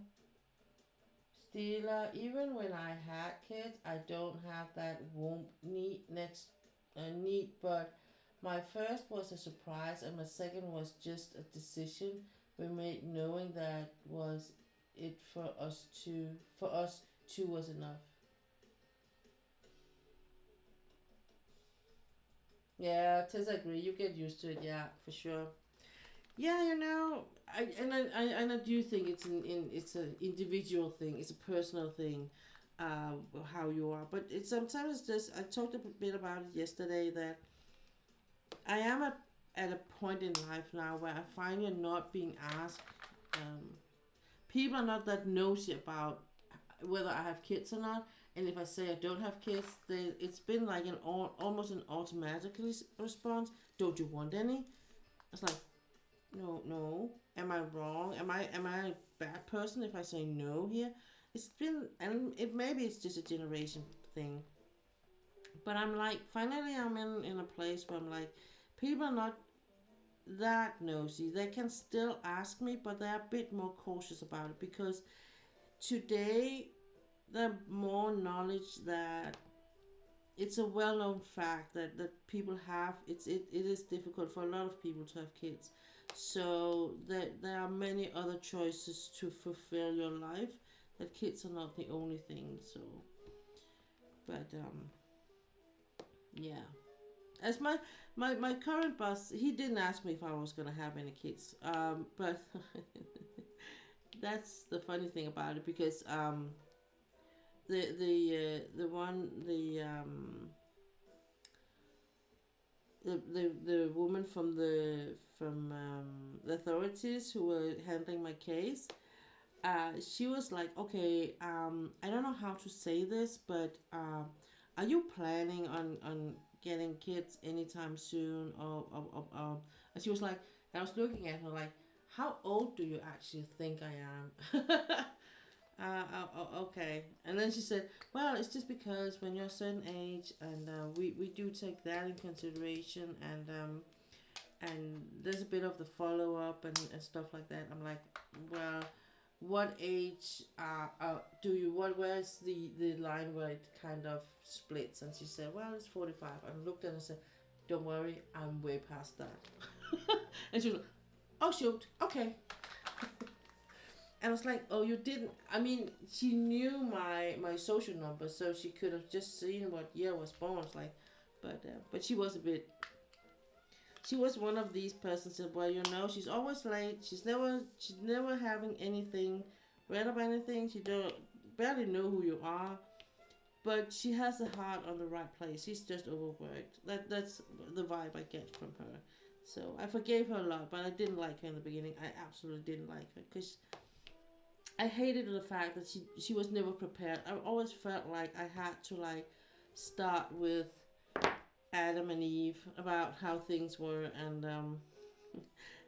Stila, even when I had kids, I don't have that womb need, but my first was a surprise, and my second was just a decision we made, knowing that was it for us two was enough. Yeah, Tess, I agree. You get used to it. Yeah, for sure. Yeah, I do think it's an individual thing. It's a personal thing, uh, how you are. But it's sometimes just I talked a bit about it yesterday that I am at a point in life now where I find you're not being asked. Um, People are not that nosy about whether I have kids or not. And if I say I don't have kids, it's been like almost an automatic response. Don't you want any? It's like No, no. Am I wrong? Am I a bad person if I say no here? It's been, and it maybe it's just a generation thing. But I'm like, finally, I'm in a place where I'm like, people are not that nosy. They can still ask me, but they're a bit more cautious about it because today there's more knowledge that it's a well-known fact that people have. It is difficult for a lot of people to have kids, so there are many other choices to fulfill your life. That kids are not the only thing. So, but yeah. As my current boss, he didn't ask me if I was gonna have any kids. But that's the funny thing about it because the one the woman from the authorities who were handling my case, she was like, okay, I don't know how to say this, but are you planning on getting kids anytime soon? And she was like, I was looking at her like, how old do you actually think I am? Okay. And then she said, well, it's just because when you're a certain age, and we do take that in consideration, and there's a bit of the follow up and stuff like that. I'm like, well, what age do you where's the line where it kind of splits? And she said, well, it's 45. I looked at her and said, don't worry, I'm way past that. And she was like, oh shoot, okay. And I was like, oh, you didn't. I mean, she knew my social number, so she could have just seen what year I was born. I was like, but she was a bit. She was one of these persons that, well, she's always late. She's never having anything, read about anything. She don't barely know who you are, but she has the heart on the right place. She's just overworked. That's the vibe I get from her. So I forgave her a lot, but I didn't like her in the beginning. I absolutely didn't like her because I hated the fact that she was never prepared. I always felt like I had to like start with Adam and Eve about how things were, and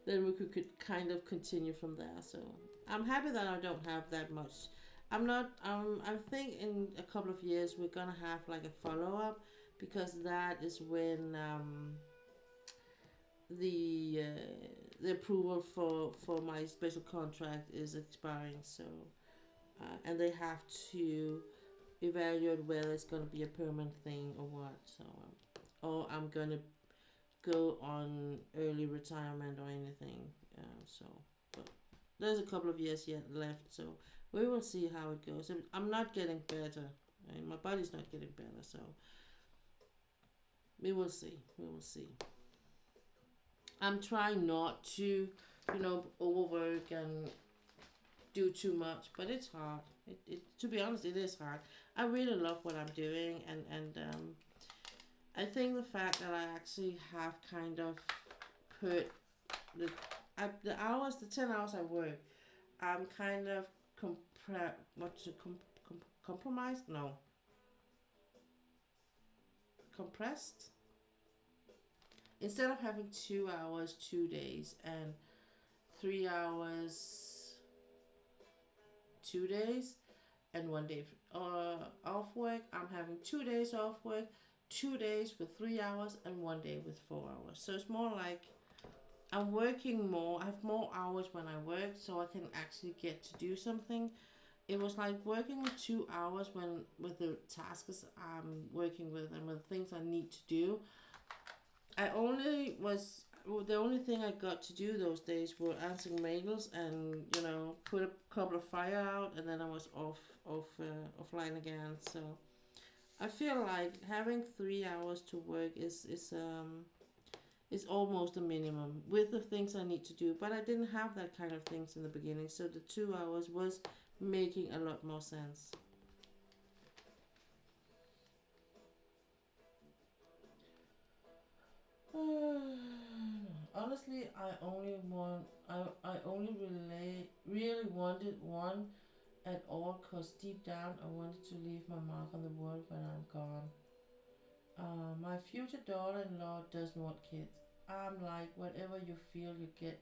then we could kind of continue from there. So I'm happy that I don't have that much. I'm not. I think in a couple of years we're gonna have like a follow up because that is when the the approval for my special contract is expiring. So and they have to evaluate whether it's going to be a permanent thing or what. So, or I'm going to go on early retirement or anything. So, but there's a couple of years yet left. So we will see how it goes. I'm not getting better. And my body's not getting better. So we will see. We will see. I'm trying not to, overwork and do too much, but it's hard. To be honest, it is hard. I really love what I'm doing, and I think the fact that I actually have kind of put the hours, the 10 hours I work, I'm kind of compromised? No, compressed. Instead of having 2 hours, 2 days, and 3 hours, 2 days, and 1 day off work. I'm having 2 days off work, 2 days with 3 hours, and 1 day with 4 hours. So it's more like I'm working more. I have more hours when I work, so I can actually get to do something. It was like working with 2 hours when with the tasks I'm working with and with the things I need to do. I only was the only thing I got to do those days were answering mails and put a couple of fire out, and then I was offline again. So I feel like having 3 hours to work is almost a minimum with the things I need to do. But I didn't have that kind of things in the beginning, so the 2 hours was making a lot more sense. Honestly, I only really wanted one at all because deep down I wanted to leave my mark on the world when I'm gone. My future daughter-in-law doesn't want kids. I'm like, whatever you feel, you get.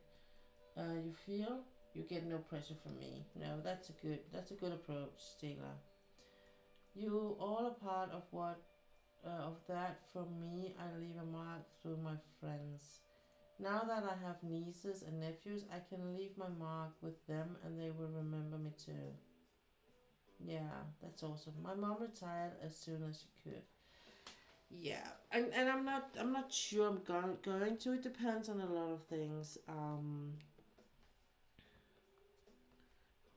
You feel you get no pressure from me. No, that's a good approach, Stila. You all a part of what of that. For me, I leave a mark through my friends. Now that I have nieces and nephews, I can leave my mark with them and they will remember me too. Yeah, that's awesome. My mom retired as soon as she could. Yeah, and I'm not sure I'm going to. It depends on a lot of things.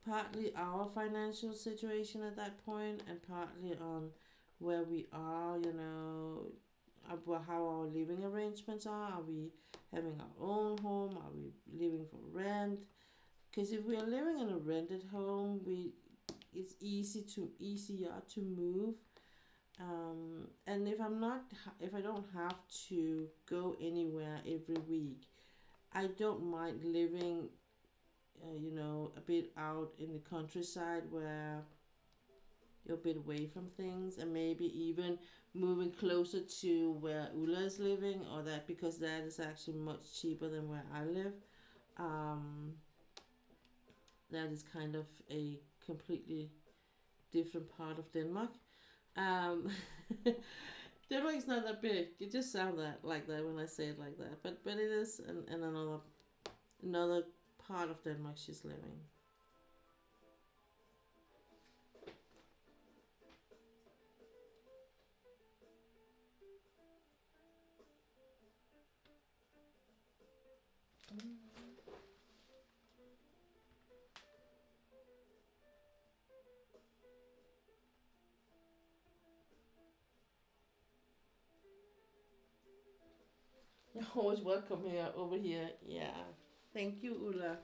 Partly our financial situation at that point, and partly on where we are. About how our living arrangements are. Are we having our own home? Are we living for rent? Because if we are living in a rented home, we it's easier to move. And if I don't have to go anywhere every week, I don't mind living, a bit out in the countryside where you're a bit away from things, and maybe even moving closer to where Ula is living, or that because that is actually much cheaper than where I live. Um, that is kind of a completely different part of Denmark. Um, Denmark is not that big. It just sounds like that when I say it like that. But it is in another part of Denmark she's living. You're always welcome here over here. Yeah. Thank you, Ulla.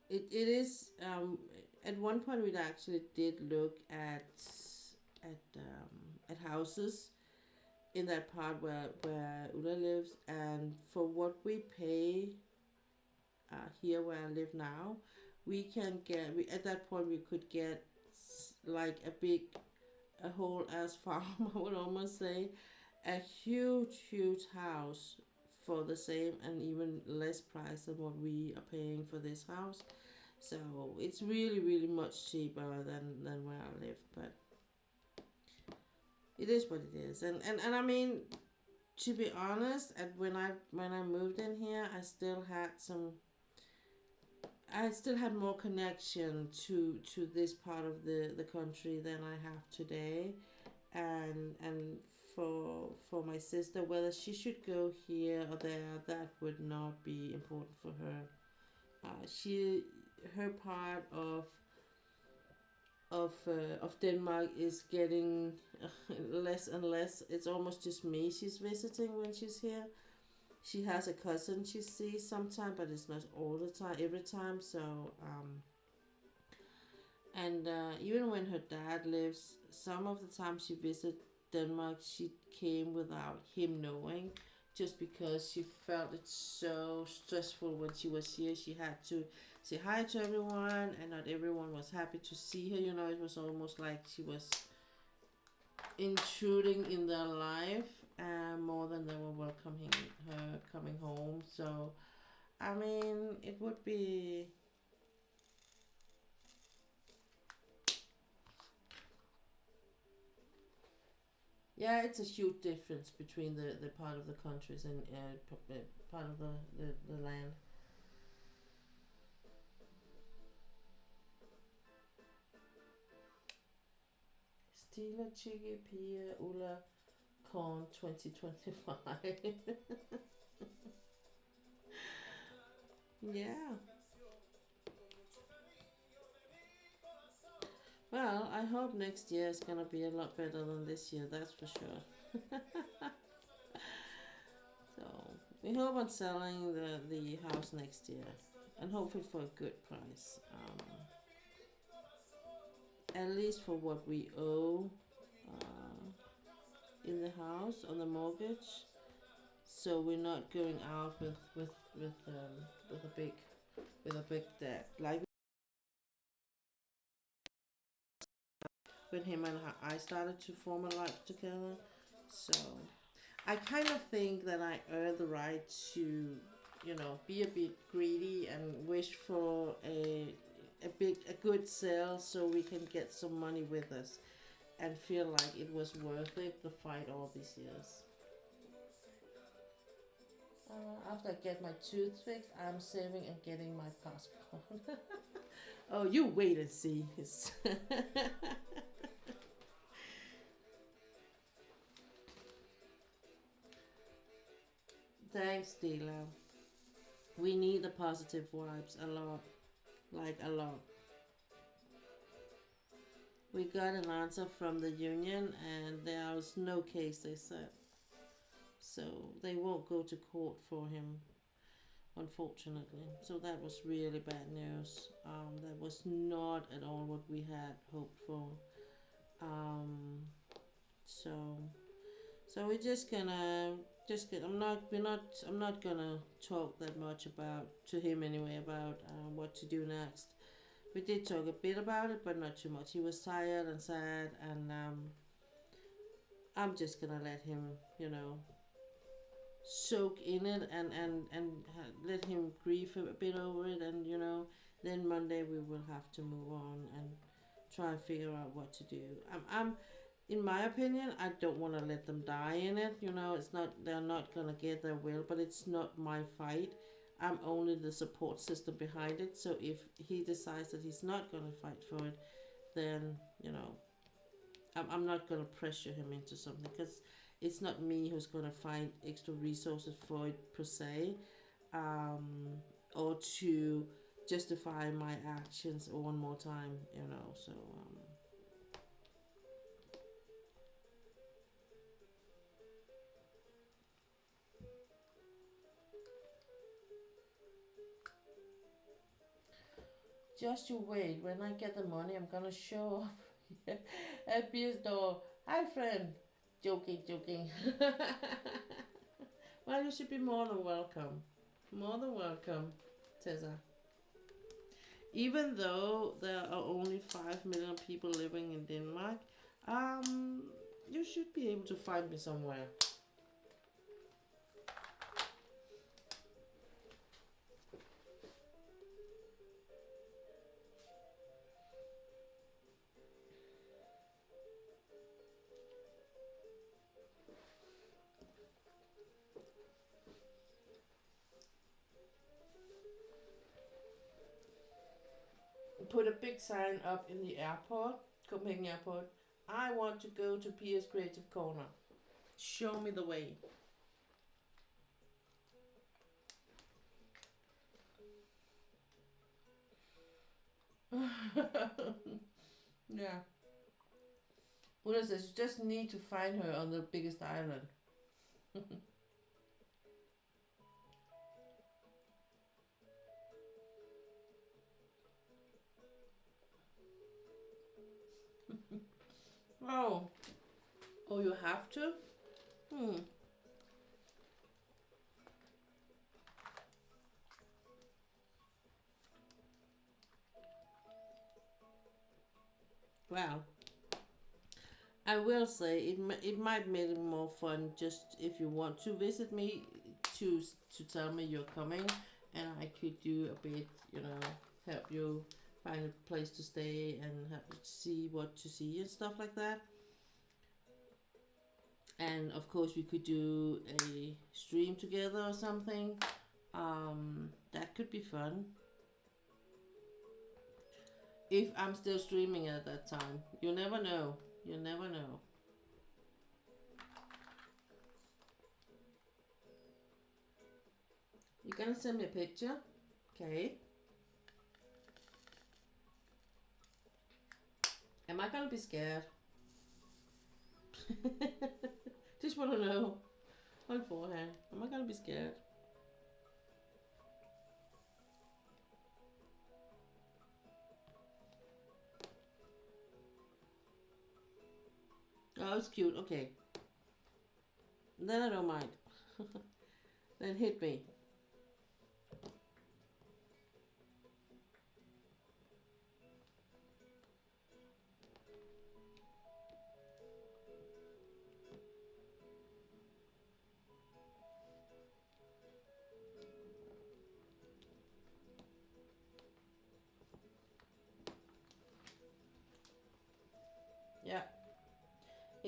It is at one point we actually did look at houses in that part where Ulla lives, and for what we pay here where I live now, we can get we at that point we could get like a whole ass farm. I would almost say a huge house for the same and even less price than what we are paying for this house. So it's really much cheaper than where I live, but it is what it is. And I mean, to be honest, when I moved in here, I still had more connection to this part of the country than I have today, and for my sister, whether she should go here or there, that would not be important for her. She her part of Denmark is getting less and less. It's almost just me she's visiting when she's here. She has a cousin she sees sometimes, but it's not all the time, every time. So, and even when her dad lives, some of the time she visits Denmark, she came without him knowing, just because she felt it so stressful when she was here. She had to say hi to everyone, and not everyone was happy to see her. It was almost like she was intruding in their life more than they were welcoming her coming home. So, I mean, it would be. Yeah, it's a huge difference between the part of the countries and part of the land. Stila Chigi Pia Ulla Con 2025. Yeah. Well, I hope next year is gonna be a lot better than this year, that's for sure. So we hope on selling the house next year, and hopefully for a good price. At least for what we owe in the house on the mortgage, so we're not going out with a big debt. Like when him and I started to form a life together. So I kind of think that I earned the right to, you know, be a bit greedy and wish for a good sale so we can get some money with us and feel like it was worth it the fight all these years. After I get my tooth fixed, I'm saving and getting my passport. Oh, you wait and see. Thanks, Dila. We need the positive vibes a lot. Like a lot. We got an answer from the union and there was no case, they said. So they won't go to court for him, unfortunately. So that was really bad news. That was not at all what we had hoped for. Um, so so we're just gonna I'm not gonna talk that much about to him anyway about what to do next. We did talk a bit about it, but not too much. He was tired and sad, and I'm just gonna let him, you know, soak in it and let him grieve a bit over it, and you know, then Monday we will have to move on and try and figure out what to do. I'm in my opinion, I don't want to let them die in it. You know, it's not they're not gonna get their will, but it's not my fight. I'm only the support system behind it. So if he decides that he's not gonna fight for it, then you know I'm not gonna pressure him into something because it's not me who's gonna find extra resources for it per se, or to justify my actions one more time. You know, so. Just you wait. When I get the money, I'm gonna show up at Beer's door. Hi, friend. Joking, joking. Well, you should be more than welcome. More than welcome, Tessa. Even though there are only 5 million people living in Denmark, you should be able to find me somewhere. Put a big sign up in the airport, Copenhagen Airport. I want to go to Pia's Creative Corner. Show me the way. Yeah. Buddha says you just need to find her on the biggest island. Oh. Oh, you have to? Hmm. Well, I will say it might make it more fun just if you want to visit me to tell me you're coming, and I could do a bit, you know, help you find a place to stay and help you see what to see and stuff like that. And of course, we could do a stream together or something. That could be fun. If I'm still streaming at that time, you never know. You never know. You're gonna send me a picture? Okay. Am I gonna be scared? Just wanna know on forehand. Am I gonna be scared? Oh, it's cute. Okay. Then I don't mind. Then hit me.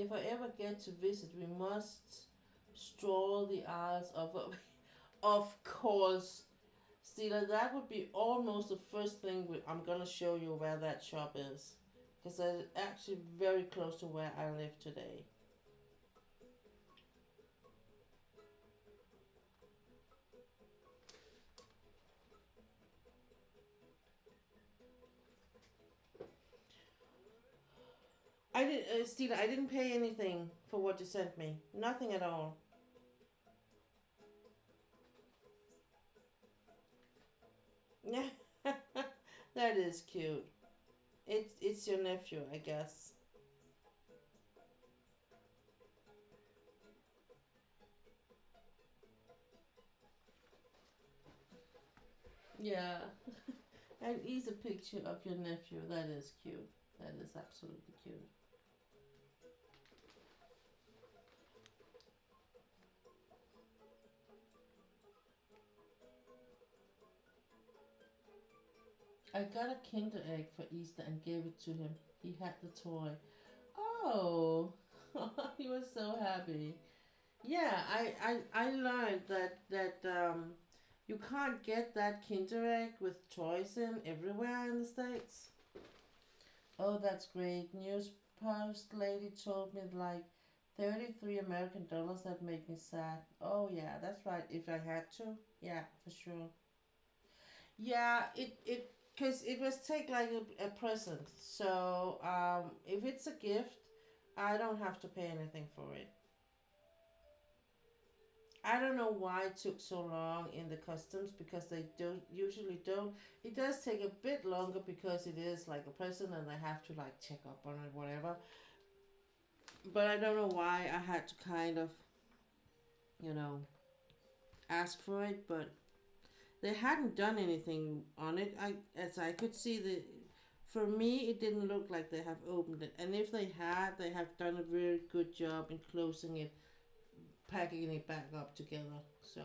if I ever get to visit, we must stroll the Isles of course. Stila, that would be almost the first thing I'm gonna show you where that shop is, because it's actually very close to where I live today. Stila, I didn't pay anything for what you sent me. Nothing at all. Yeah, that is cute. It's your nephew, I guess. Yeah, and he's a picture of your nephew. That is cute. That is absolutely cute. I got a Kinder egg for Easter and gave it to him. He had the toy. Oh, he was so happy. Yeah, I learned that you can't get that Kinder egg with toys in everywhere in the States. Oh, that's great. News post lady told me like 33 American dollars. That made me sad. Oh yeah, that's right. If I had to, yeah, for sure. Yeah, it because it was take like a present. So if it's a gift, I don't have to pay anything for it. I don't know why it took so long in the customs, because they don't usually don't. It does take a bit longer because it is like a present and they have to like check up on it, whatever. But I don't know why I had to kind of, you know, ask for it. But they hadn't done anything on it. As I could see, the for me it didn't look like they have opened it. And if they had, they have done a very good job in closing it, packing it back up together. So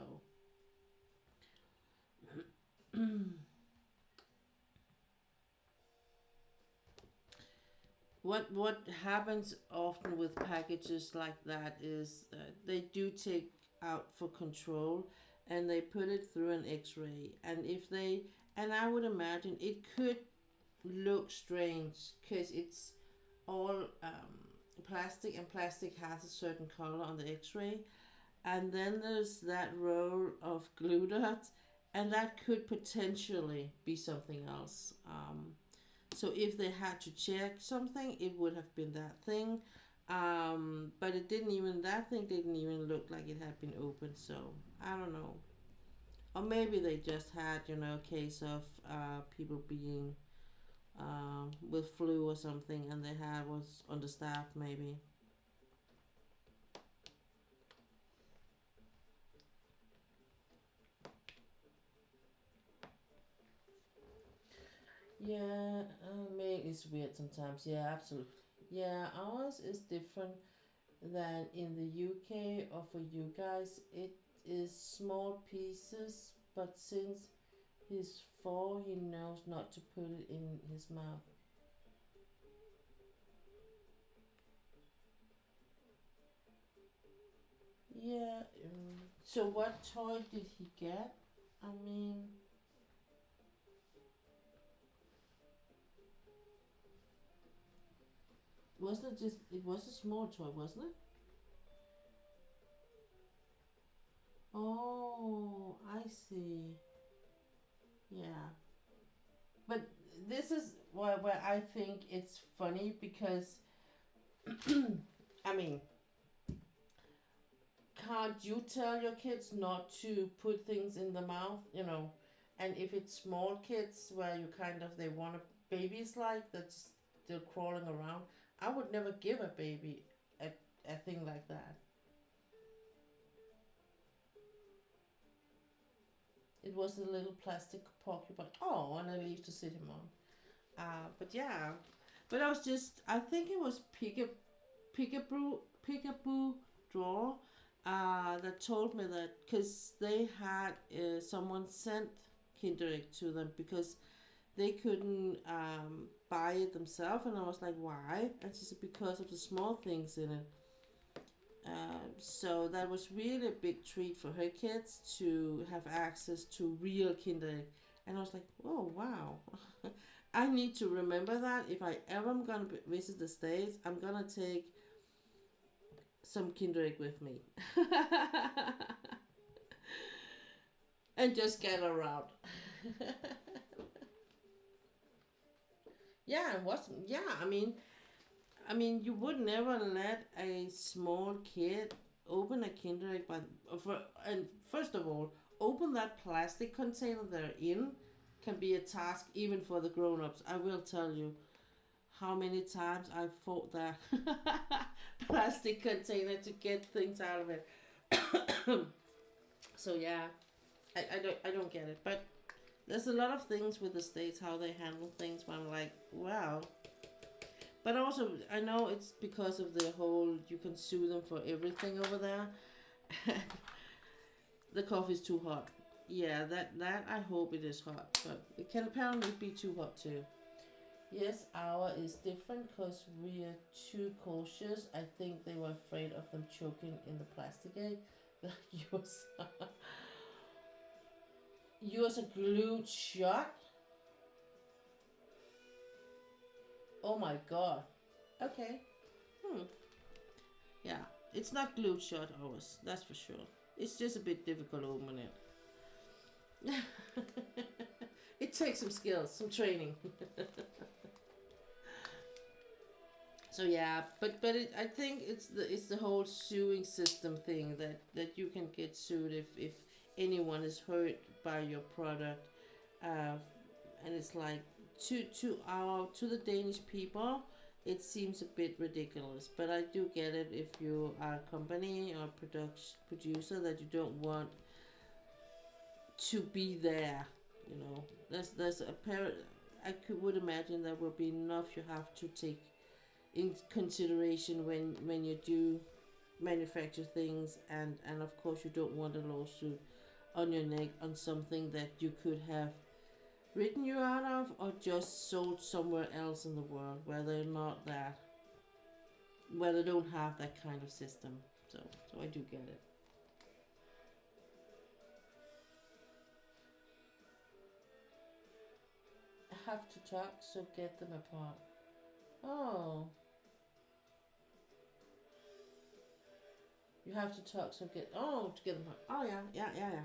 what happens often with packages like that is they do take out for control, and they put it through an x-ray, and if they and I would imagine it could look strange because it's all plastic, and plastic has a certain color on the x-ray, and then there's that roll of glue dots, and that could potentially be something else. So if they had to check something, it would have been that thing. But it didn't even, that thing didn't even look like it had been opened. So I don't know. Or maybe they just had, a case of people being with flu or something, and they had was understaffed maybe. Yeah, mail is weird sometimes. Yeah, absolutely. Yeah, ours is different than in the UK, or for you guys. It is small pieces, but since he's 4, he knows not to put it in his mouth. Yeah. So what toy did he get? I mean, wasn't it just? It was a small toy, wasn't it? Oh, I see. Yeah. But this is where I think it's funny because, I mean, can't you tell your kids not to put things in the mouth, And if it's small kids where you kind of, they want a babies like that's still crawling around, I would never give a baby a, a thing like that. It was a little plastic porcupine. Oh, and a leaf to sit him on. But yeah, but I was just, I think it was Peekaboo Draw that told me that, because they had someone sent Kinder Egg to them, because they couldn't buy it themselves, and I was like, why? And she said because of the small things in it. So that was really a big treat for her kids to have access to real Kinder Egg. And I was like, oh wow. I need to remember that if I ever am gonna visit the States, I'm gonna take some Kinder Egg with me. And just get around. Yeah, and what's yeah, I mean, you would never let a small kid open a Kinder Egg, and first of all, open that plastic container they're in can be a task even for the grown-ups. I will tell you how many times I fought that plastic container to get things out of it. So yeah, I don't get it, but there's a lot of things with the States how they handle things where I'm like, wow. But also, I know it's because of the whole you can sue them for everything over there. The coffee's too hot. Yeah, that I hope it is hot, but it can apparently be too hot too. Yes, our is different because we are too cautious. I think they were afraid of them choking in the plastic egg. yours, yours a glued shut. Oh my god. Okay. Hmm. Yeah, it's not glued shut ours. That's for sure. It's just a bit difficult opening it. It takes some skills, some training. So yeah, but I think it's the whole suing system thing that you can get sued if anyone is hurt by your product, uh, and it's like to the Danish people, it seems a bit ridiculous. But I do get it if you are a company or producer that you don't want to be there. You know, there's a pair. Would imagine there will be enough you have to take in consideration when you do manufacture things, and of course you don't want a lawsuit on your neck on something that you could have written you out of or just sold somewhere else in the world where they're not that, where they don't have that kind of system. So I do get it. I have to talk, so get them apart. Oh, you have to talk, so to get them apart. Oh yeah, yeah.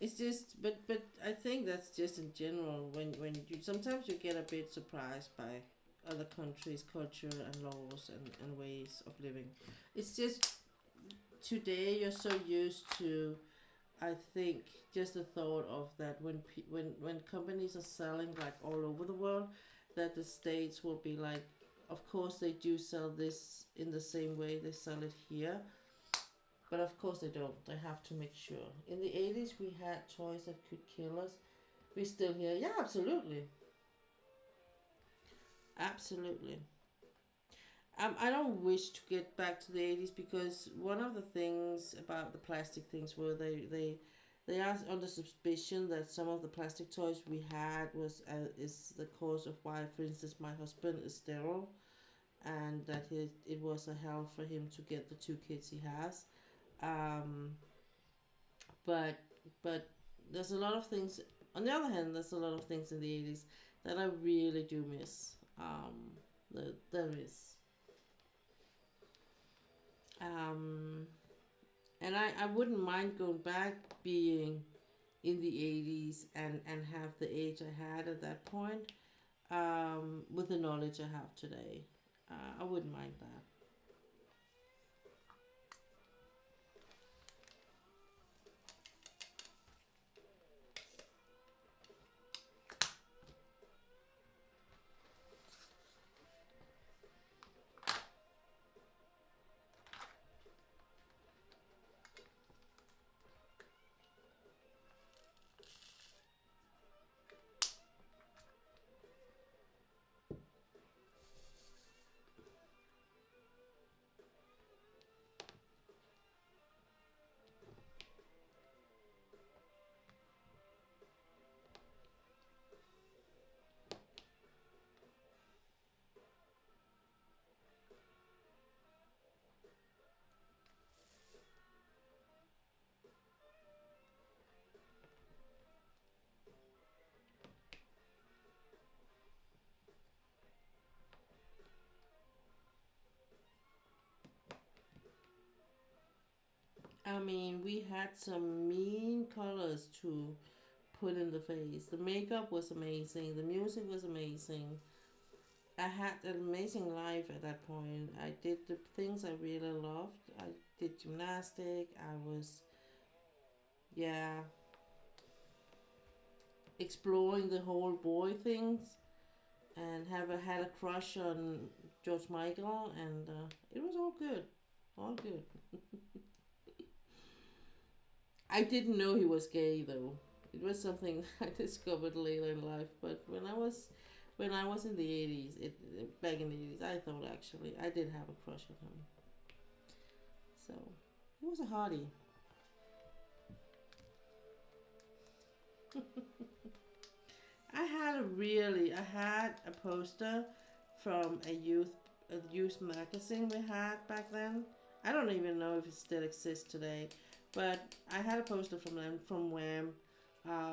It's just, but I think that's just in general. When you sometimes you get a bit surprised by other countries' culture and laws and ways of living. It's just today you're so used to. I think just the thought of that when companies are selling like all over the world, that the States will be like, of course they do sell this in the same way they sell it here, but of course they don't. They have to make sure. In the 80s, we had toys that could kill us. We still hear, yeah, absolutely. Absolutely. I don't wish to get back to the 80s because one of the things about the plastic things were they are under suspicion that some of the plastic toys we had was is the cause of why, for instance, my husband is sterile, and that it was a hell for him to get the two kids he has. Um, but but there's a lot of things. On the other hand, there's a lot of things in the 80s that I really do miss. There is. Um, and I wouldn't mind going back being in the 80s and have the age I had at that point, with the knowledge I have today. I wouldn't mind that. I mean, we had some mean colors to put in the face. The makeup was amazing. The music was amazing. I had an amazing life at that point. I did the things I really loved. I did gymnastic. I was, yeah, exploring the whole boy things, and have had a crush on George Michael, and it was all good. I didn't know he was gay though. It was something I discovered later in life. But when I was in the 80s, back in the 80s, I thought actually I did have a crush on him. So he was a hottie. I had a poster from a youth magazine we had back then. I don't even know if it still exists today, but I had a poster from them from Wham.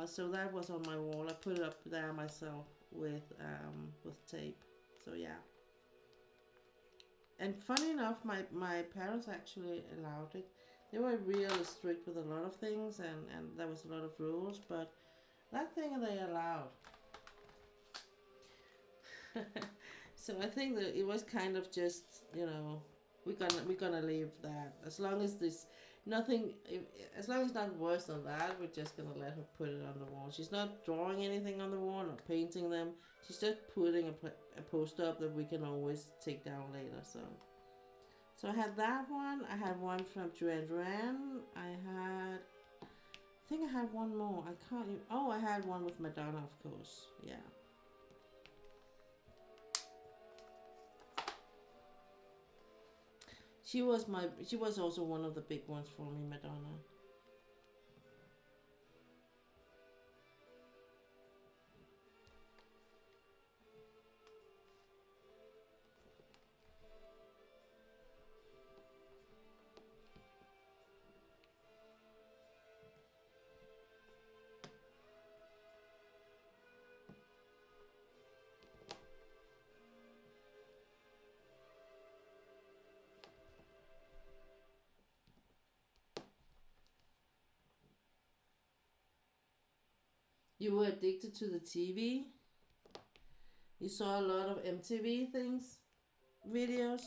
So that was on my wall. I put it up there myself with tape. So yeah. And funny enough, my parents actually allowed it. They were really strict with a lot of things, and there was a lot of rules, but that thing they allowed. So I think that it was kind of just, we're gonna leave that as long as this nothing if, as long as it's not worse than that. We're just gonna let her put it on the wall. She's not drawing anything on the wall or painting them. She's just putting a poster up that we can always take down later. So I had that one. I had one from Duran Duran. I think I had one more. I can't even, oh, I had one with Madonna, of course. Yeah. She was also one of the big ones for me, Madonna. You were addicted to the TV. You saw a lot of MTV things, videos.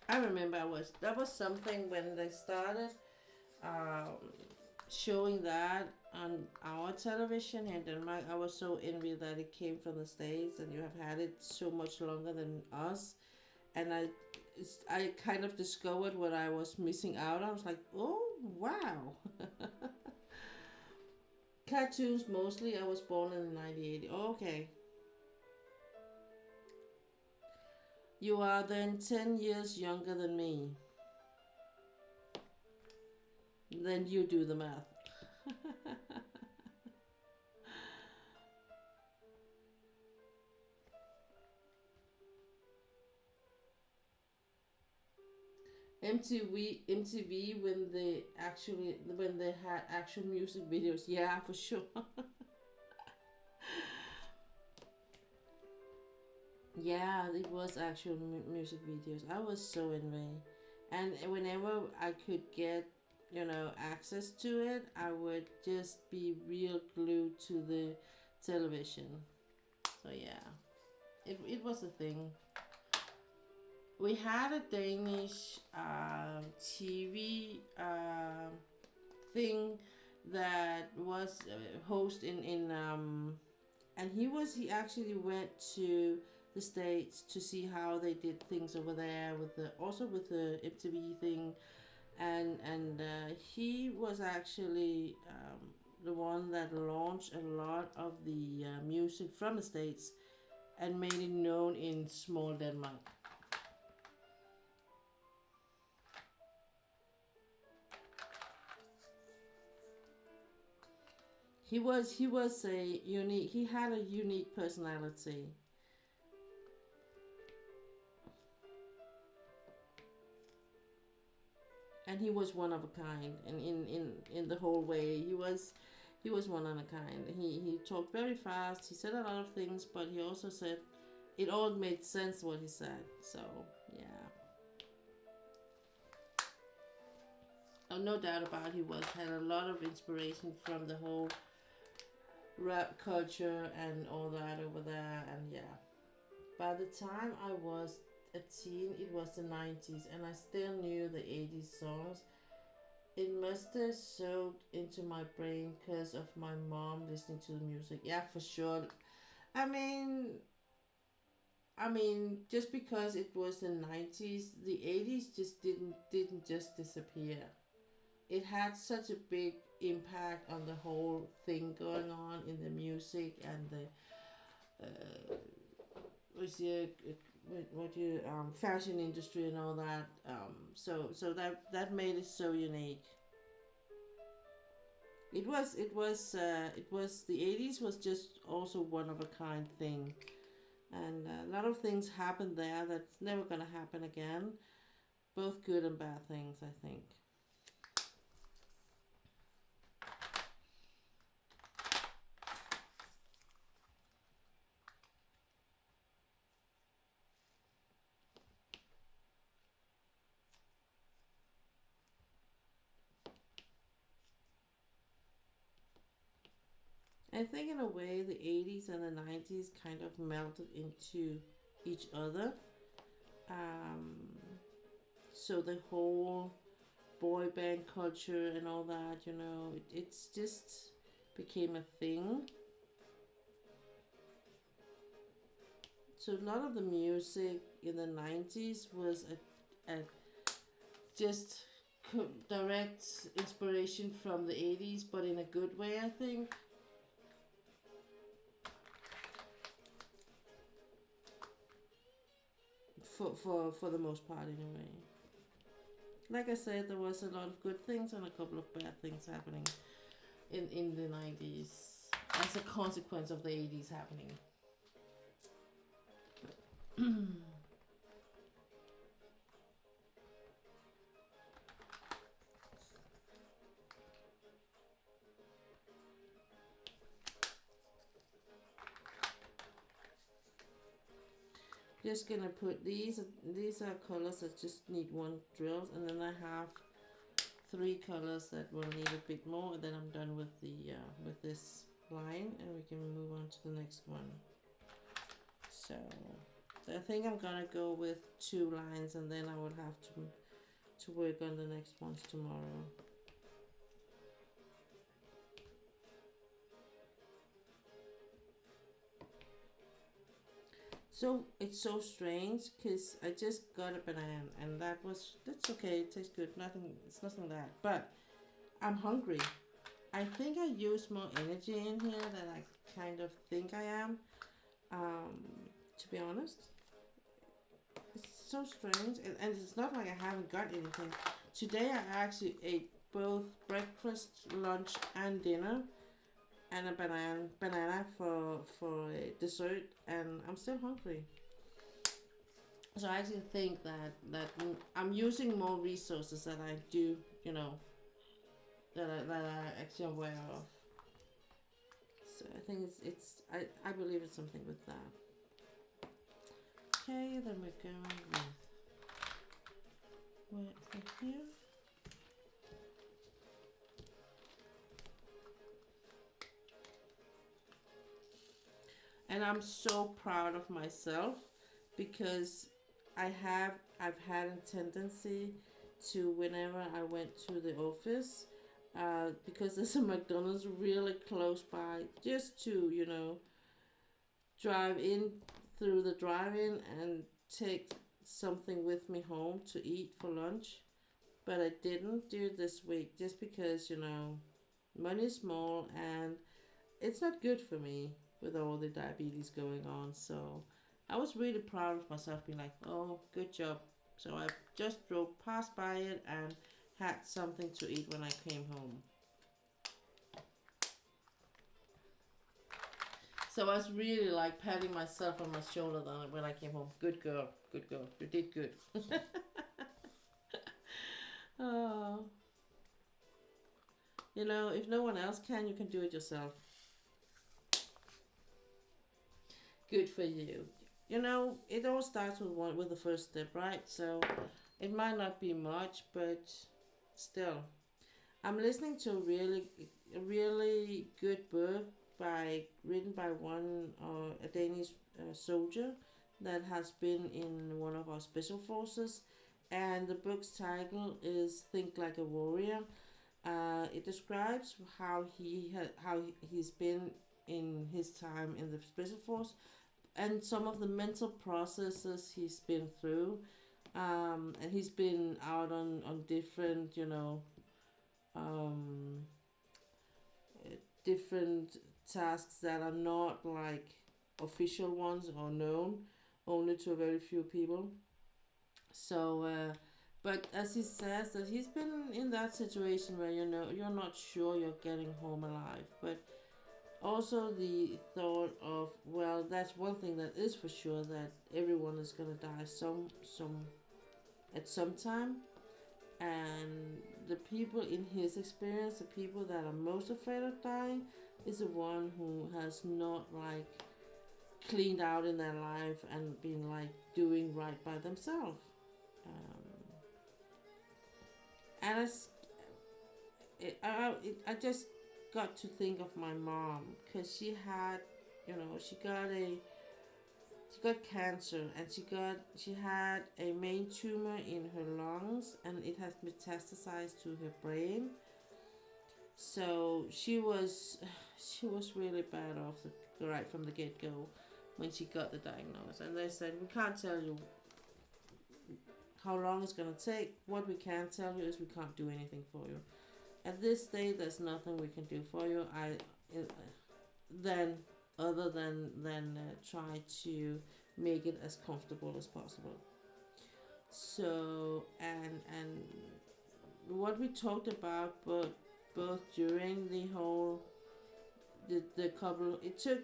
I remember that was something when they started um, showing that on our television here in Denmark. I was so envious that it came from the States and you have had it so much longer than us. And I kind of discovered what I was missing out on. I was like, oh wow. Cartoons mostly. I was born in 1980. Oh, okay. You are then 10 years younger than me. Then you do the math. MTV when they had actual music videos. Yeah, for sure. Yeah, it was actual music videos. I was so envy, and whenever I could get, access to it, I would just be real glued to the television. So yeah, it was a thing. We had a Danish TV thing that was host in and he actually went to the States to see how they did things over there with the MTV thing, and he was actually the one that launched a lot of the music from the States and made it known in small Denmark. He was a unique. He had a unique personality. and he was one of a kind, and in the whole way he was one of a kind. He talked very fast, he said a lot of things, but he also said it all made sense what he said. So yeah, oh, no doubt about it, he was had a lot of inspiration from the whole rap culture and all that over there. And yeah, by the time I was a teen, it was the 90s, and I still knew the 80s songs. It must have soaked into my brain because of my mom listening to the music. Yeah, for sure. I mean, just because it was the 90s, the 80s just didn't just disappear. It had such a big impact on the whole thing going on in the music and the was the what you fashion industry and all that. So that made it so unique. It was the 80s was just also one of a kind thing, and a lot of things happened there that's never gonna happen again. Both good and bad things, I think. I think in a way the 80s and the 90s kind of melted into each other. Um, so the whole boy band culture and all that, it's just became a thing. So a lot of the music in the 90s was a just direct inspiration from the 80s, but in a good way, I think. For the most part, anyway. Like I said, there was a lot of good things and a couple of bad things happening in the 90s as a consequence of the 80s happening. Just gonna put these are colors that just need one drill, and then I have three colors that will need a bit more, and then I'm done with the with this line, and we can move on to the next one. So I think I'm gonna go with two lines, and then I will have to work on the next ones tomorrow. So it's so strange because I just got a banana, and that's okay. It tastes good. It's nothing that. But I'm hungry. I think I use more energy in here than I kind of think I am. Um, to be honest, it's so strange, and it's not like I haven't got anything. Today I actually ate both breakfast, lunch, and dinner, and a banana for dessert, and I'm still hungry. So I actually think that I'm using more resources than I do, that I actually aware of. So I think I believe it's something with that. Okay, then we're going with where is it here? And I'm so proud of myself because I've had a tendency to, whenever I went to the office, because there's a McDonald's really close by, just to drive in through the drive-in and take something with me home to eat for lunch. But I didn't do it this week just because money is small, and it's not good for me with all the diabetes going on. So I was really proud of myself, being like, oh, good job. So I just drove past by it and had something to eat when I came home. So I was really like patting myself on my shoulder when I came home. Good girl, you did good. Oh, you know, if no one else can, you can do it yourself. Good for you. You know, it all starts with one with the first step, right? So it might not be much, but still. I'm listening to a really good book written by one a Danish soldier that has been in one of our special forces, and the book's title is "Think Like a Warrior." It describes how he's been in his time in the special force and some of the mental processes he's been through. And he's been out on different, um, different tasks that are not like official ones or known only to a very few people. So, but as he says, that he's been in that situation where you're not sure you're getting home alive, but also the thought of, well, that's one thing that is for sure, that everyone is gonna die some at some time, and the people in his experience, the people that are most afraid of dying, is the one who has not like cleaned out in their life and been like doing right by themselves. Um, and I just got to think of my mom, because she had, she got cancer, and she had a main tumor in her lungs, and it has metastasized to her brain. So she was really bad off right from the get go when she got the diagnosis, and they said, we can't tell you how long it's gonna take. What we can tell you is we can't do anything for you at this stage. There's nothing we can do for you. Then other than try to make it as comfortable as possible. So, and what we talked about, but both during the couple, it took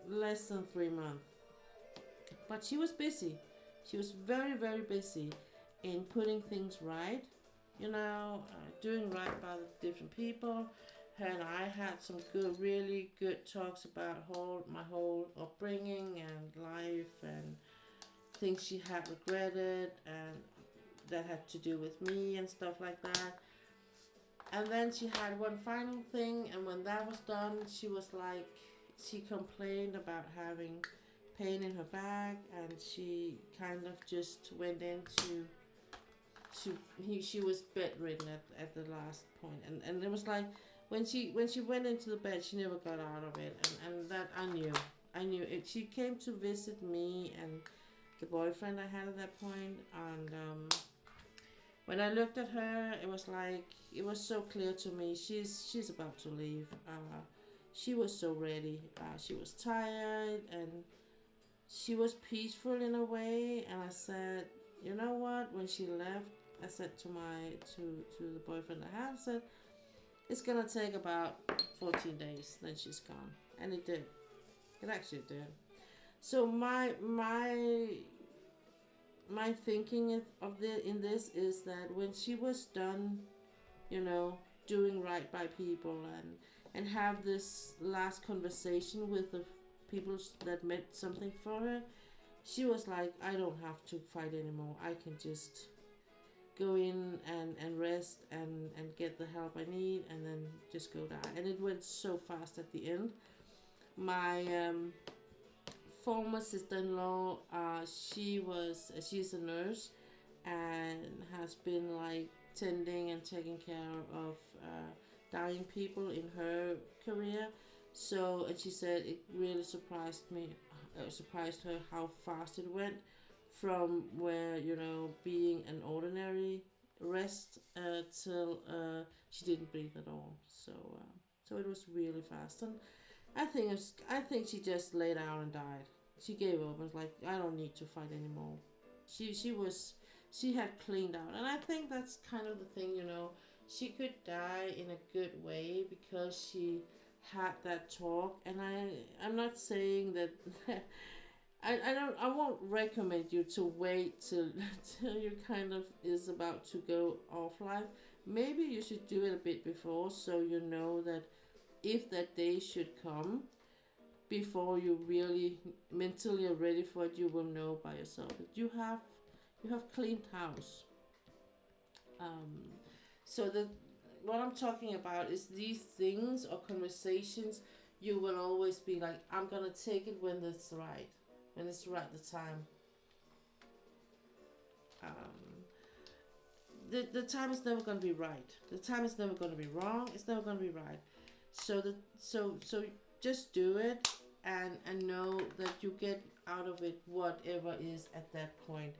less than 3 months, but she was busy. She was very, very busy in putting things right, doing right by the different people. Her and I had some really good talks about my whole upbringing and life, and things she had regretted and that had to do with me and stuff like that. And then she had one final thing, and when that was done, she complained about having pain in her back, and she kind of just went into she was bedridden at the last point, and it was like when she went into the bed, she never got out of it, and that I knew it. She came to visit me and the boyfriend I had at that point, and when I looked at her, it was so clear to me, she's about to leave. She was so ready. She was tired, and she was peaceful in a way. And I said, you know what? When she left, I said to the boyfriend I had, I said, it's gonna take about 14 days, then she's gone, and it did. It actually did. So my thinking in this is that when she was done, you know, doing right by people, and have this last conversation with the people that meant something for her, she was like, I don't have to fight anymore. I can just go in and rest and get the help I need, and then just go die. And it went so fast at the end. My former sister-in-law, she's a nurse and has been like tending and taking care of dying people in her career. So, and she said it really surprised her how fast it went from where, being an ordinary rest till she didn't breathe at all. So it was really fast, and I think she just lay down and died. She gave up and was like, I don't need to fight anymore. She had cleaned out, and I think that's kind of the thing, She could die in a good way because she had that talk, and I'm not saying that I won't recommend you to wait till till you kind of is about to go offline. Maybe you should do it a bit before, so you know that if that day should come, before you really mentally are ready for it, you will know by yourself that you have cleaned house. Um, so that what I'm talking about is these things or conversations. You will always be like, I'm gonna take it when it's right, when it's right the time. Um, the time is never gonna be right. The time is never gonna be wrong. It's never gonna be right. So just do it and know that you get out of it whatever is at that point.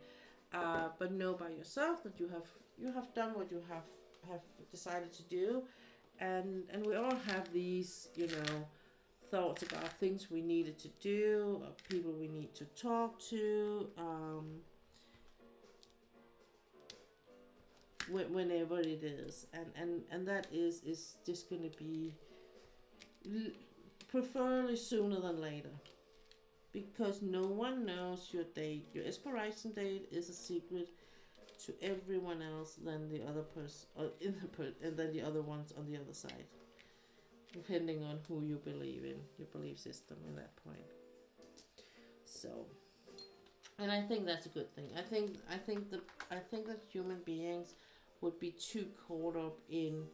But know by yourself that you have done what you have decided to do, and we all have these thoughts about things we needed to do, or people we need to talk to, whenever it is, and that is just gonna be preferably sooner than later, because no one knows your date. Your expiration date is a secret to everyone else than the other person, or and then the other ones on the other side, depending on who you believe in, your belief system in that point. So, and I think that's a good thing. I think that human beings would be too caught up in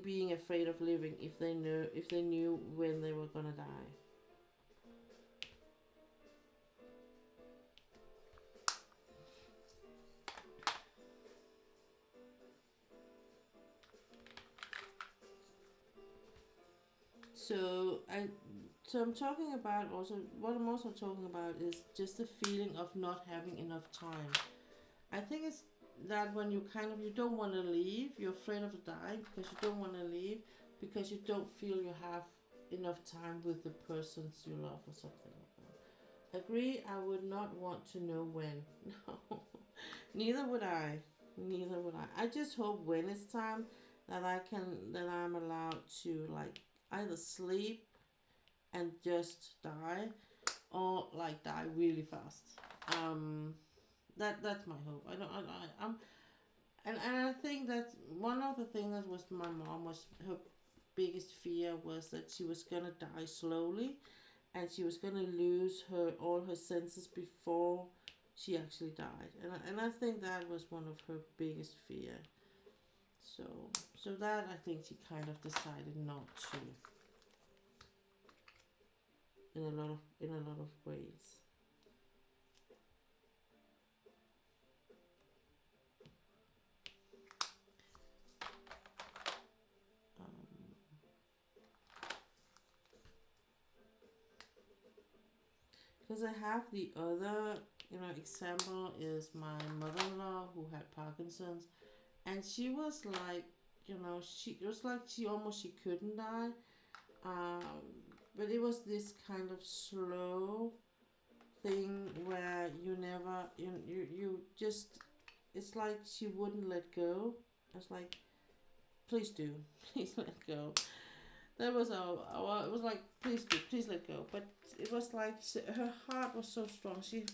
being afraid of living if they knew when they were gonna die. So I'm talking about also what I'm also talking about is just the feeling of not having enough time. I think it's that when you kind of you don't want to leave, you're afraid of dying because you don't want to leave because you don't feel you have enough time with the persons you love or something like that. Agree, I would not want to know when. No. Neither would I. Neither would I. I just hope when it's time that I'm allowed to like either sleep and just die or like die really fast. Um that's my hope. I don't I'm and I think that one of the things that was my mom was her biggest fear was that she was gonna die slowly and she was gonna lose her all her senses before she actually died. And I think that was one of her biggest fear. So that I think she kind of decided not to in a lot of ways. Um, because I have the other example is my mother-in-law who had Parkinson's, and she was like she it was like she couldn't die, um, but it was this kind of slow thing where you never you just it's like she wouldn't let go. It's like please do, please let go. That was it was like please do, please let go. But it was like her heart was so strong. She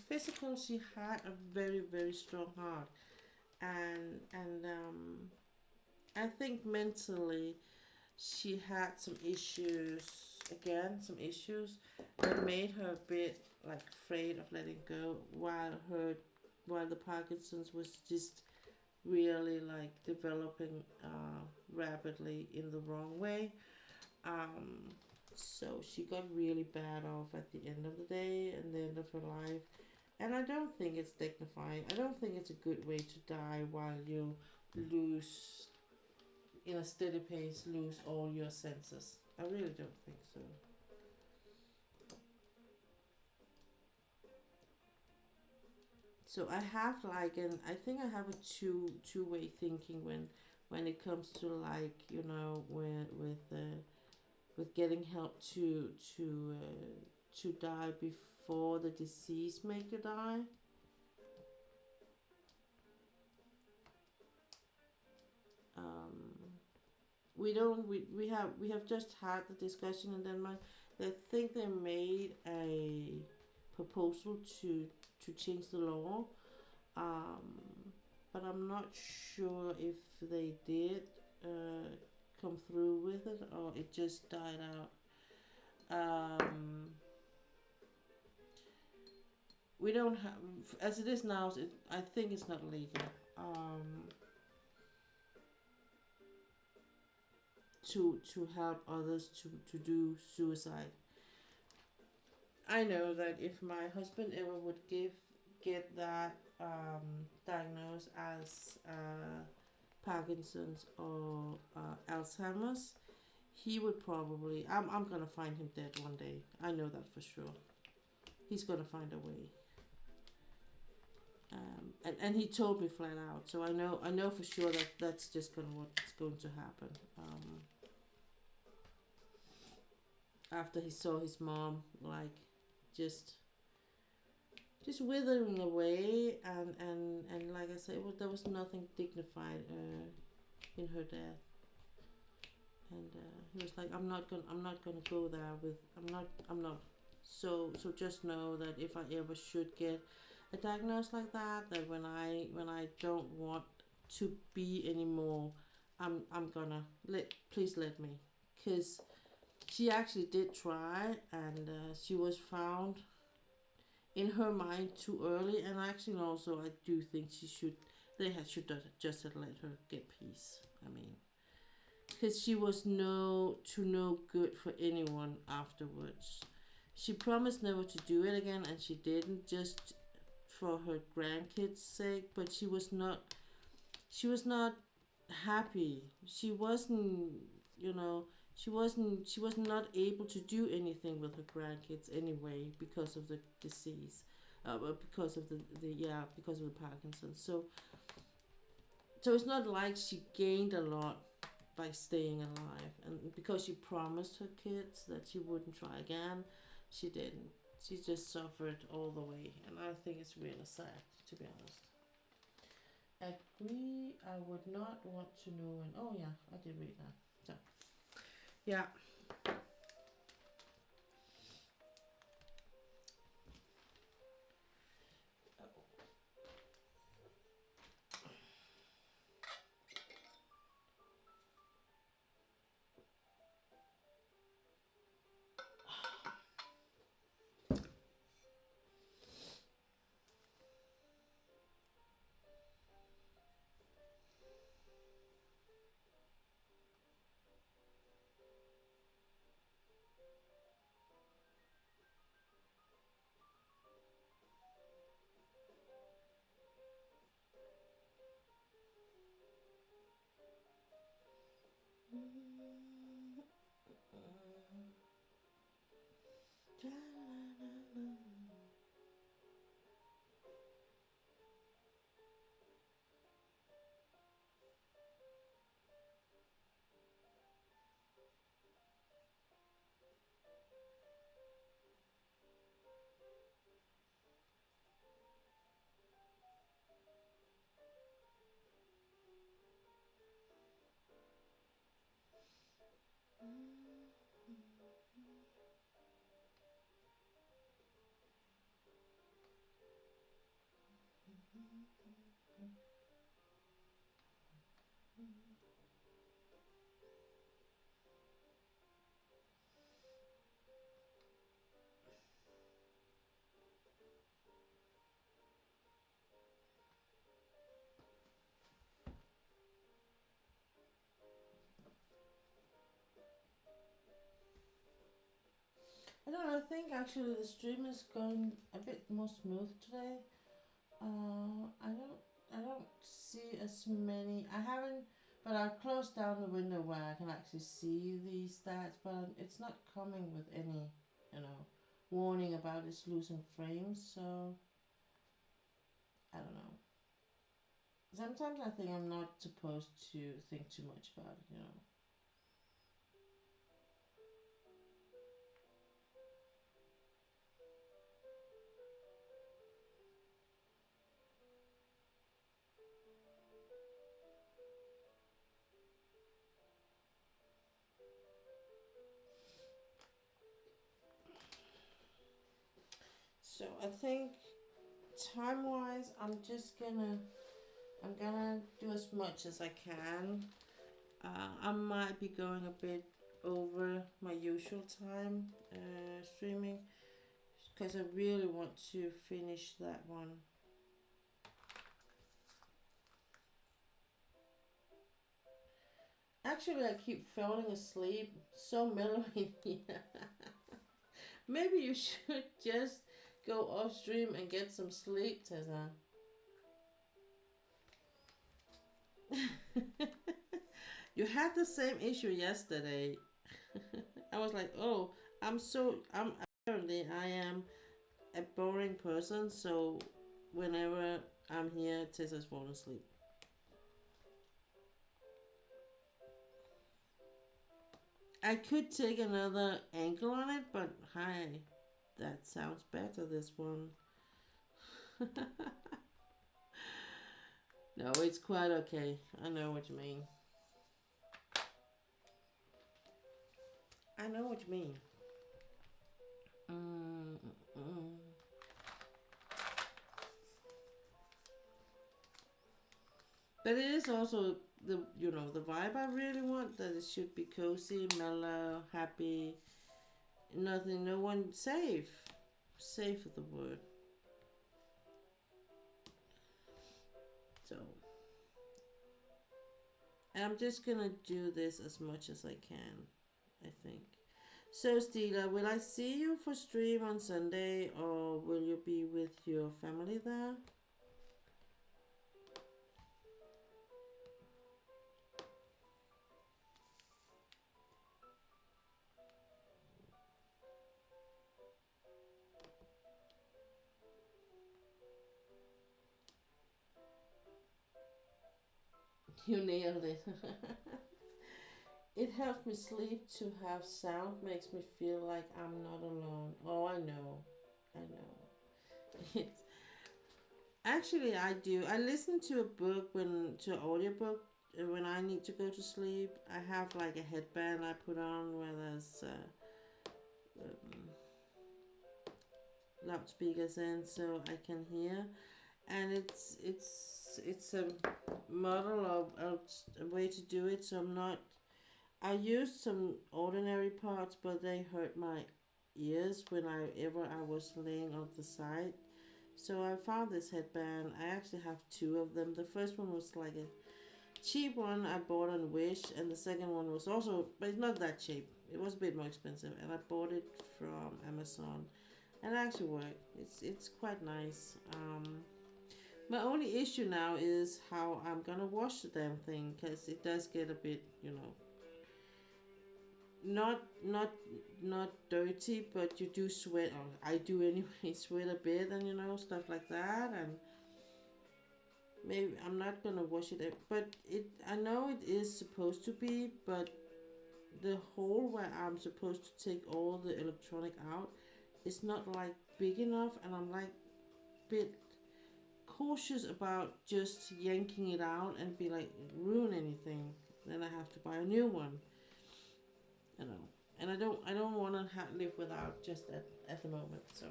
had a very very strong heart, and I think mentally she had some issues some issues that made her a bit like afraid of letting go while the Parkinson's was just really like developing rapidly in the wrong way. Um, so she got really bad off at the end of the day and the end of her life. And I don't think it's dignifying. I don't think it's a good way to die while you lose, in a steady pace, lose all your senses. I really don't think so. So I have like I think I have a two-way thinking when it comes to like with getting help to die before the disease make you die. Um, we don't we have just had the discussion in Denmark They think they made a proposal to change the law, um, but I'm not sure if they did come through with it or it just died out. We don't have, as it is now. I think it's not legal to help others to do suicide. I know that if my husband ever would get that diagnosed as Parkinson's or Alzheimer's, he would probably. I'm gonna find him dead one day. I know that for sure. He's gonna find a way. And he told me flat out, so I know for sure that that's just what's going to happen. After he saw his mom like just withering away, and like I said, there was nothing dignified in her death, and he was like, I'm not gonna go there with I'm not. So just know that if I ever should get a diagnosis like that, that when I don't want to be anymore, I'm gonna please let me, cause she actually did try, and she was found in her mind too early, and actually also I do think should just have let her get peace. I mean, because she was no good for anyone afterwards. She promised never to do it again, and she didn't, just for her grandkids' sake. But she was not happy. She wasn't, you know, she was not able to do anything with her grandkids anyway because of the disease, because of because of the Parkinson's. So it's not like she gained a lot by staying alive, and because she promised her kids that she wouldn't try again, she didn't. She just suffered all the way, and I think it's really sad, to be honest. Agree, I would not want to know. And oh yeah, I did read that. So yeah. I don't know. I think actually the stream is going a bit more smooth today. I don't see as many. I haven't, but I closed down the window where I can actually see the stats, but it's not coming with any, you know, warning about it's losing frames. So I don't know. Sometimes I think I'm not supposed to think too much about it, you know. So I think time wise, I'm gonna do as much as I can. I might be going a bit over my usual time streaming because I really want to finish that one. Actually, I keep falling asleep. So mellow in here. Maybe you should just go off stream and get some sleep, Tessa. You had the same issue yesterday. I was like, oh, I'm apparently I am a boring person, so whenever I'm here, Tessa's falling asleep. I could take another angle on it, but hi, that sounds better, this one. No, it's quite okay. I know what you mean. I know what you mean. Mm, mm, mm. But it is also the vibe I really want, that it should be cozy, mellow, happy, nothing, no one, safe. Safe is the word. So, and I'm just gonna do this as much as I can, I think. So, Stila, will I see you for stream on Sunday, or will you be with your family there? You nailed it. It helps me sleep to have sound, makes me feel like I'm not alone. Oh, I know. I know. Actually, I do. I listen to a book to an audiobook when I need to go to sleep. I have like a headband I put on where there's um, loudspeakers in, so I can hear. And it's a model of a way to do it. So I'm not. I used some ordinary parts, but they hurt my ears whenever I was laying on the side. So I found this headband. I actually have two of them. The first one was like a cheap one I bought on Wish, and the second one was also, but it's not that cheap. It was a bit more expensive, and I bought it from Amazon, and it actually worked. It's quite nice. My only issue now is how I'm gonna wash the damn thing, because it does get a bit, not not not dirty, but you do sweat, or I do anyway, sweat a bit, and stuff like that, and maybe I'm not gonna wash it, but I know it is supposed to be, but the hole where I'm supposed to take all the electronic out is not like big enough, and I'm like bit cautious about just yanking it out and be like ruin anything. Then I have to buy a new one. You know, and I don't want to live without just at the moment. So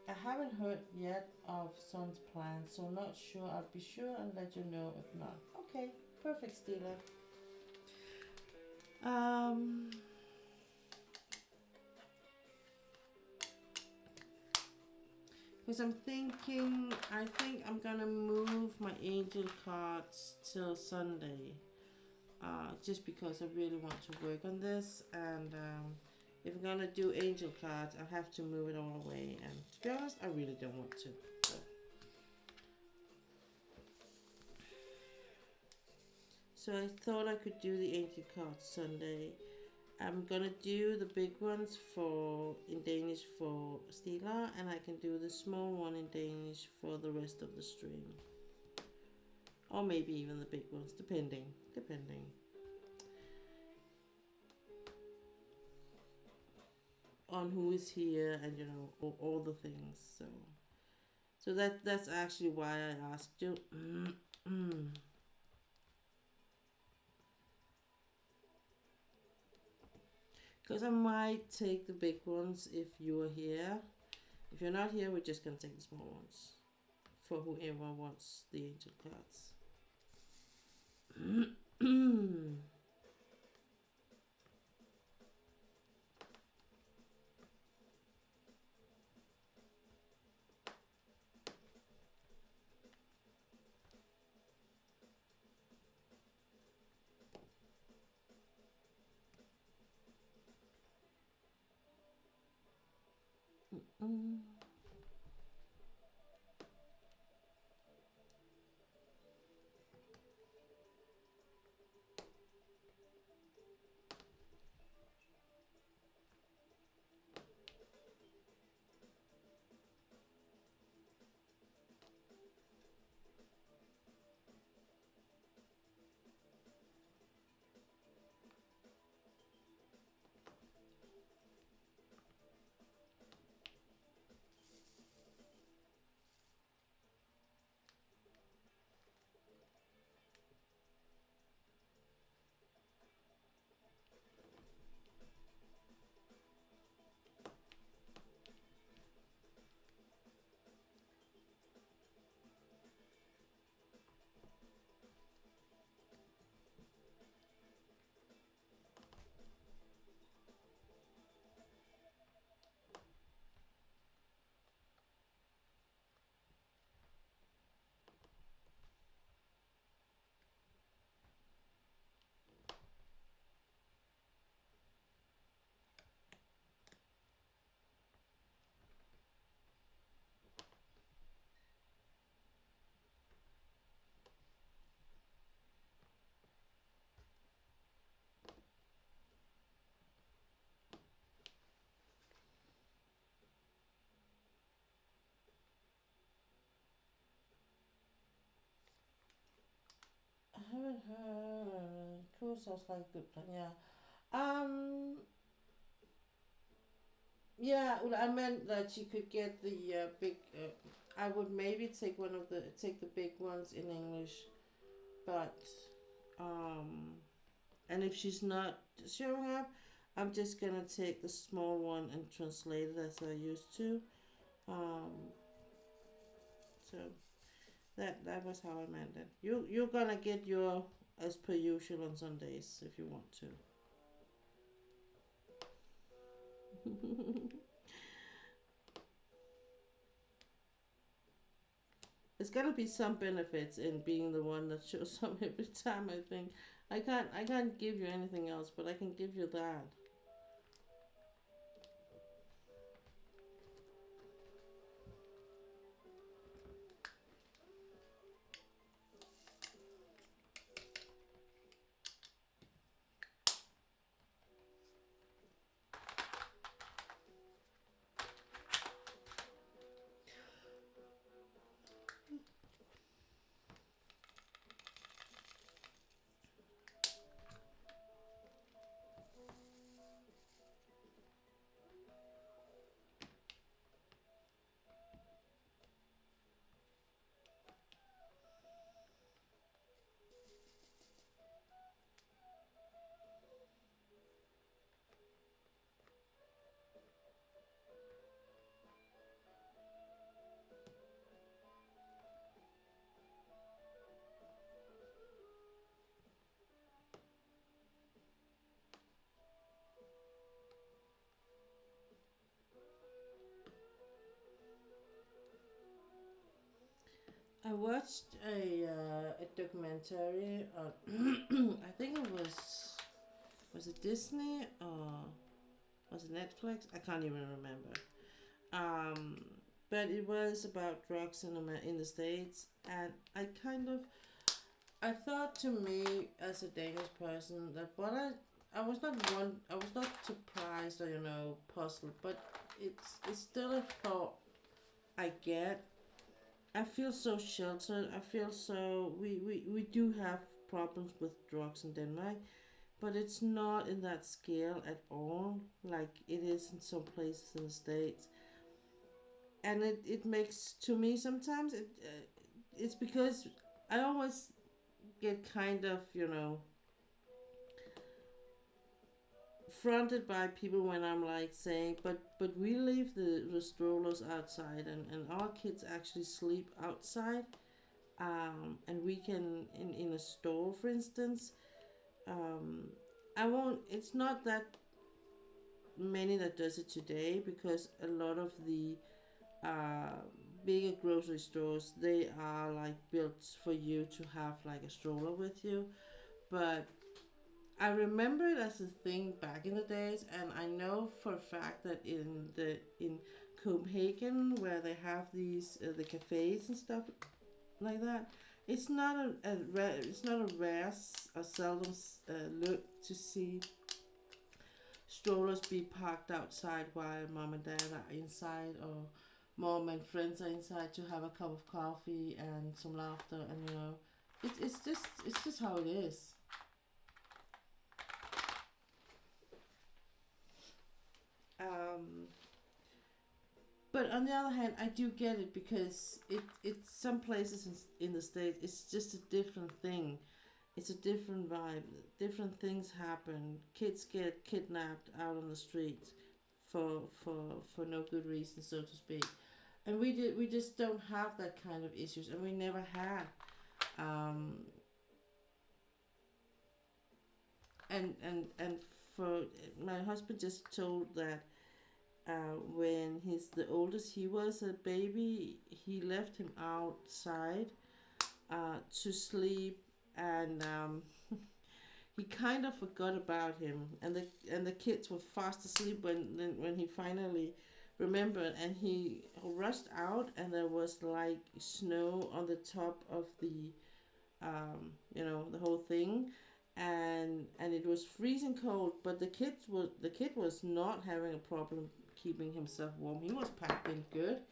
I haven't heard yet of Son's plans, so not sure. I'll be sure and let you know if not. Okay, perfect, Stila. Um, because I think I'm gonna move my angel cards till Sunday. Just because I really want to work on this, and if I'm gonna do angel cards, I have to move it all away. And to be honest, I really don't want to. So I thought I could do the angel cards Sunday. I'm gonna do the big ones in Danish for Stila, and I can do the small one in Danish for the rest of the stream. Or maybe even the big ones, depending. On who is here, and all the things. So that's actually why I asked you. Because I might take the big ones if you're here. If you're not here, we're just gonna take the small ones for whoever wants the angel cards. I haven't heard. Cool sounds like a good plan. Yeah. Um. Yeah. Well, I meant that you could get the big. I would maybe take the big ones in English, but um. And if she's not showing up, I'm just gonna take the small one and translate it as I used to. Um. So that was how I meant it. You're gonna get your as per usual on Sundays if you want to. There's gotta be some benefits in being the one that shows up every time. I think I can't give you anything else, but I can give you that. I watched a documentary on I think it was it Disney or was it Netflix? I can't even remember. Um, but it was about drugs in the States, and I thought to me as a Danish person that I was not surprised or puzzled, but it's still a thought I get. I feel so sheltered. I feel so we do have problems with drugs in Denmark, but it's not in that scale at all like it is in some places in the States. And it makes to me sometimes it's because I always get kind of fronted by people when I'm like saying, but we leave the strollers outside, and our kids actually sleep outside, and we can in a store, for instance. um, I won't. It's not that many that does it today, because a lot of the uh, bigger grocery stores, they are like built for you to have like a stroller with you. But I remember it as a thing back in the days, and I know for a fact that in Copenhagen, where they have these the cafes and stuff like that, it's not a rare, it's not a rare or seldom look to see strollers be parked outside while mom and dad are inside, or mom and friends are inside to have a cup of coffee and some laughter, and it's just how it is. Um, but on the other hand, I do get it, because it's some places in the States, it's just a different thing. It's a different vibe. Different things happen. Kids get kidnapped out on the streets for no good reason, so to speak. And we just don't have that kind of issues, and we never had. Um, and for my husband just told that when he's the oldest, he was a baby, he left him outside to sleep, and he kind of forgot about him, and the kids were fast asleep when he finally remembered, and he rushed out, and there was like snow on the top of the the whole thing, and it was freezing cold, but the kid was not having a problem keeping himself warm. He was packed in good.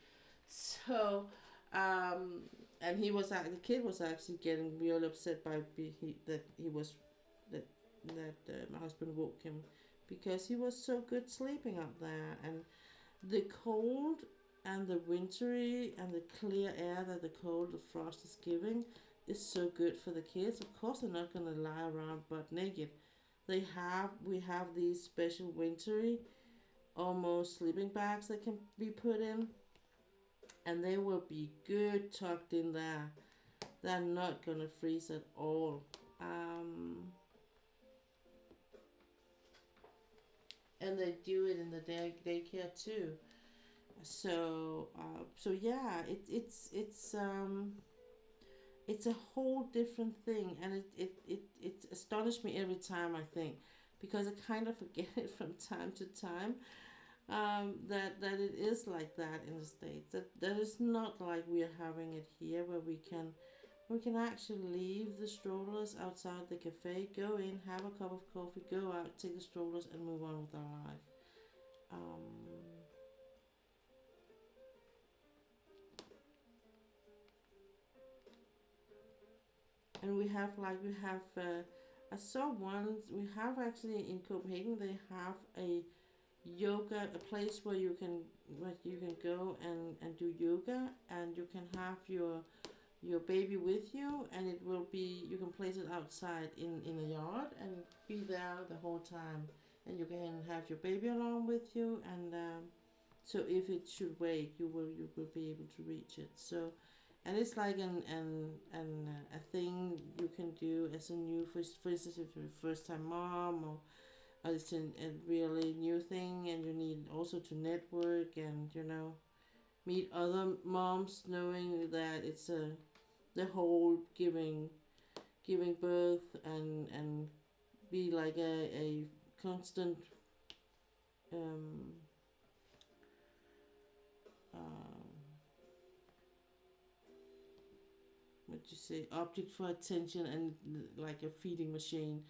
So um and the kid was actually getting really upset by that he was that my husband woke him, because he was so good sleeping up there, and the cold and the wintry and the clear air that the cold, the frost is giving, is so good for the kids. Of course, they're not gonna lie around butt naked. We have these special wintry, almost sleeping bags that can be put in, and they will be good tucked in there. They're not gonna freeze at all. And they do it in the daycare too. So yeah, it's a whole different thing, and it astonished me every time, I think, because I kind of forget it from time to time, that it is like that in the States, that is not like we are having it here, where we can actually leave the strollers outside the cafe, go in, have a cup of coffee, go out, take the strollers, and move on with our life. um, and we have I saw once, we have actually in Copenhagen, they have a place where you can go and do yoga, and you can have your baby with you, and it will be, you can place it outside in a yard and be there the whole time, and you can have your baby along with you, and so if it should wake, you will be able to reach it. So, and it's like a thing you can do as a new, for instance, if you're a first time mom, or it's a really new thing, and you need also to network, and meet other moms, knowing that it's the whole giving birth, and be like a constant um, um, what you say, object for attention, and like a feeding machine.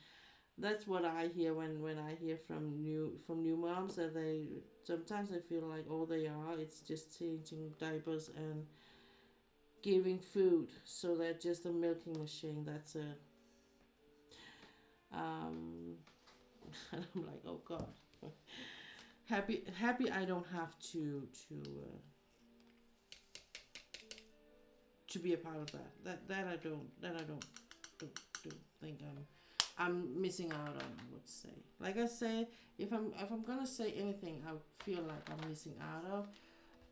That's what I hear when I hear from new moms, that they sometimes I feel like all they are, it's just changing diapers and giving food, so they're just a milking machine. That's it. um and I'm like, oh god, happy I don't have to be a part of that. That I don't think I'm missing out on, I would say. Like I say, if I'm gonna say anything, I feel like I'm missing out of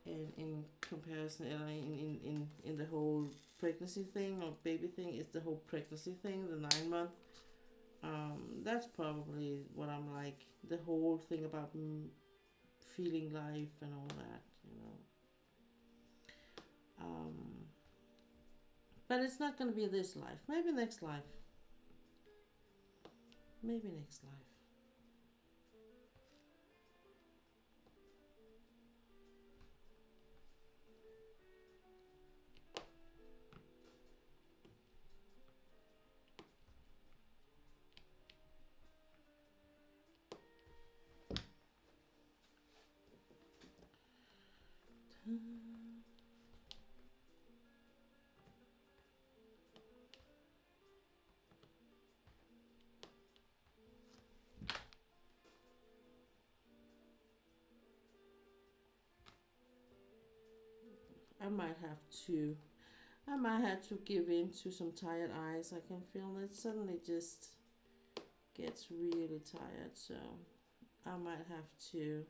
in comparison, in the whole pregnancy thing or baby thing. It's the whole pregnancy thing, the 9 month. That's probably what I'm like. The whole thing about feeling life and all that, you know. But it's not gonna be this life. Maybe next life. Maybe next life. I might have to. I might have to give in to some tired eyes. I can feel it suddenly just gets really tired. So I might have to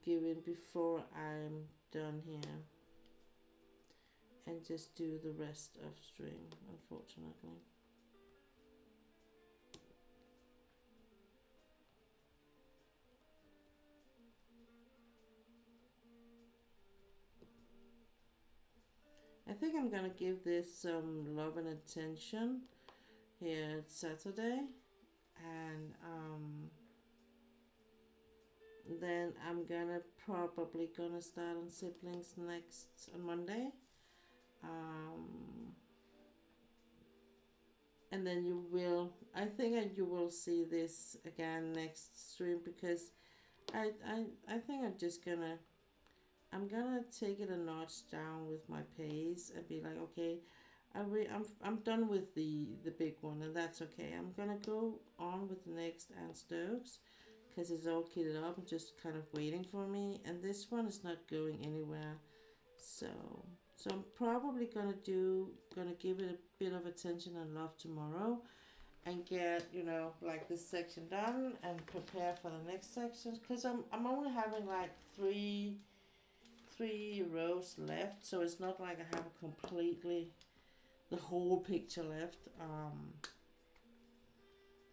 give in before I'm done here and just do the rest of string, unfortunately. I think I'm gonna give this some love and attention here Saturday, and then I'm probably gonna start on siblings next on Monday. Um, and then I think you will see this again next stream, because I think I'm gonna take it a notch down with my pace and be like, okay, I'm done with the big one, and that's okay. I'm gonna go on with the next Anne Stokes, because it's all kitted up and just kind of waiting for me, and this one is not going anywhere. So I'm probably gonna give it a bit of attention and love tomorrow, and get, like this section done and prepare for the next section, because I'm only having like three rows left, so it's not like I have completely the whole picture left.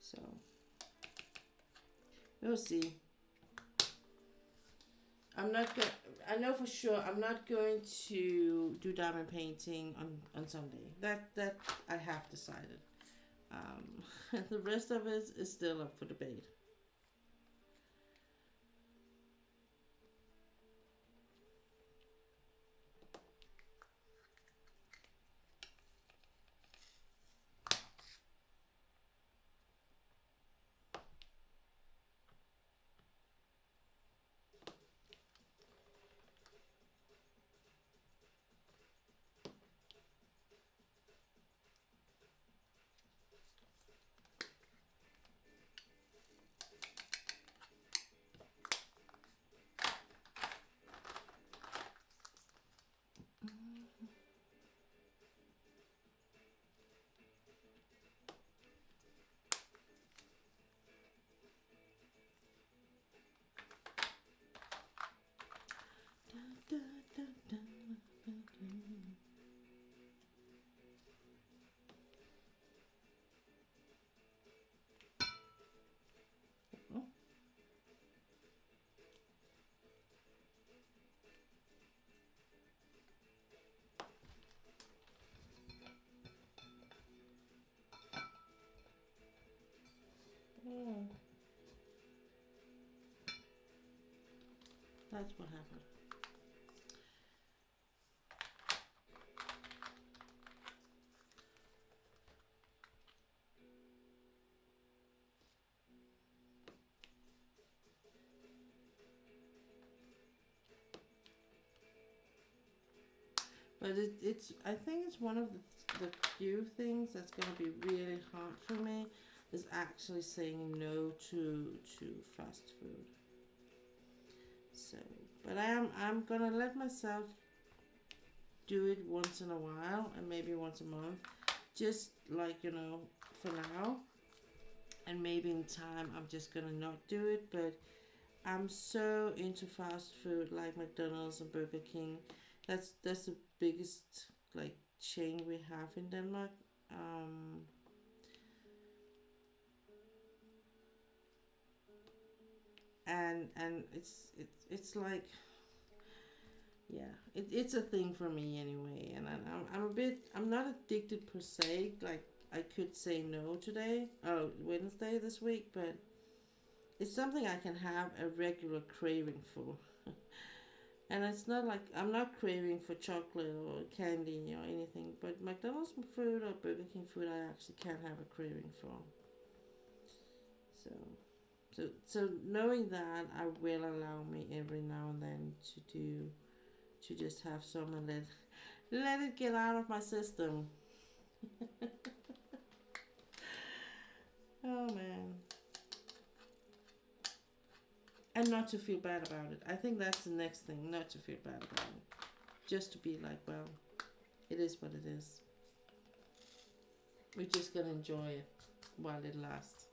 So we'll see. I know for sure I'm not going to do diamond painting on Sunday. That I have decided. The rest of it is still up for debate. That's what happened. But it's I think it's one of the few things that's going to be really hard for me, is actually saying no to fast food. So, but I'm gonna let myself do it once in a while, and maybe once a month, just like, for now, and maybe in time I'm just gonna not do it. But I'm so into fast food like McDonald's and Burger King. That's the biggest like chain we have in Denmark. Um, and it's like, yeah, it's a thing for me anyway. And I'm not addicted per se. Like I could say no today, oh Wednesday this week, but it's something I can have a regular craving for. And it's not like I'm not craving for chocolate or candy or anything, but McDonald's food or Burger King food I actually can have a craving for. So, so knowing that, I will allow me every now and then to just have some and let it get out of my system. Oh man. And not to feel bad about it. I think that's the next thing, not to feel bad about it. Just to be like, well, it is what it is. We're just gonna enjoy it while it lasts.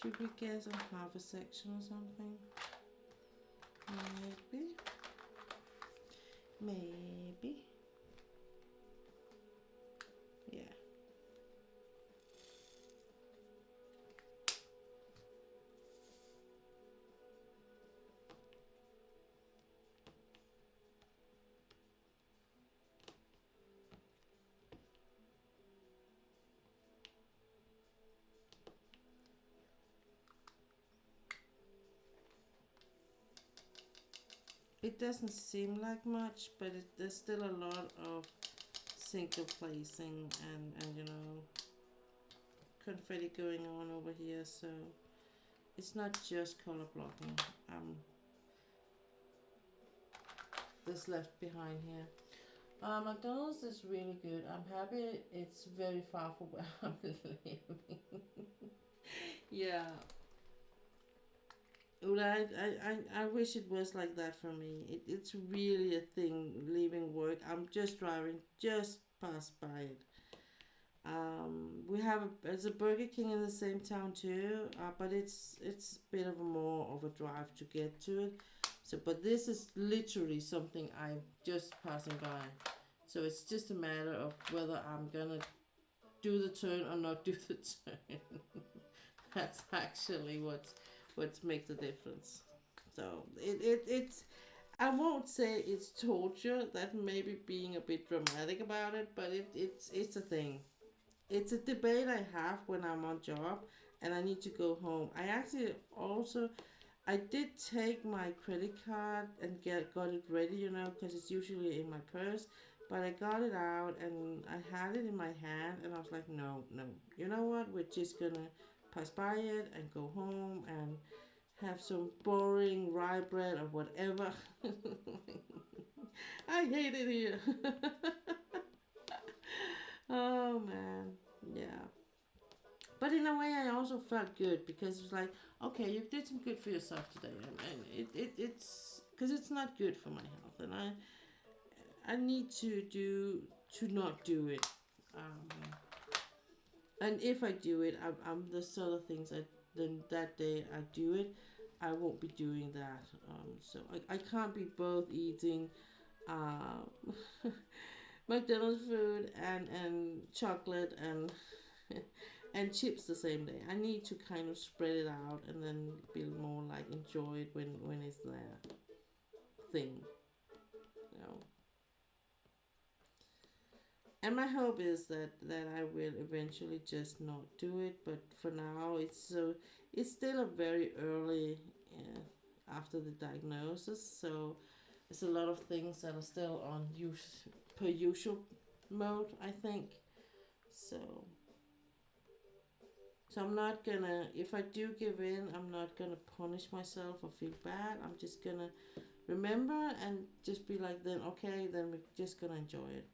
Should we get a half a section or something? Maybe. Maybe. Yeah. It doesn't seem like much, but there's still a lot of single placing and you know, confetti going on over here, so it's not just color blocking. This left behind here. McDonald's is really good. I'm happy it's very far from where I'm living. Yeah. Well, I wish it was like that for me. It's really a thing leaving work. I'm just driving just past by it. We have there's a Burger King in the same town too, but it's a bit of a more of a drive to get to it. So, but this is literally something I'm just passing by. So it's just a matter of whether I'm gonna do the turn or not do the turn. That's actually what makes the difference. So it's I won't say it's torture. That maybe being a bit dramatic about it, but it's a thing. It's a debate I have when I'm on job and I need to go home. I actually also I did take my credit card and got it ready, you know, because it's usually in my purse. But I got it out and I had it in my hand and I was like, no, no. You know what? We're just gonna pass by it and go home and have some boring rye bread or whatever. I hate it here. Oh man, yeah. But in a way, I also felt good because it was like, okay, you did some good for yourself today, and it's because it's not good for my health, and I need to not do it. Um, and if I do it, I'm the sort of things I then that day I do it, I won't be doing that. So I can't be both eating uh, McDonald's food and chocolate and and chips the same day. I need to kind of spread it out and then be more like enjoy it when it's there thing. You know. And my hope is that I will eventually just not do it. But for now, it's still a very early after the diagnosis. So there's a lot of things that are still on per usual mode, I think. So I'm not gonna, if I do give in, I'm not gonna punish myself or feel bad. I'm just gonna remember and just be like, then okay, then we're just gonna enjoy it.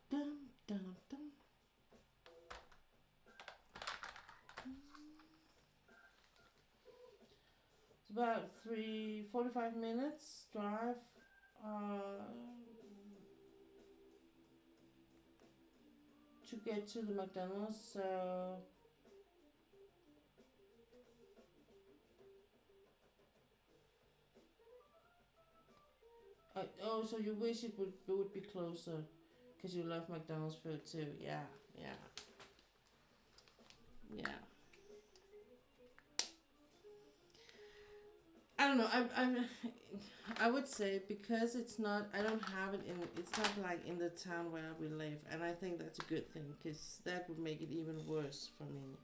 Dun, dun, dun. It's about 45 minutes drive. Uh, to get to the McDonald's. So oh, so you wish it would be closer, because you love McDonald's food too. Yeah, yeah, yeah. I don't know. I would say, because it's not. I don't have it in. It's not like in the town where we live, and I think that's a good thing, because that would make it even worse for me.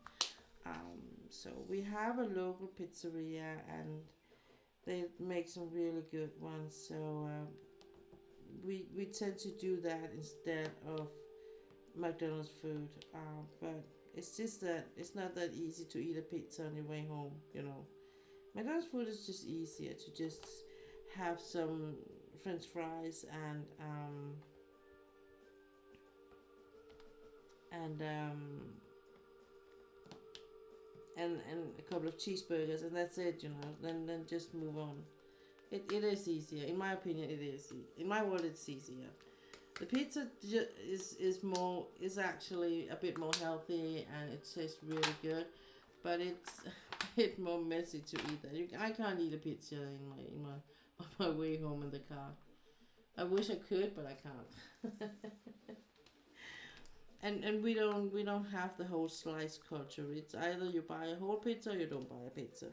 So we have a local pizzeria, and they make some really good ones. So we tend to do that instead of McDonald's food. But it's just that it's not that easy to eat a pizza on your way home. McDonald's food is just easier to just have some French fries and and a couple of cheeseburgers, and that's it. Then just move on. It is easier, in my opinion. It is, in my world, it's easier. The pizza is actually a bit more healthy, and it tastes really good, but it's a bit more messy to eat that. I can't eat a pizza in my on my way home in the car. I wish I could, but I can't. And we don't have the whole slice culture. It's either you buy a whole pizza or you don't buy a pizza.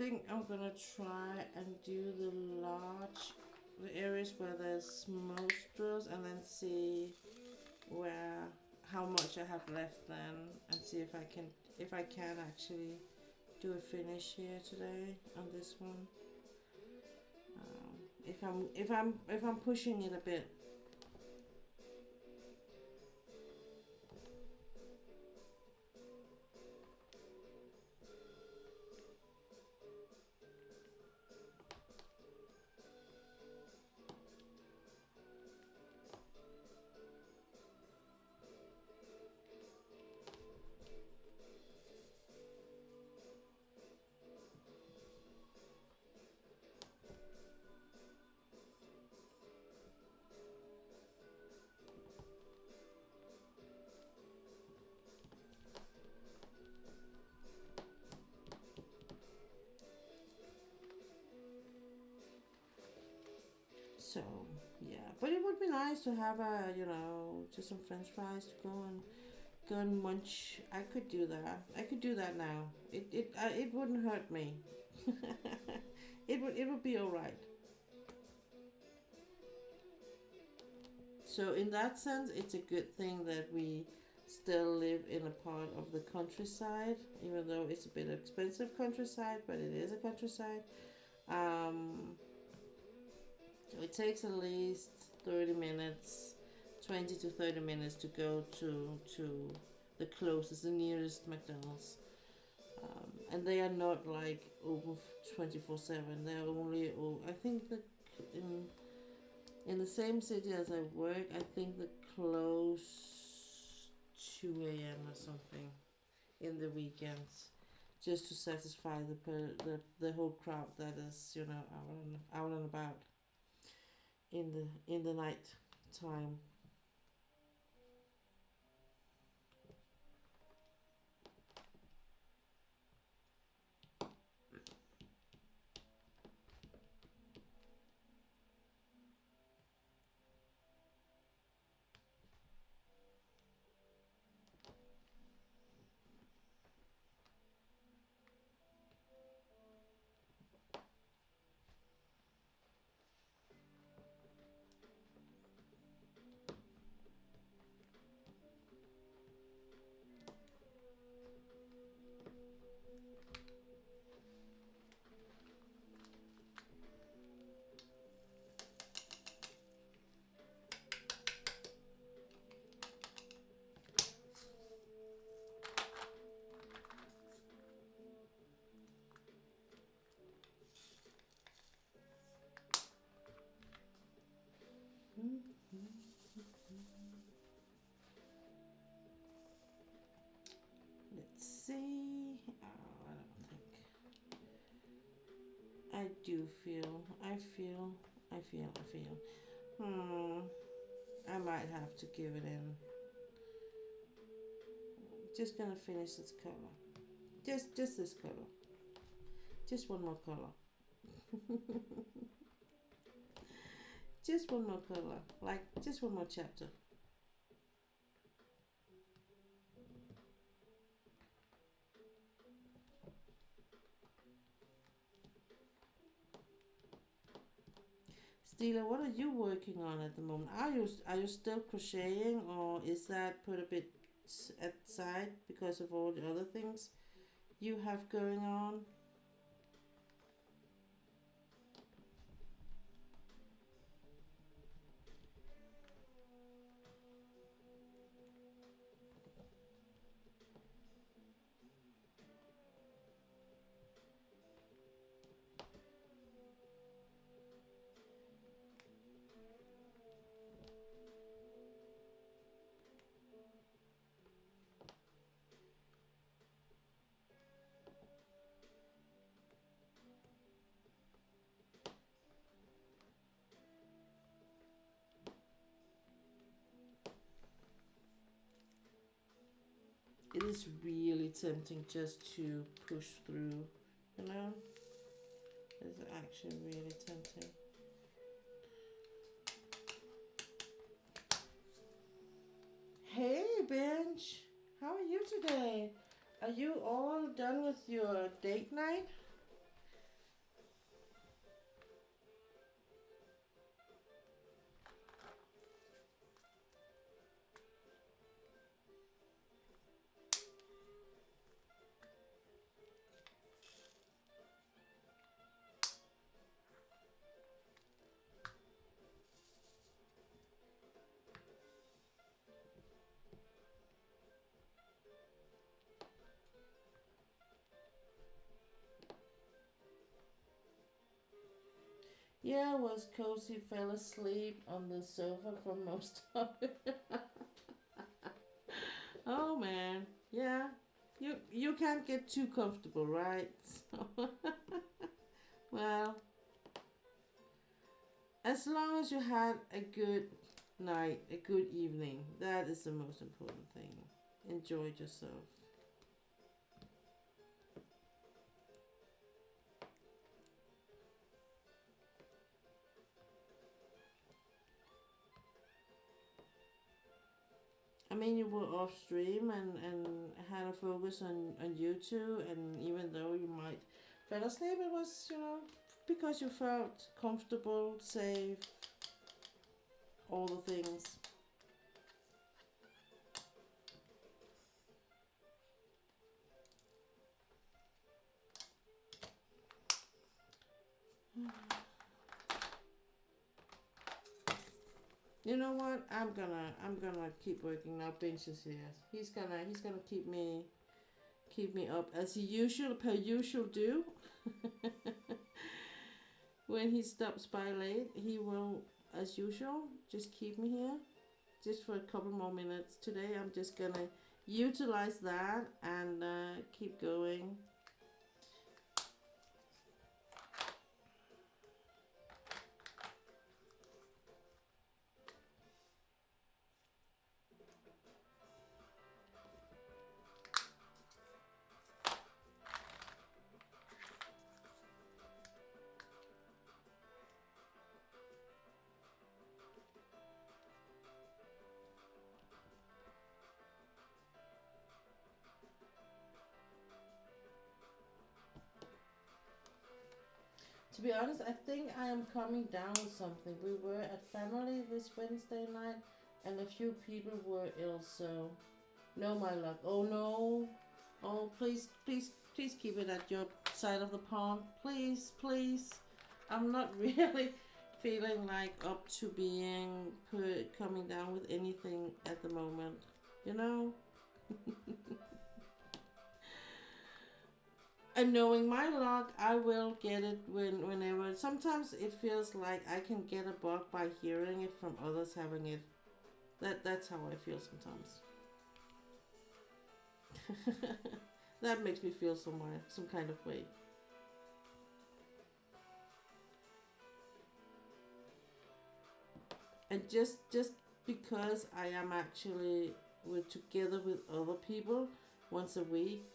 think I'm gonna try and do the areas where there's most drills, and then see where how much I have left then, and see if I can actually do a finish here today on this one. If I'm pushing it a bit. So yeah, but it would be nice to have just some French fries to go and munch. I could do that. I could do that now. It wouldn't hurt me. It would be all right. So in that sense, it's a good thing that we still live in a part of the countryside, even though it's a bit expensive countryside, but it is a countryside. Um, so it takes at least 30 minutes, 20 to 30 minutes to go to the closest, the nearest McDonald's. And they are not like open 24/7. They're only, I think that in in the same city as I work, I think the close 2 a.m. or something in the weekends, just to satisfy the whole crowd that is out and about in the night time. Let's see. Oh, I don't think. I do feel. I feel. I might have to give it in. Just gonna finish this color. Just this color. Just one more color. Just one more color. Like just one more chapter. Stila, what are you working on at the moment? Are you still crocheting, or is that put a bit aside because of all the other things you have going on? It is really tempting just to push through, you know? It's actually really tempting. Hey, Bench! How are you today? Are you all done with your date night? Yeah, it was cozy. Fell asleep on the sofa for most of it. Oh man, yeah. You can't get too comfortable, right? So, well, as long as you had a good night, a good evening, that is the most important thing. Enjoyed yourself. I mean, you were off stream and had a focus on you two, and even though you might fell asleep, it was, because you felt comfortable, safe, all the things. You know what? I'm gonna keep working now. Bench is here. He's gonna keep me up as he usual per usual do. When he stops by late, he will, as usual, just keep me here just for a couple more minutes. Today, I'm just gonna utilize that and keep going. To be honest, I think I am coming down with something. We were at family this Wednesday night, and a few people were ill. So, no, my luck. Oh no. Oh, please, please, please keep it at your side of the pond. Please, please. I'm not really feeling like up to being coming down with anything at the moment. You know? And knowing my luck, I will get it whenever. Sometimes it feels like I can get a bug by hearing it from others having it. That's how I feel sometimes. That makes me feel some kind of way. And just because I am actually with together with other people once a week,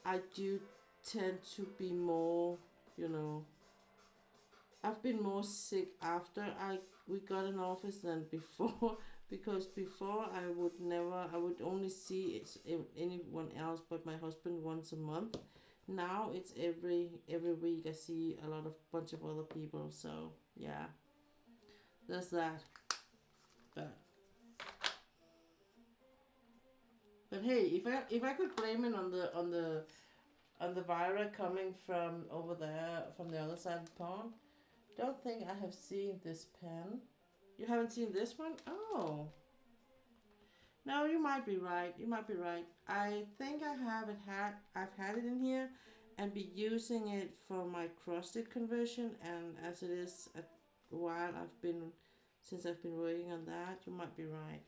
I do tend to be more, you know, I've been more sick after I we got an office than before because before I would only see anyone else but my husband once a month. Now it's every week I see a lot of bunch of other people. So yeah, there's that. But but hey, if I could blame it on the virus coming from over there from the other side of the pond, don't think I have seen this pen. You haven't seen this one? Oh. No, you might be right. You might be right. I think I've had it in here and be using it for my crosstitch conversion, and as it is a while since I've been working on that, you might be right.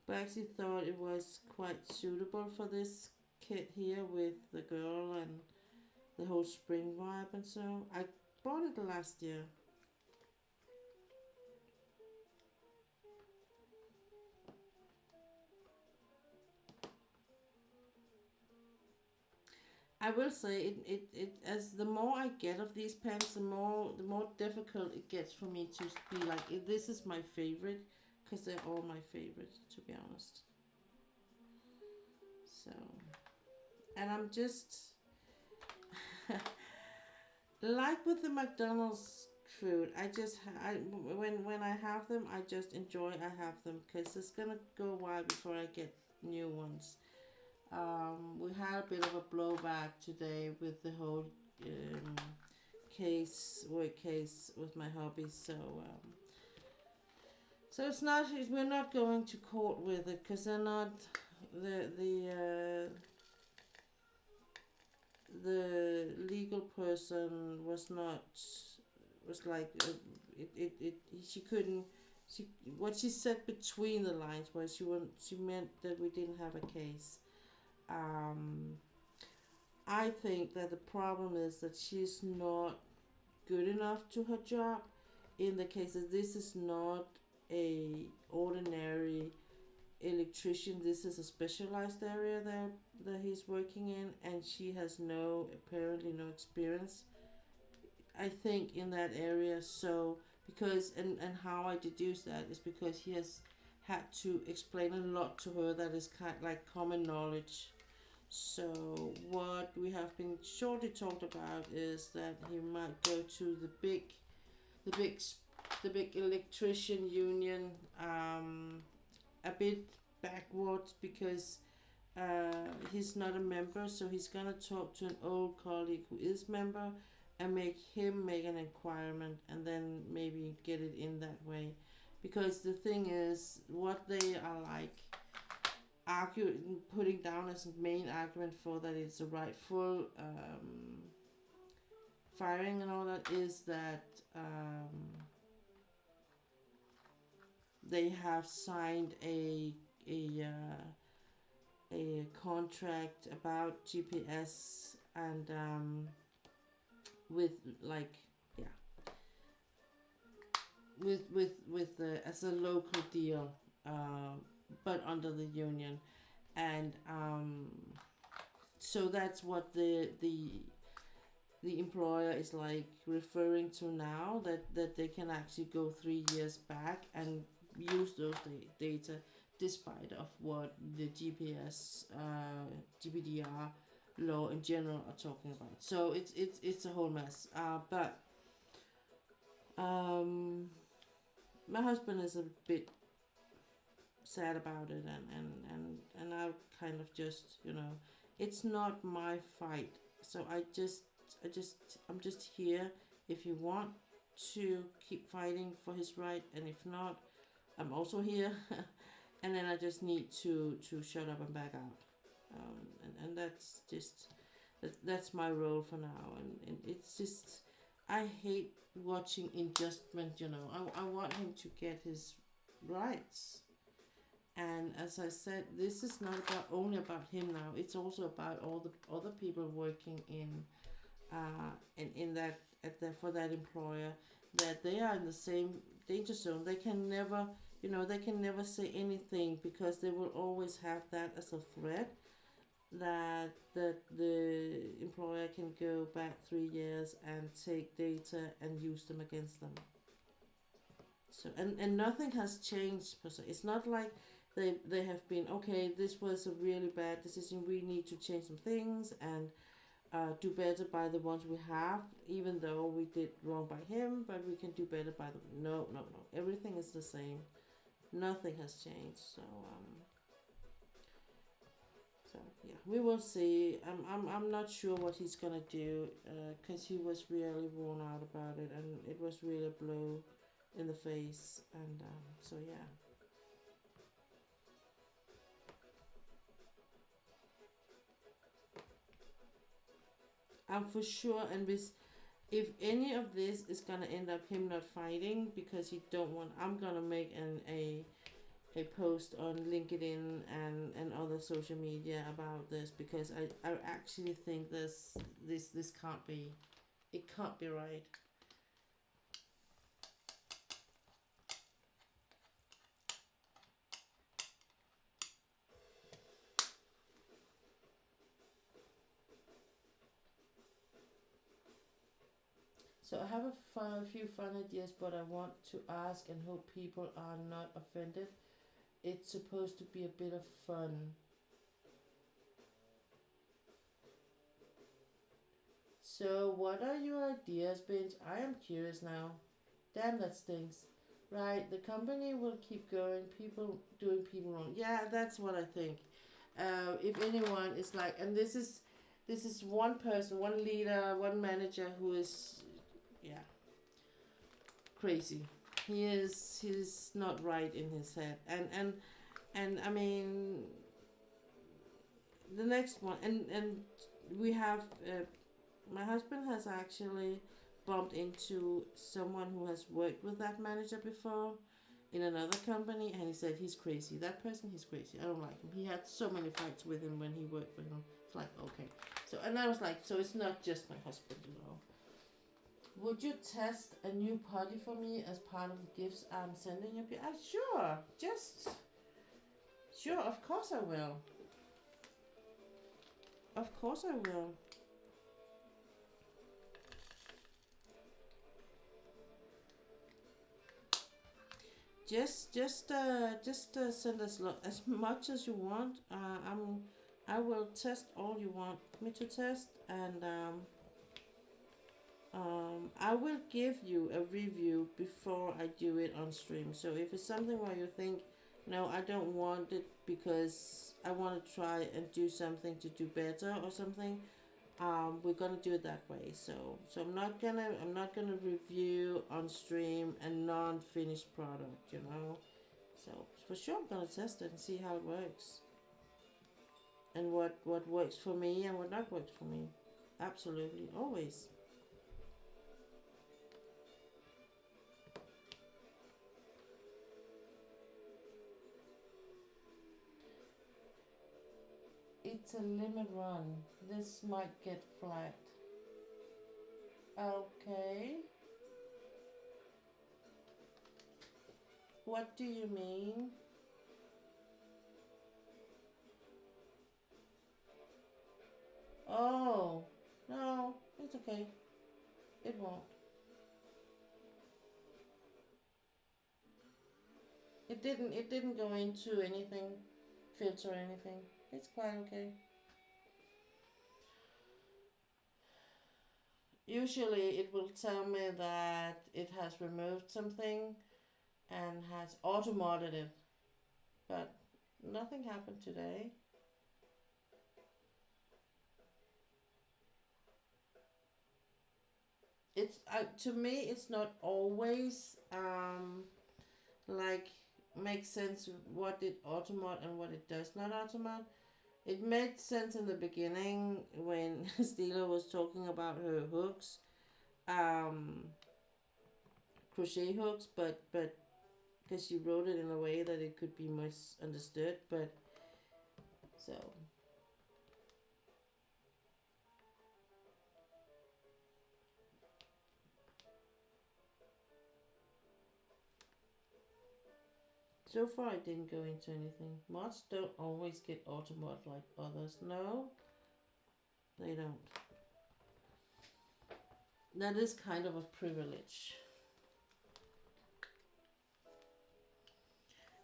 But I actually thought it was quite suitable for this kit here with the girl and the whole spring vibe and so. I bought it last year. I will say it as the more I get of these pens, the more difficult it gets for me to be like this is my favorite because they're all my favorite, to be honest. So, and I'm just like with the McDonald's food. When I have them, I just enjoy I have them because it's gonna go a while before I get new ones. We had a bit of a blowback today with the whole um, work case with my hobbies. So we're not going to court with it because they're not the the legal person was not, was like, it she couldn't, she, what she said between the lines was she meant that we didn't have a case. um I think that the problem is that she's not good enough to her job. In the case that this is not a ordinary electrician, this is a specialized area that he's working in, and she has no, apparently no experience, I think, in that area. So because, and how I deduce that is because he has had to explain a lot to her that is kind of like common knowledge. So what we have been shortly talked about is that he might go to the big, the big electrician union, a bit backwards because he's not a member. So he's gonna talk to an old colleague who is member and make him make an inquirement, and then maybe get it in that way. Because the thing is, what they are like putting down as a main argument for that it's a rightful firing and all that is that they have signed a contract about GPS, and with like, yeah, with as a local deal, but under the union. And so that's what the employer is like referring to now, that they can actually go 3 years back and use those data, despite of what the GPS GPDR law in general are talking about. So it's a whole mess. But my husband is a bit sad about it, and I kind of just, it's not my fight. So I'm just here if you want to keep fighting for his right, and if not, I'm also here. And then I just need to shut up and back out. And that's just, that's my role for now. And it's just, I hate watching injustice. I want him to get his rights. And as I said, this is not only about him now. It's also about all the other people working in that for that employer, that they are in the same danger zone. They can never, they can never say anything, because they will always have that as a threat, that the employer can go back 3 years and take data and use them against them. So and nothing has changed per se. It's not like they have been, okay, this was a really bad decision, we need to change some things and do better by the ones we have, even though we did wrong by him, but we can do better by the, no, everything is the same, nothing has changed. So yeah, we will see. I'm not sure what he's gonna do, because he was really worn out about it, and it was really a blow in the face. And so yeah. I'm for sure, and with, if any of this is gonna end up him not fighting because he don't want, I'm gonna make a post on LinkedIn and other social media about this, because I actually think this can't be, it can't be right. So I have a few fun ideas, but I want to ask and hope people are not offended. It's supposed to be a bit of fun. So what are your ideas, Benj? I am curious now. Damn, that stinks. Right, the company will keep going. People doing people wrong. Yeah, that's what I think. If anyone is like, and this is one person, one leader, one manager who is, yeah, crazy. He's not right in his head, and I mean, the next one, and we have my husband has actually bumped into someone who has worked with that manager before in another company, and he said he's crazy. That person, he's crazy. I don't like him. He had so many fights with him when he worked with him. It's like, okay. So, and I was like, so it's not just my husband, you know. Would you test a new potty for me as part of the gifts I'm sending you? Sure. Sure, of course I will. Of course I will. Just send us as much as you want. I will test all you want me to test, and I will give you a review before I do it on stream. So if it's something where you think, no, I don't want it because I want to try and do something to do better or something, we're gonna do it that way. So I'm not gonna review on stream a non-finished product, you know. So for sure I'm gonna test it and see how it works, and what works for me and what not works for me. Absolutely, always. It's a limit run. This might get flagged. Okay. What do you mean? Oh, no, it's okay. It won't. It didn't go into anything, filter or anything. It's quite okay. Usually it will tell me that it has removed something and has auto-modded it, but nothing happened today. It's to me it's not always like makes sense what it automod and what it does not automod. It made sense in the beginning when Stila was talking about her hooks, um, crochet hooks, but because she wrote it in a way that it could be misunderstood. But so so far it didn't go into anything. Mods don't always get automod like others. No, they don't. That is kind of a privilege.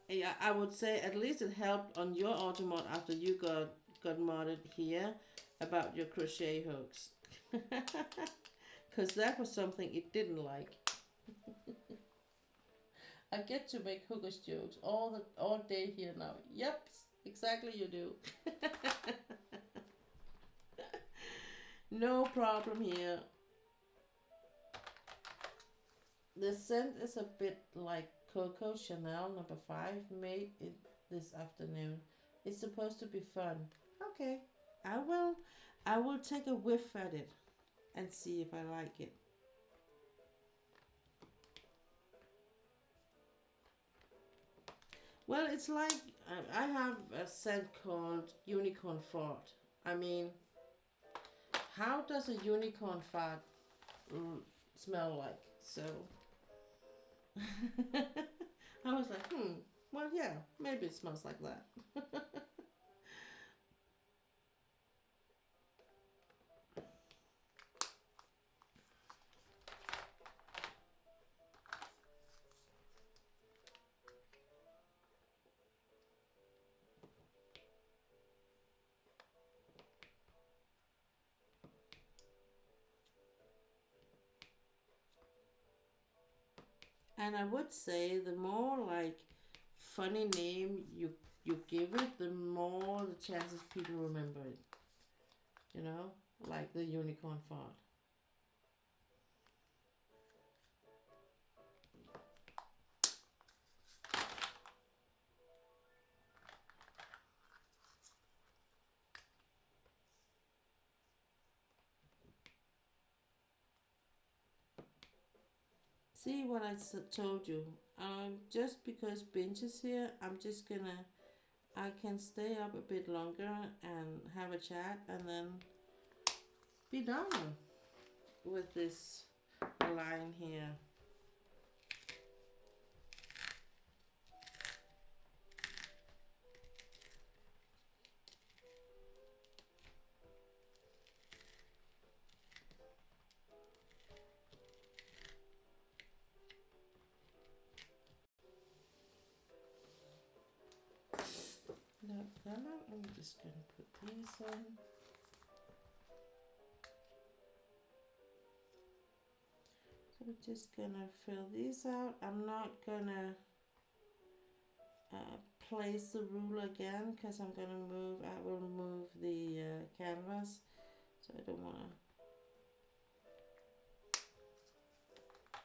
Yeah, I would say at least it helped on your automod after you got modded here about your crochet hooks. Because that was something it didn't like. I get to make hookers jokes all day here now. Yep, exactly you do. No problem here. The scent is a bit like Coco Chanel #5 made it this afternoon. It's supposed to be fun. Okay, I will I will take a whiff at it and see if I like it. Well, it's like I have a scent called unicorn fart. I mean, how does a unicorn fart smell like? So I was like, well, yeah, maybe it smells like that. And I would say the more like funny name you give it, the more the chances people remember it. You know, like the unicorn fart. See what I told you. Just because Bench is here, I'm just gonna. I can stay up a bit longer and have a chat, and then be done with this line here. Like that. I'm just gonna put these in. So we're just gonna fill these out. I'm not gonna place the ruler again because I will move the canvas. So I don't wanna,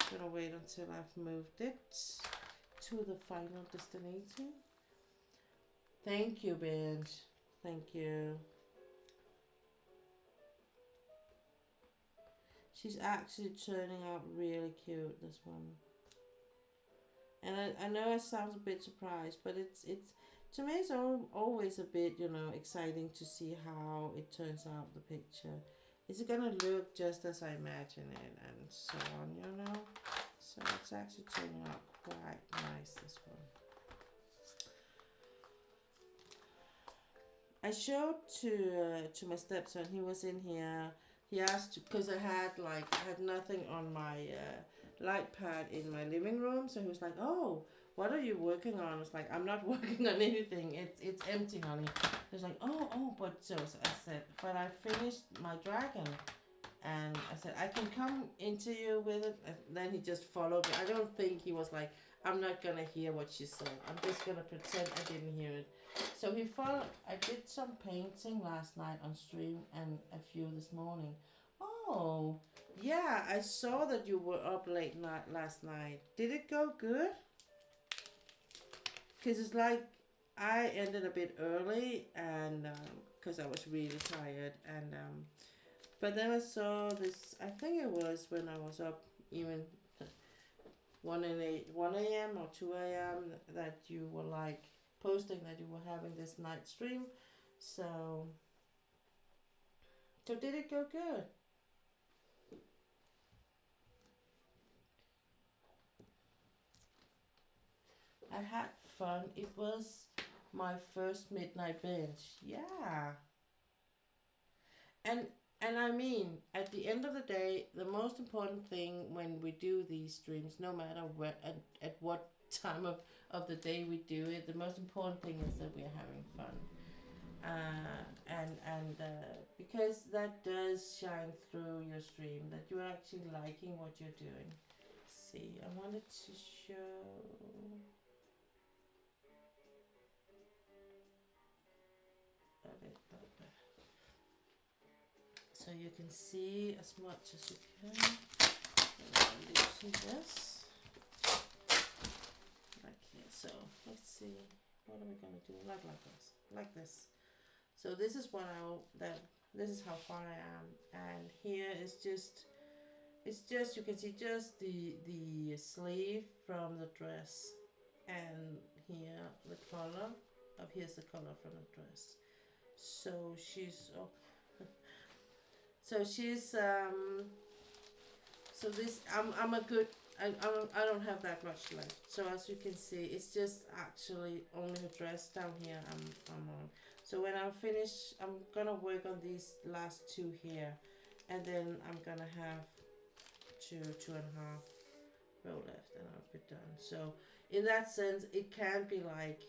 gonna wait until I've moved it to the final destination. Thank you, Benj. Thank you. She's actually turning out really cute, this one. And I know it sounds a bit surprised, but it's to me it's always a bit, you know, exciting to see how it turns out, the picture. Is it gonna look just as I imagine it, and so on, you know? So it's actually turning out quite nice, this one. I showed to my stepson. He was in here. He asked because I had nothing on my light pad in my living room. So he was like, "Oh, what are you working on?" I was like, "I'm not working on anything. It's empty, honey." He was like, "Oh, but so I said, but I finished my dragon." And I said, I can come into you with it. And then he just followed me. I don't think he was like, I'm not going to hear what she said. I'm just going to pretend I didn't hear it. So he followed. I did some painting last night on stream and a few this morning. Oh, yeah, I saw that you were up late night last night. Did it go good? Because it's like I ended a bit early and because I was really tired and but then I saw this, I think it was when I was up even 1 a.m. or 2 a.m. that you were like posting that you were having this night stream. So did it go good? I had fun. It was my first midnight binge. Yeah. And I mean, at the end of the day, the most important thing when we do these streams, no matter where at what time of the day we do it, the most important thing is that we're having fun. And because that does shine through your stream, that you're actually liking what you're doing. See, I wanted to show. A bit. So you can see as much as you can. Loosen this. Okay, so let's see. What are we gonna do? Like this. Like this. So this is what this is how far I am, and here is just, it's just, you can see just the sleeve from the dress, and here the color of, here's the color from the dress. So she's so she's so this I'm a good, I don't have that much left. So as you can see, it's just actually only the dress down here I'm on. So when I'm finished, I'm gonna work on these last two here, and then I'm gonna have two and a half row left, and I'll be done. So in that sense, it can be like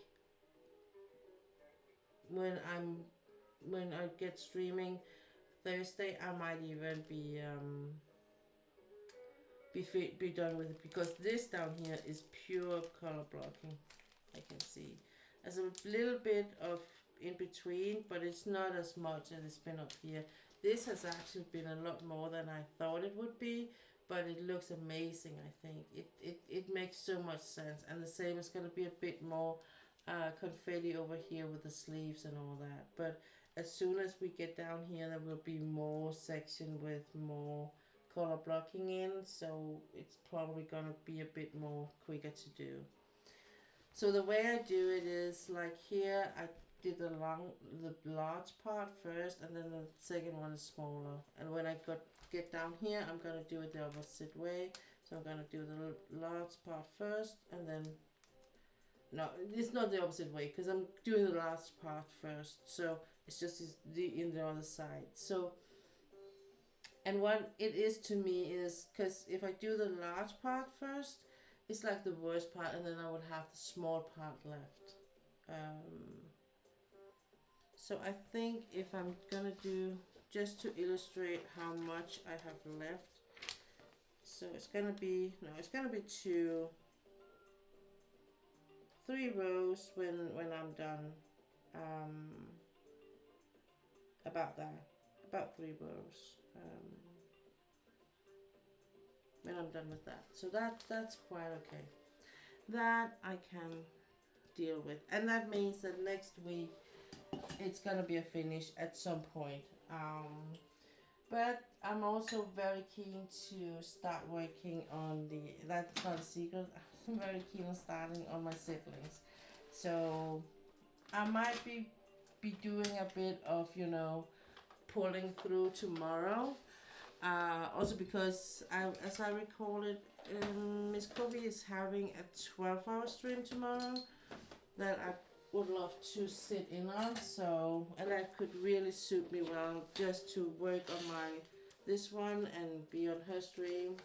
when I get streaming Thursday, I might even be done with it, because this down here is pure color blocking. I can see there's a little bit of in between, but it's not as much as it's been up here. This has actually been a lot more than I thought it would be, but it looks amazing. I think it makes so much sense, and the same is going to be a bit more confetti over here with the sleeves and all that. But as soon as we get down here, there will be more section with more color blocking in, so it's probably gonna be a bit more quicker to do. So the way I do it is like here I did the large part first, and then the second one is smaller. And when I get down here, I'm gonna do it the opposite way. So I'm gonna do the large part first, and then no, it's not the opposite way because I'm doing the large part first. So it's just in the other side. So, and what it is to me is because if I do the large part first, it's like the worst part, and then I would have the small part left. So I think if I'm gonna do, just to illustrate how much I have left, so it's gonna be, no, it's gonna be 3 rows when I'm done. About that, about 3 rows. When I'm done with that, so that's quite okay. That I can deal with, and that means that next week it's gonna be a finish at some point. But I'm also very keen to start working on that's not a secret, I'm very keen on starting on my siblings. So I might be doing a bit of, pulling through tomorrow. Also because, as I recall it, Miss Kobe is having a 12-hour stream tomorrow that I would love to sit in on. So, and that could really suit me well, just to work on this one and be on her stream,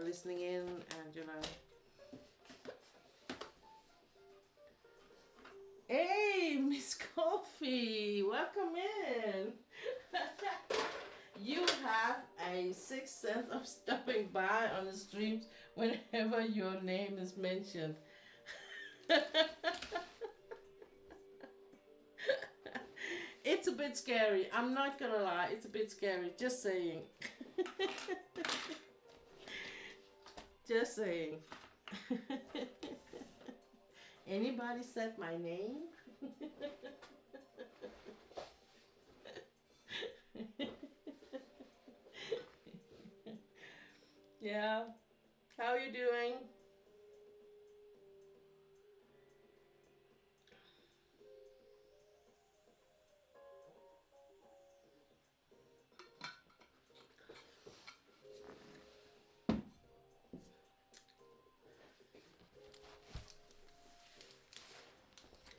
listening in, and Hey, Miss Coffee, welcome in. You have a sixth sense of stopping by on the streams whenever your name is mentioned. It's a bit scary. I'm not gonna lie. It's a bit scary. Just saying. Just saying. Anybody said my name? Yeah. How are you doing?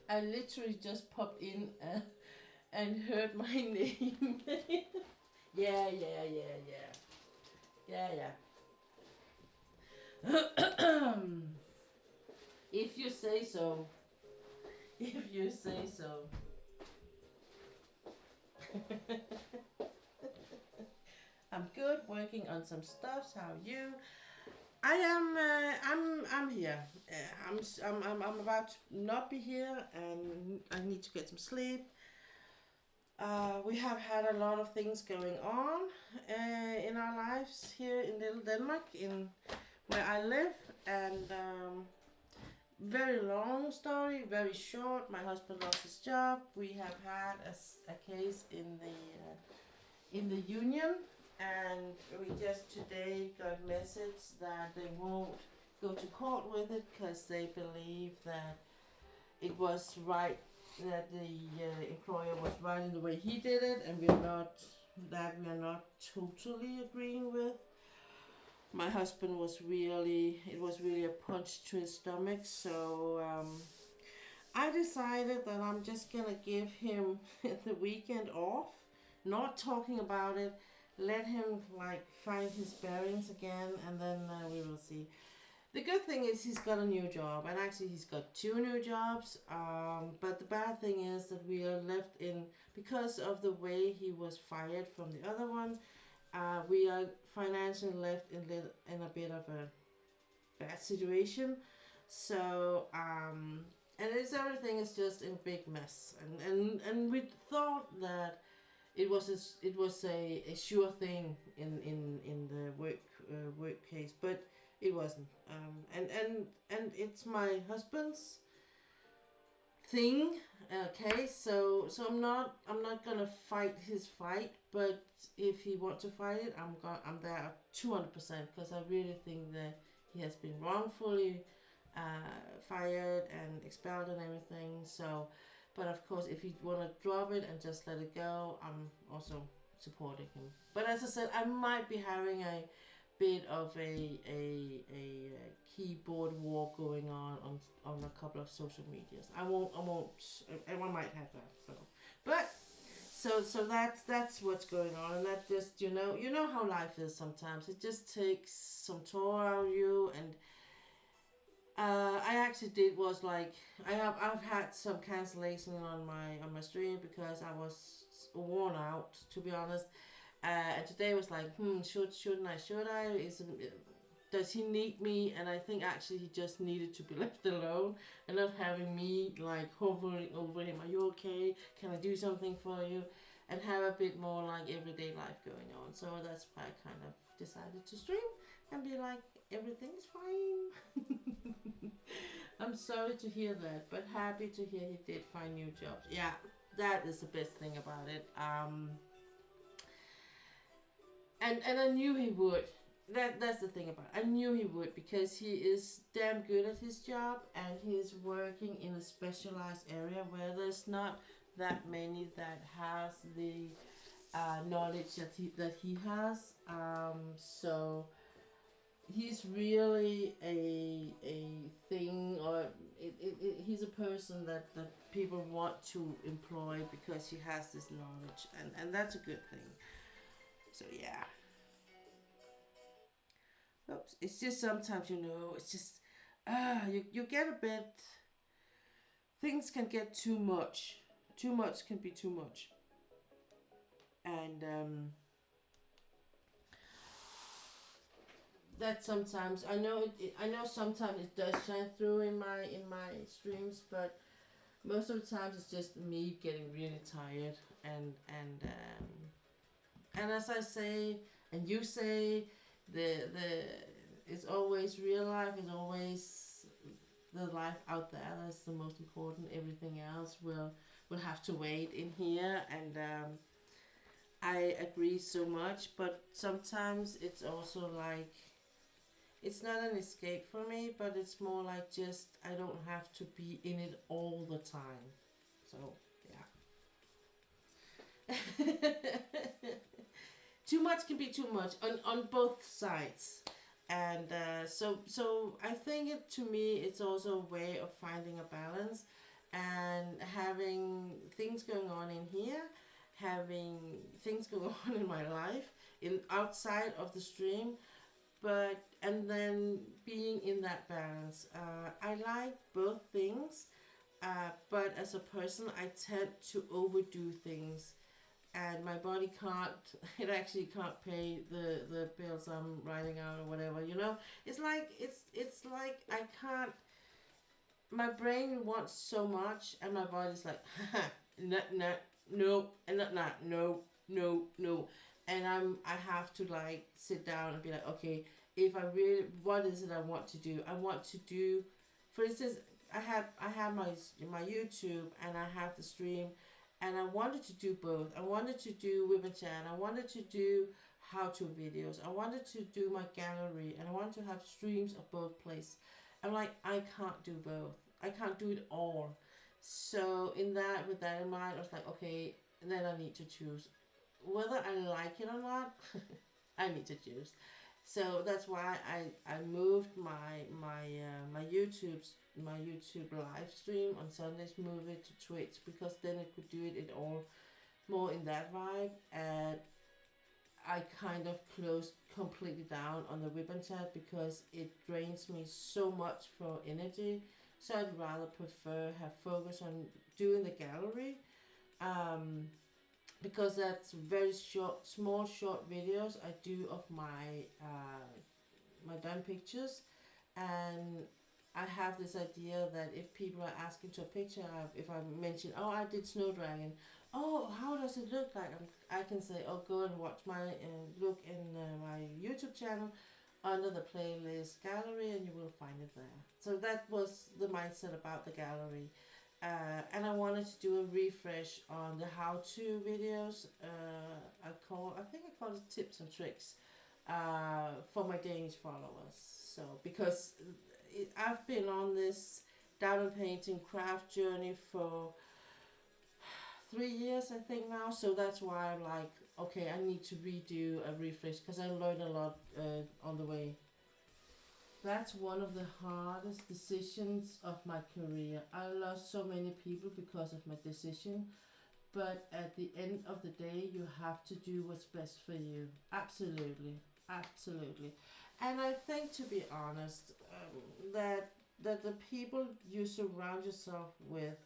I literally just popped in and heard my name. Yeah, yeah, yeah, yeah. Yeah, yeah. If you say so. If you say so. I'm good, working on some stuff. How are you? I am. I'm here. I'm about to not be here, and I need to get some sleep. We have had a lot of things going on in our lives here in Little Denmark, in where I live, and very long story, very short. My husband lost his job. We have had a case in the union, and we just today got message that they won't go to court with it because they believe that it was right, that the employer was right in the way he did it, and we are not totally agreeing with. My husband was really, it was really a punch to his stomach, so I decided that I'm just gonna give him the weekend off, not talking about it, let him like find his bearings again, and then we will see. The good thing is he's got a new job, and actually he's got 2 new jobs, but the bad thing is that we are left in, because of the way he was fired from the other one, we are financially left in a bit of a bad situation. So, and everything is just in a big mess, and we thought that it was a sure thing in the work case, but it wasn't. And it's my husband's thing. Okay, so I'm not gonna fight his fight, but if he wants to fight it, I'm there 200% because I really think that he has been wrongfully fired and expelled and everything. So, but of course, if he wanna drop it and just let it go, I'm also supporting him. But as I said, I might be having a bit of a keyboard war going on a couple of social medias. I won't. I might have that. So, but so that's what's going on, and that just you know how life is sometimes. It just takes some toll out of you, and I actually did was like I've had some cancellation on my stream because I was worn out, to be honest. And today was like, shouldn't I? Should I? Does he need me? And I think actually he just needed to be left alone and not having me like hovering over him. Are you okay? Can I do something for you? And have a bit more like everyday life going on. So that's why I kind of decided to stream and be like, everything's fine. I'm sorry to hear that, but happy to hear he did find new jobs. Yeah, that is the best thing about it. And I knew he would. That's the thing about it. I knew he would because he is damn good at his job and he's working in a specialized area where there's not that many that has the knowledge that he has. So he's really a thing, or he's a person that people want to employ because he has this knowledge, and that's a good thing. So yeah. Oops. It's just sometimes, it's just you get a bit, things can get too much. Too much can be too much. And that sometimes I know sometimes it does shine through in my streams, but most of the times it's just me getting really tired, and as I say and you say, the it's always real life, it's always the life out there that's the most important. Everything else will have to wait in here, and I agree so much, but sometimes it's also like it's not an escape for me, but it's more like just I don't have to be in it all the time. So yeah. Too much can be too much on both sides, and so I think to me it's also a way of finding a balance and having things going on in here, having things going on in my life in outside of the stream, but and then being in that balance. I like both things, but as a person I tend to overdo things, and my body can't, it actually can't pay the bills I'm writing out or whatever, it's like it's like I can't, my brain wants so much and my body's like no, no, no, and not no, no, no, and I have to like sit down and be like, okay, if I really, what is it I want to do? I want to do, for instance, I have my YouTube and I have the stream, and I wanted to do both. I wanted to do Whip and Chat. I wanted to do how-to videos. I wanted to do my gallery, and I wanted to have streams of both places. I'm like, I can't do both. I can't do it all. So with that in mind, I was like, okay, then I need to choose whether I like it or not. I need to choose. So that's why I moved my YouTube live stream on Sundays, move it to Twitch, because then it could do it all more in that vibe, and I kind of closed completely down on the ribbon chat because it drains me so much for energy. So I'd rather prefer have focus on doing the gallery, um, because that's very short, small, short videos I do of my done pictures, and I have this idea that if people are asking to a picture, if I mention, oh, I did snow dragon, oh, how does it look like? I can say, oh, go and watch my look in my YouTube channel under the playlist gallery, and you will find it there. So that was the mindset about the gallery. And I wanted to do a refresh on the how-to videos. I think I call it tips and tricks for my Danish followers. So because I've been on this diamond painting craft journey for 3 years, I think now. So that's why I'm like, okay, I need to redo a refresh because I learned a lot on the way. That's one of the hardest decisions of my career. I lost so many people because of my decision, but at the end of the day, you have to do what's best for you. Absolutely, absolutely. And I think, to be honest, that the people you surround yourself with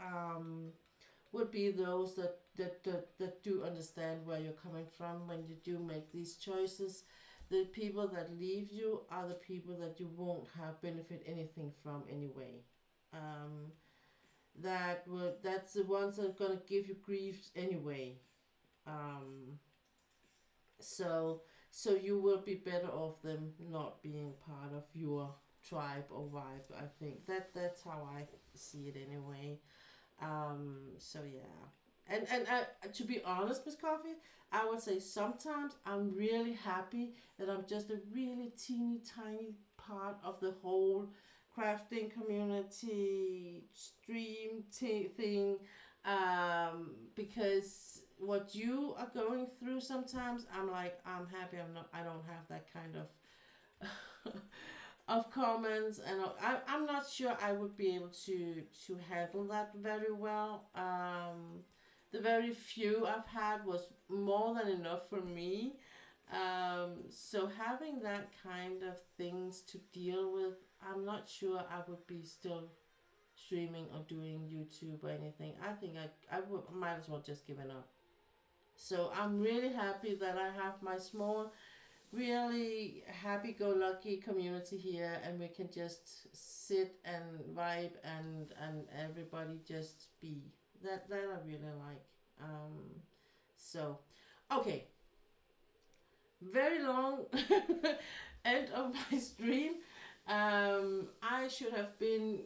um, would be those that do understand where you're coming from when you do make these choices. The people that leave you are the people that you won't have benefit anything from anyway. Um, that's the ones that are gonna give you grief anyway. Um, so so you will be better off them not being part of your tribe or vibe. I think that's how I see it anyway. So yeah. And to be honest, Miss Coffee, I would say sometimes I'm really happy that I'm just a really teeny tiny part of the whole crafting community stream thing. Because what you are going through sometimes, I'm like, I'm happy I don't have that kind of of comments, and I'm not sure I would be able to handle that very well. The very few I've had was more than enough for me. So having that kind of things to deal with, I'm not sure I would be still streaming or doing YouTube or anything. I think I would might as well just given up. So I'm really happy that I have my small, really happy-go-lucky community here, and we can just sit and vibe and everybody just be. That I really like. So okay, very long end of my stream. I should have been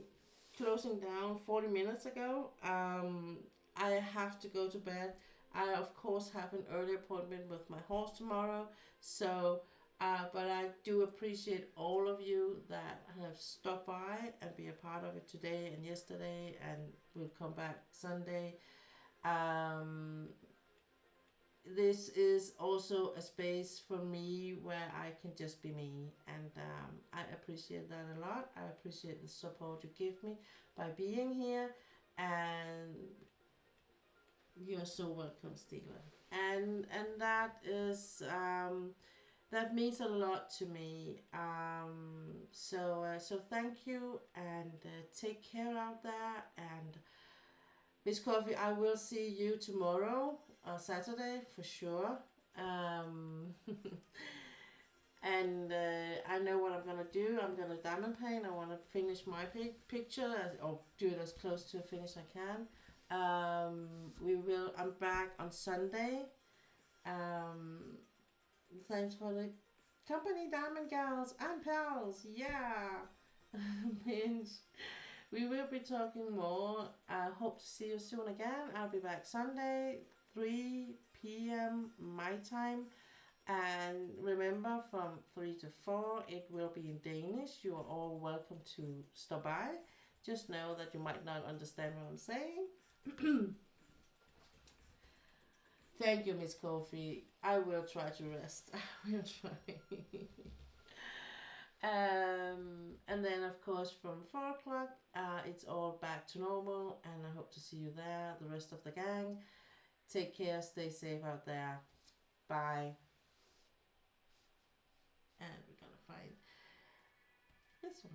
closing down 40 minutes ago. I have to go to bed. I of course have an early appointment with my horse tomorrow. So, but I do appreciate all of you that have stopped by and be a part of it today and yesterday, and will come back Sunday. Um, this is also a space for me where I can just be me, and I appreciate that a lot. I appreciate the support you give me by being here, and you're so welcome, Stila. And that is that means a lot to me. So thank you, and take care out there. And Miss Coffee, I will see you tomorrow, Saturday for sure. Um, and I know what I'm gonna do. I'm gonna diamond paint. I want to finish my picture or do it as close to a finish I can. We will. I'm back on Sunday. Um, Thanks for the company, diamond gals and pals. Yeah, binge. We will be talking more. I hope to see you soon again. I'll be back Sunday, 3 p.m. my time. And remember, from 3 to 4, it will be in Danish. You are all welcome to stop by. Just know that you might not understand what I'm saying. Thank you, Miss Coffee. I will try to rest. I will try. And then, of course, from 4 o'clock, it's all back to normal. And I hope to see you there, the rest of the gang. Take care. Stay safe out there. Bye. And we're going to find this one.